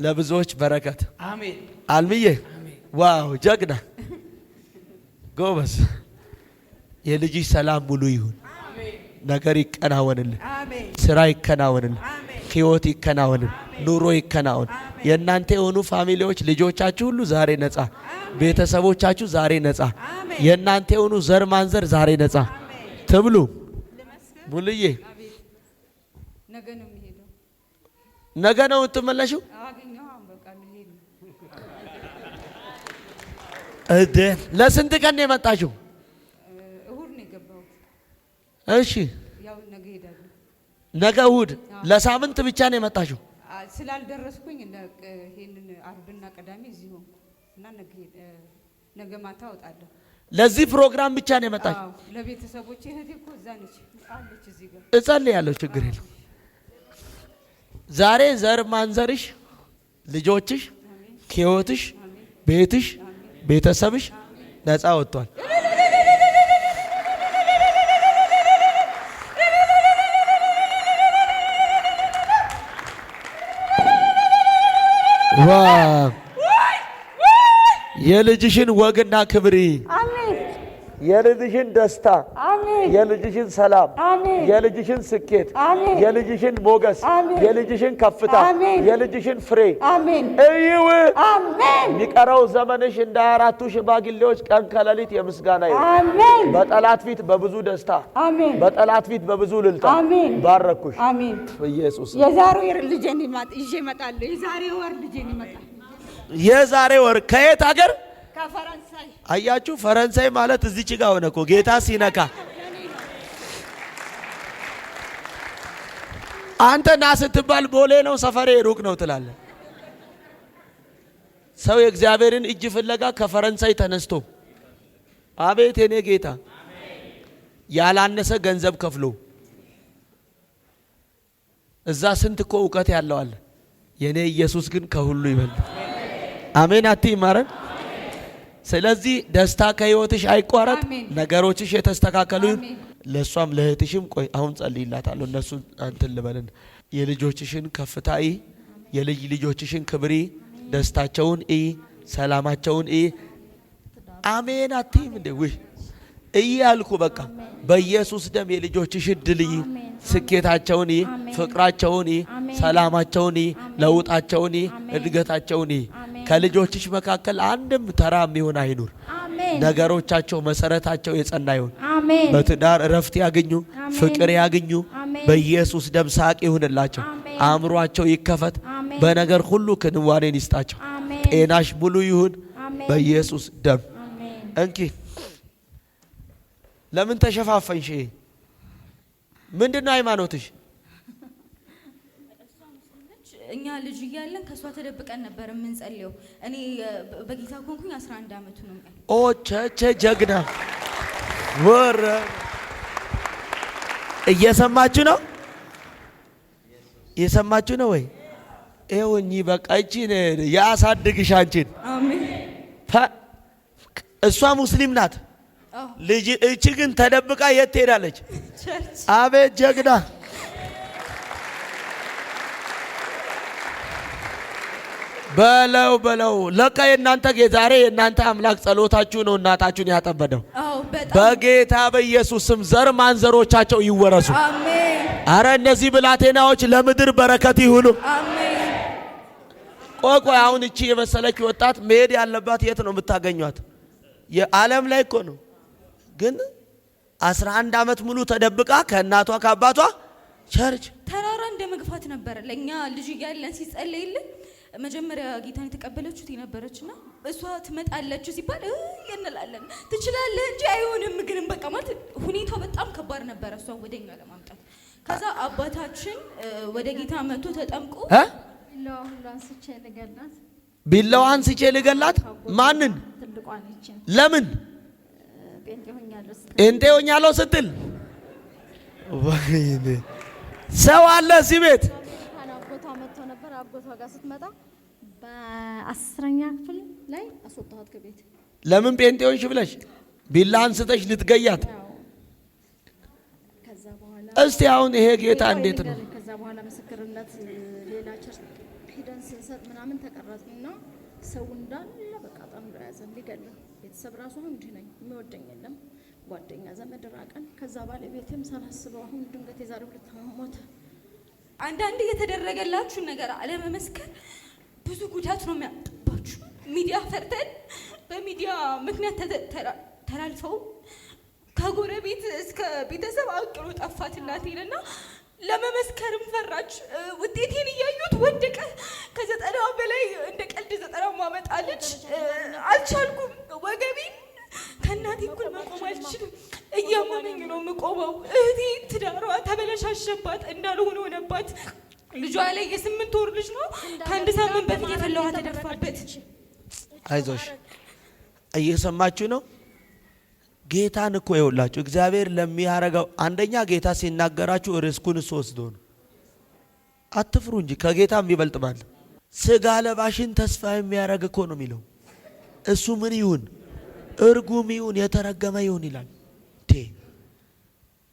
ለብዙዎች በረከት። አሜን። አልምዬ ዋው ጀግና ጎበዝ። የልጅሽ ሰላም ሙሉ ይሁን። ነገር ይከናወንልን። ስራ ይከናወንልን። ሕይወት ይከናወንልን። ኑሮ ይከናወን። የእናንተ የሆኑ ፋሚሊዎች ልጆቻችሁ ሁሉ ዛሬ ነፃ፣ ቤተሰቦቻችሁ ዛሬ ነፃ፣ የእናንተ የሆኑ ዘር ማንዘር ዛሬ ነፃ ትብሉ። ሙሉዬ ነገ ነው የምትመለሽው? እደ ለስንት ቀን ነው የመጣሽው? እሁድ ነው የገባሁት። እሺ ያው ነገ ሄዳለሁ። ነገ እሁድ ለሳምንት ብቻ ነው የመጣሽው? ስላልደረስኩኝ ይሄንን አርብና ቅዳሜ እዚህ ሆንኩ እና ነገ ማታ እወጣለሁ። ለዚህ ፕሮግራም ብቻ ነው የመጣሽው? አዎ ለቤተሰቦቼ። እህቴ እኮ እዛ ነች አለች እዚህ ጋር። እጸልያለሁ፣ ችግር የለም። ዛሬ ዘር ማንዘርሽ፣ ልጆችሽ፣ ሕይወትሽ፣ ቤትሽ፣ ቤተሰብሽ ነፃ ወጥቷል። የልጅሽን ወግና ክብሪ፣ የልጅሽን ደስታ፣ የልጅሽን ሰላም፣ የልጅሽን ስኬት፣ የልጅሽን ሞገስ፣ የልጅሽን ከፍታ፣ የልጅሽን ፍሬ እይው። የሚቀረው ዘመንሽ እንደ 24ቱ ሽማግሌዎች ቀን ከሌሊት የምስጋና ይሁን። በጠላት ፊት በብዙ ደስታ፣ በጠላት ፊት በብዙ ልልታ ባረኩሽ በኢየሱስ። የዛሬ ወር ልጄን ይዤ እመጣለሁ። የዛሬ ወር ልጄን ይመጣል። የዛሬ ወር ከየት ሀገር? ከፈረንሳይ። አያችሁ፣ ፈረንሳይ ማለት እዚች ጋር ሆነ እኮ ጌታ ሲነካ። አንተ ና ስትባል ቦሌ ነው ሰፈሬ ሩቅ ነው ትላለህ። ሰው የእግዚአብሔርን እጅ ፍለጋ ከፈረንሳይ ተነስቶ አቤት የኔ ጌታ ያላነሰ ገንዘብ ከፍሎ እዛ ስንት እኮ እውቀት ያለው አለ። የኔ ኢየሱስ ግን ከሁሉ ይበልጥ። አሜን አትይም ማረን። ስለዚህ ደስታ ከህይወትሽ አይቋረጥ። ነገሮችሽ የተስተካከሉ ለሷም ለእህትሽም ቆይ አሁን ጸልይላታለሁ። እነሱ አንተን ልበልን። የልጆችሽን ከፍታኢ፣ የልጅ ልጆችሽን ክብሪ፣ ደስታቸውን ሰላማቸውን አሜን አትይም እንዴ? ወይ እያልኩ በቃ በኢየሱስ ደም የልጆችሽን ድል ስኬታቸውን ፍቅራቸውን ሰላማቸውን ለውጣቸውን እድገታቸውን ከልጆችሽ መካከል አንድም ተራ የሚሆን አይኑር። ነገሮቻቸው መሰረታቸው የጸና ይሁን። በትዳር እረፍት ያገኙ፣ ፍቅር ያገኙ። በኢየሱስ ደም ሳቅ ይሁንላቸው። አእምሯቸው ይከፈት። በነገር ሁሉ ክንዋኔን ይስጣቸው። ጤናሽ ሙሉ ይሁን በኢየሱስ ደም። እንኪ ለምን ተሸፋፈንሽ? ምንድነው ሃይማኖትሽ? እኛ ልጅ እያለን ከሷ ተደብቀን ነበር የምንጸልየው። እኔ በጌታ ኮንኩኝ 11 አመቱ ነው። ኦ ቸቸ ጀግና ወረ እየሰማችሁ ነው? እየሰማችሁ ነው ወይ? ይኸውኝ በቃ እቺን ያሳድግሽ አንቺን። አሜን። እሷ ሙስሊም ናት። ልጅ እቺ ግን ተደብቃ የት ትሄዳለች? አቤት ጀግና። በለው በለው። ለካ የእናንተ ዛሬ የእናንተ አምላክ ጸሎታችሁ ነው እናታችሁን ያጠበደው። በጌታ በኢየሱስ ስም ዘር ማንዘሮቻቸው ይወረሱ። አሜን። አረ እነዚህ ብላቴናዎች ለምድር በረከት ይሁኑ። አሜን። ቆይ አሁን እቺ የመሰለች ወጣት መሄድ ያለባት የት ነው የምታገኟት? የዓለም ላይ እኮ ነው። ግን 11 ዓመት ሙሉ ተደብቃ ከእናቷ ከአባቷ ቸርች ተራራ እንደ መግፋት ነበር ለኛ ልጅ እያለን ሲጸለይልን መጀመሪያ ጌታን የተቀበለችው የነበረችና እሷ ትመጣለች ሲባል እንላለን ትችላለህ እንጂ አይሆንም ግን በቃ ማለት ሁኔታው በጣም ከባድ ነበር እሷ ወደኛ ለማምጣት ከዛ አባታችን ወደ ጌታ መጥቶ ተጠምቆ ቢላዋን ስቼ ልገላት ማንን ለምን ጴንጤ ሆኛለሁ ስትል ወይኔ ሰው አለ እዚህ ቤት አጎቷ መጥቶ ነበር አጎቷ ጋር ስትመጣ በ10ኛ ክፍል ላይ አስወጣኋት ከቤት ለምን ጴንጤ ሆንሽ ብለሽ ቢላ አንስተሽ ልትገያት ከዛ በኋላ እስቲ አሁን ይሄ ጌታ እንዴት ነው ከዛ በኋላ ምስክርነት ሌላ ቸርች ሄደን ስንሰጥ ምናምን ተቀረጽንና ሰው እንዳለ በቃ ጠምዶ ያዘን ሊገድል ቤተሰብ ራሱ አሁን እንዲህ ነኝ የሚወደኝ የለም ጓደኛ ዘመድ ራቀን ከዛ ባለቤቴም ሳላስበው አሁን ድንገት የዛሬ 2 ዓመት ሞተ አንዳንድ የተደረገላችሁ ነገር አለመመስከር ብዙ ጉዳት ነው የሚያመጣባችሁ ሚዲያ ፈርተን በሚዲያ ምክንያት ተላልፈው ከጎረቤት እስከ ቤተሰብ አቅሎ ጠፋት እናቴንና ለመመስከርም ፈራች ውጤቴን እያዩት ወደቀ ከ90 በላይ እንደ ቀልድ 90 ማመጣለች አልቻልኩም ወገቤን ከእናቴ እኩል መቆም አልችልም እያመመኝ ነው የምቆመው እህቴ ትዳሯ ተበለሻሸባት እንዳልሆነ ሆነባት ልጇ ላይ የ8 ወር ልጅ ነው ከአንድ ሳምንት በፊት የፈላዋ ተደፋበት አይዞሽ እየሰማችሁ ነው ጌታን እኮ ይኸውላችሁ እግዚአብሔር ለሚያረጋው አንደኛ ጌታ ሲናገራችሁ ርስኩን ወስዶ ነው አትፍሩ እንጂ ከጌታ የሚበልጥ ማለት ስጋ ለባሽን ተስፋ የሚያረግ እኮ ነው የሚለው እሱ ምን ይሁን እርጉም ይሁን የተረገመ ይሁን ይላል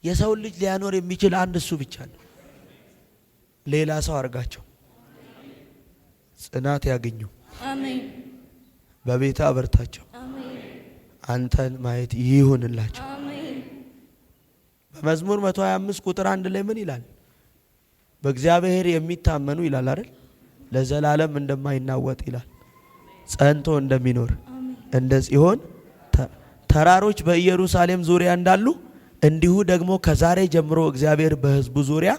የሰው ልጅ ሊያኖር የሚችል አንድ እሱ ብቻ ነው ሌላ ሰው አርጋቸው ጽናት ያገኙ አሜን በቤታ አበርታቸው አሜን አንተን ማየት ይሁንላቸው አሜን በመዝሙር 125 ቁጥር 1 ላይ ምን ይላል በእግዚአብሔር የሚታመኑ ይላል አይደል ለዘላለም እንደማይናወጥ ይላል ጸንቶ እንደሚኖር እንደ ጽዮን ተራሮች በኢየሩሳሌም ዙሪያ እንዳሉ እንዲሁ ደግሞ ከዛሬ ጀምሮ እግዚአብሔር በሕዝቡ ዙሪያ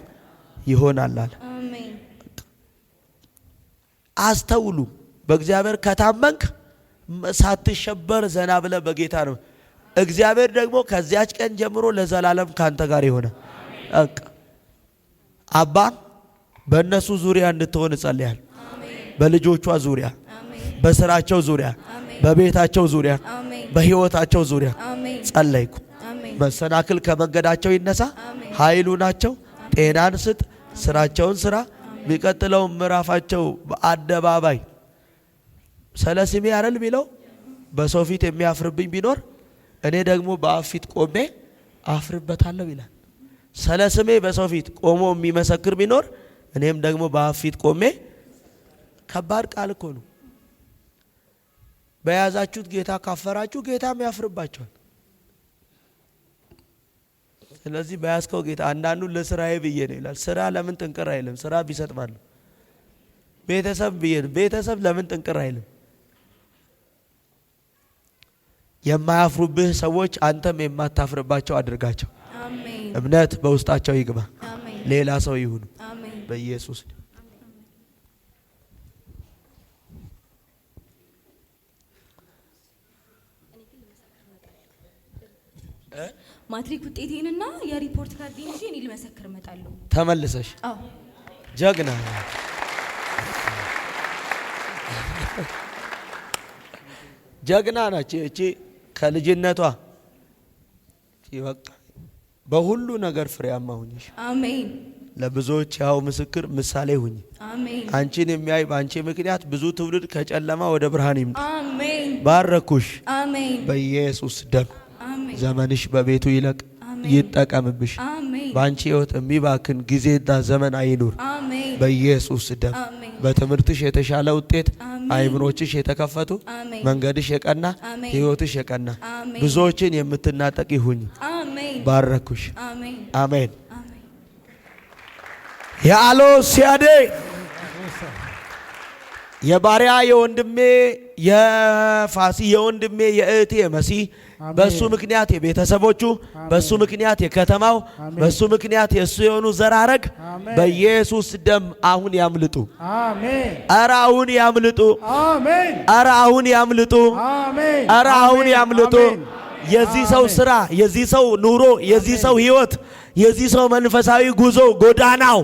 ይሆናል አለ አሜን አስተውሉ በእግዚአብሔር ከታመንክ ሳትሸበር ዘና ብለ በጌታ ነው እግዚአብሔር ደግሞ ከዚያች ቀን ጀምሮ ለዘላለም ካንተ ጋር ይሆነ አባ በእነሱ ዙሪያ እንድትሆን ጸልያል በልጆቿ ዙሪያ በስራቸው ዙሪያ በቤታቸው ዙሪያ በህይወታቸው ዙሪያ ጸለይኩ መሰናክል ከመንገዳቸው ይነሳ ኃይሉ ናቸው ጤናን ስጥ ስራቸውን ስራ የሚቀጥለው ምዕራፋቸው በአደባባይ ሰለስሜ አይደል ሚለው በሰው ፊት የሚያፍርብኝ ቢኖር እኔ ደግሞ በአፍ ፊት ቆሜ አፍርበታለሁ ይላል ሰለስሜ በሰው ፊት ቆሞ የሚመሰክር ቢኖር እኔም ደግሞ በአፍ ፊት ቆሜ ከባድ ቃል እኮ ነው በያዛችሁት ጌታ ካፈራችሁ ጌታም ያፍርባችኋል ስለዚህ በያዝከው ጌታ አንዳንዱ ለስራዬ ብዬ ነው ይላል ስራ ለምን ጥንቅር አይልም ስራ ቢሰጥ ማለት ቤተሰብ ብዬ ቤተሰብ ለምን ጥንቅር አይልም የማያፍሩብህ ሰዎች አንተም የማታፍርባቸው አድርጋቸው አሜን እምነት በውስጣቸው ይግባ ሌላ ሰው ይሁኑ በኢየሱስ ማትሪክ ውጤቴንና የሪፖርት ካርዴን ይዤ እኔ ልመሰክር እመጣለሁ ተመልሰሽ አዎ ጀግና ጀግና ናች እቺ ከልጅነቷ በቃ በሁሉ ነገር ፍሬያማ ሁኚሽ አሜን ለብዙዎች ያው ምስክር ምሳሌ ሁኚ አሜን አንቺን የሚያይ ባንቺ ምክንያት ብዙ ትውልድ ከጨለማ ወደ ብርሃን ይምጣ አሜን ባረኩሽ አሜን በኢየሱስ ደም አሜን ዘመንሽ በቤቱ ይለቅ ይጠቀምብሽ አሜን ባንቺ ህይወት የሚባክን ጊዜና ዘመን አይኑር አሜን በኢየሱስ ደም በትምህርትሽ የተሻለ ውጤት አይምሮችሽ የተከፈቱ መንገድሽ የቀና ህይወትሽ የቀና ብዙዎችን የምትናጠቅ ይሁን አሜን ባረኩሽ አሜን አሜን ያሎ ሲያዴ የባሪያ የወንድሜ የፋሲ የወንድሜ የእህቴ መሲ በሱ ምክንያት የቤተሰቦቹ በሱ ምክንያት የከተማው በሱ ምክንያት የሱ የሆኑ ዘራረግ በኢየሱስ ደም አሁን ያምልጡ። አሜን። ኧረ አሁን ያምልጡ። አሜን። ኧረ አሁን ያምልጡ። አሜን። ኧረ አሁን ያምልጡ። የዚህ ሰው ስራ፣ የዚህ ሰው ኑሮ፣ የዚህ ሰው ህይወት፣ የዚህ ሰው መንፈሳዊ ጉዞ ጎዳናው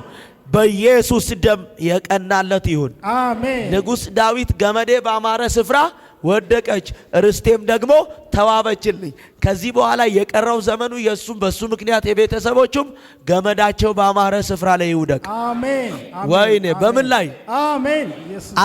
በኢየሱስ ደም የቀናለት ይሁን። አሜን። ንጉሥ ዳዊት ገመዴ ባማረ ስፍራ ወደቀች፣ ርስቴም ደግሞ ተዋበችልኝ። ከዚህ በኋላ የቀረው ዘመኑ የሱም በሱ ምክንያት የቤተሰቦቹም ገመዳቸው ባማረ ስፍራ ላይ ይውደቅ። አሜን። ወይኔ በምን ላይ አሜን።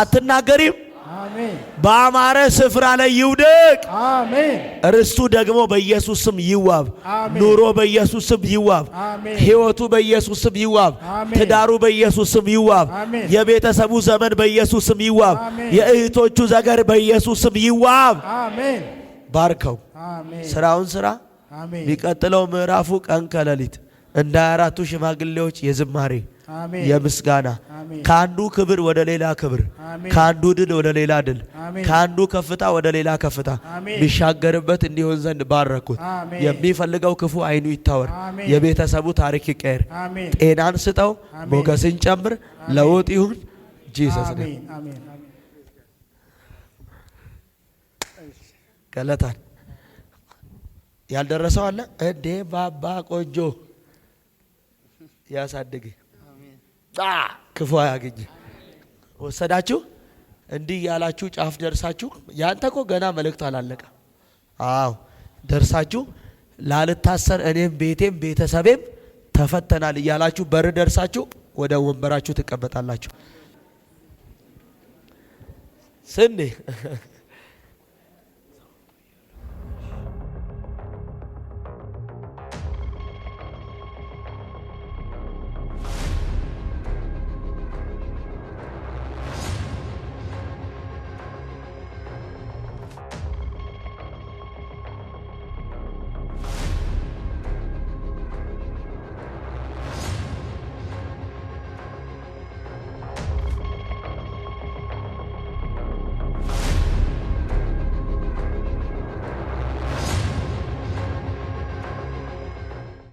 አትናገሪም? አሜን። ባማረ ስፍራ ላይ ይውደቅ። አሜን። ርስቱ ደግሞ በኢየሱስ ስም ይዋብ። አሜን። ኑሮ በኢየሱስ ስም ይዋብ። አሜን። ህይወቱ በኢየሱስ ስም ይዋብ። አሜን። ትዳሩ በኢየሱስ ስም ይዋብ። አሜን። የቤተሰቡ ዘመን በኢየሱስ ስም ይዋብ። አሜን። የእህቶቹ ዘገር በኢየሱስ ስም ይዋብ። አሜን። ባርከው። አሜን። ስራውን ስራ። አሜን። የሚቀጥለው ምዕራፉ ቀን ከሌሊት እንደ 24ቱ ሽማግሌዎች የዝማሬ አሜን። የምስጋና አሜን። ከአንዱ ክብር ወደ ሌላ ክብር፣ አሜን። ከአንዱ ድል ወደ ሌላ ድል፣ አሜን። ከአንዱ ከፍታ ወደ ሌላ ከፍታ አሜን። ቢሻገርበት እንዲሆን ዘንድ ባረኩት። አሜን። የሚፈልገው ክፉ አይኑ ይታወር። አሜን። የቤተሰቡ ታሪክ ይቀየር። አሜን። ጤናን ስጠው። አሜን። ሞገስን ጨምር። ለውጥ ይሁን። ጂሰስ ነም አሜን። አሜን። ገለታን ያልደረሰው አለ እንዴ? ባባ ቆንጆ ያሳድግ ክፉ አያገኝ። ወሰዳችሁ እንዲህ ያላችሁ ጫፍ ደርሳችሁ፣ ያንተ እኮ ገና መልእክቱ አላለቀ። አዎ ደርሳችሁ ላልታሰር እኔም ቤቴም ቤተሰቤም ተፈተናል እያላችሁ በር ደርሳችሁ ወደ ወንበራችሁ ትቀመጣላችሁ። ስኔ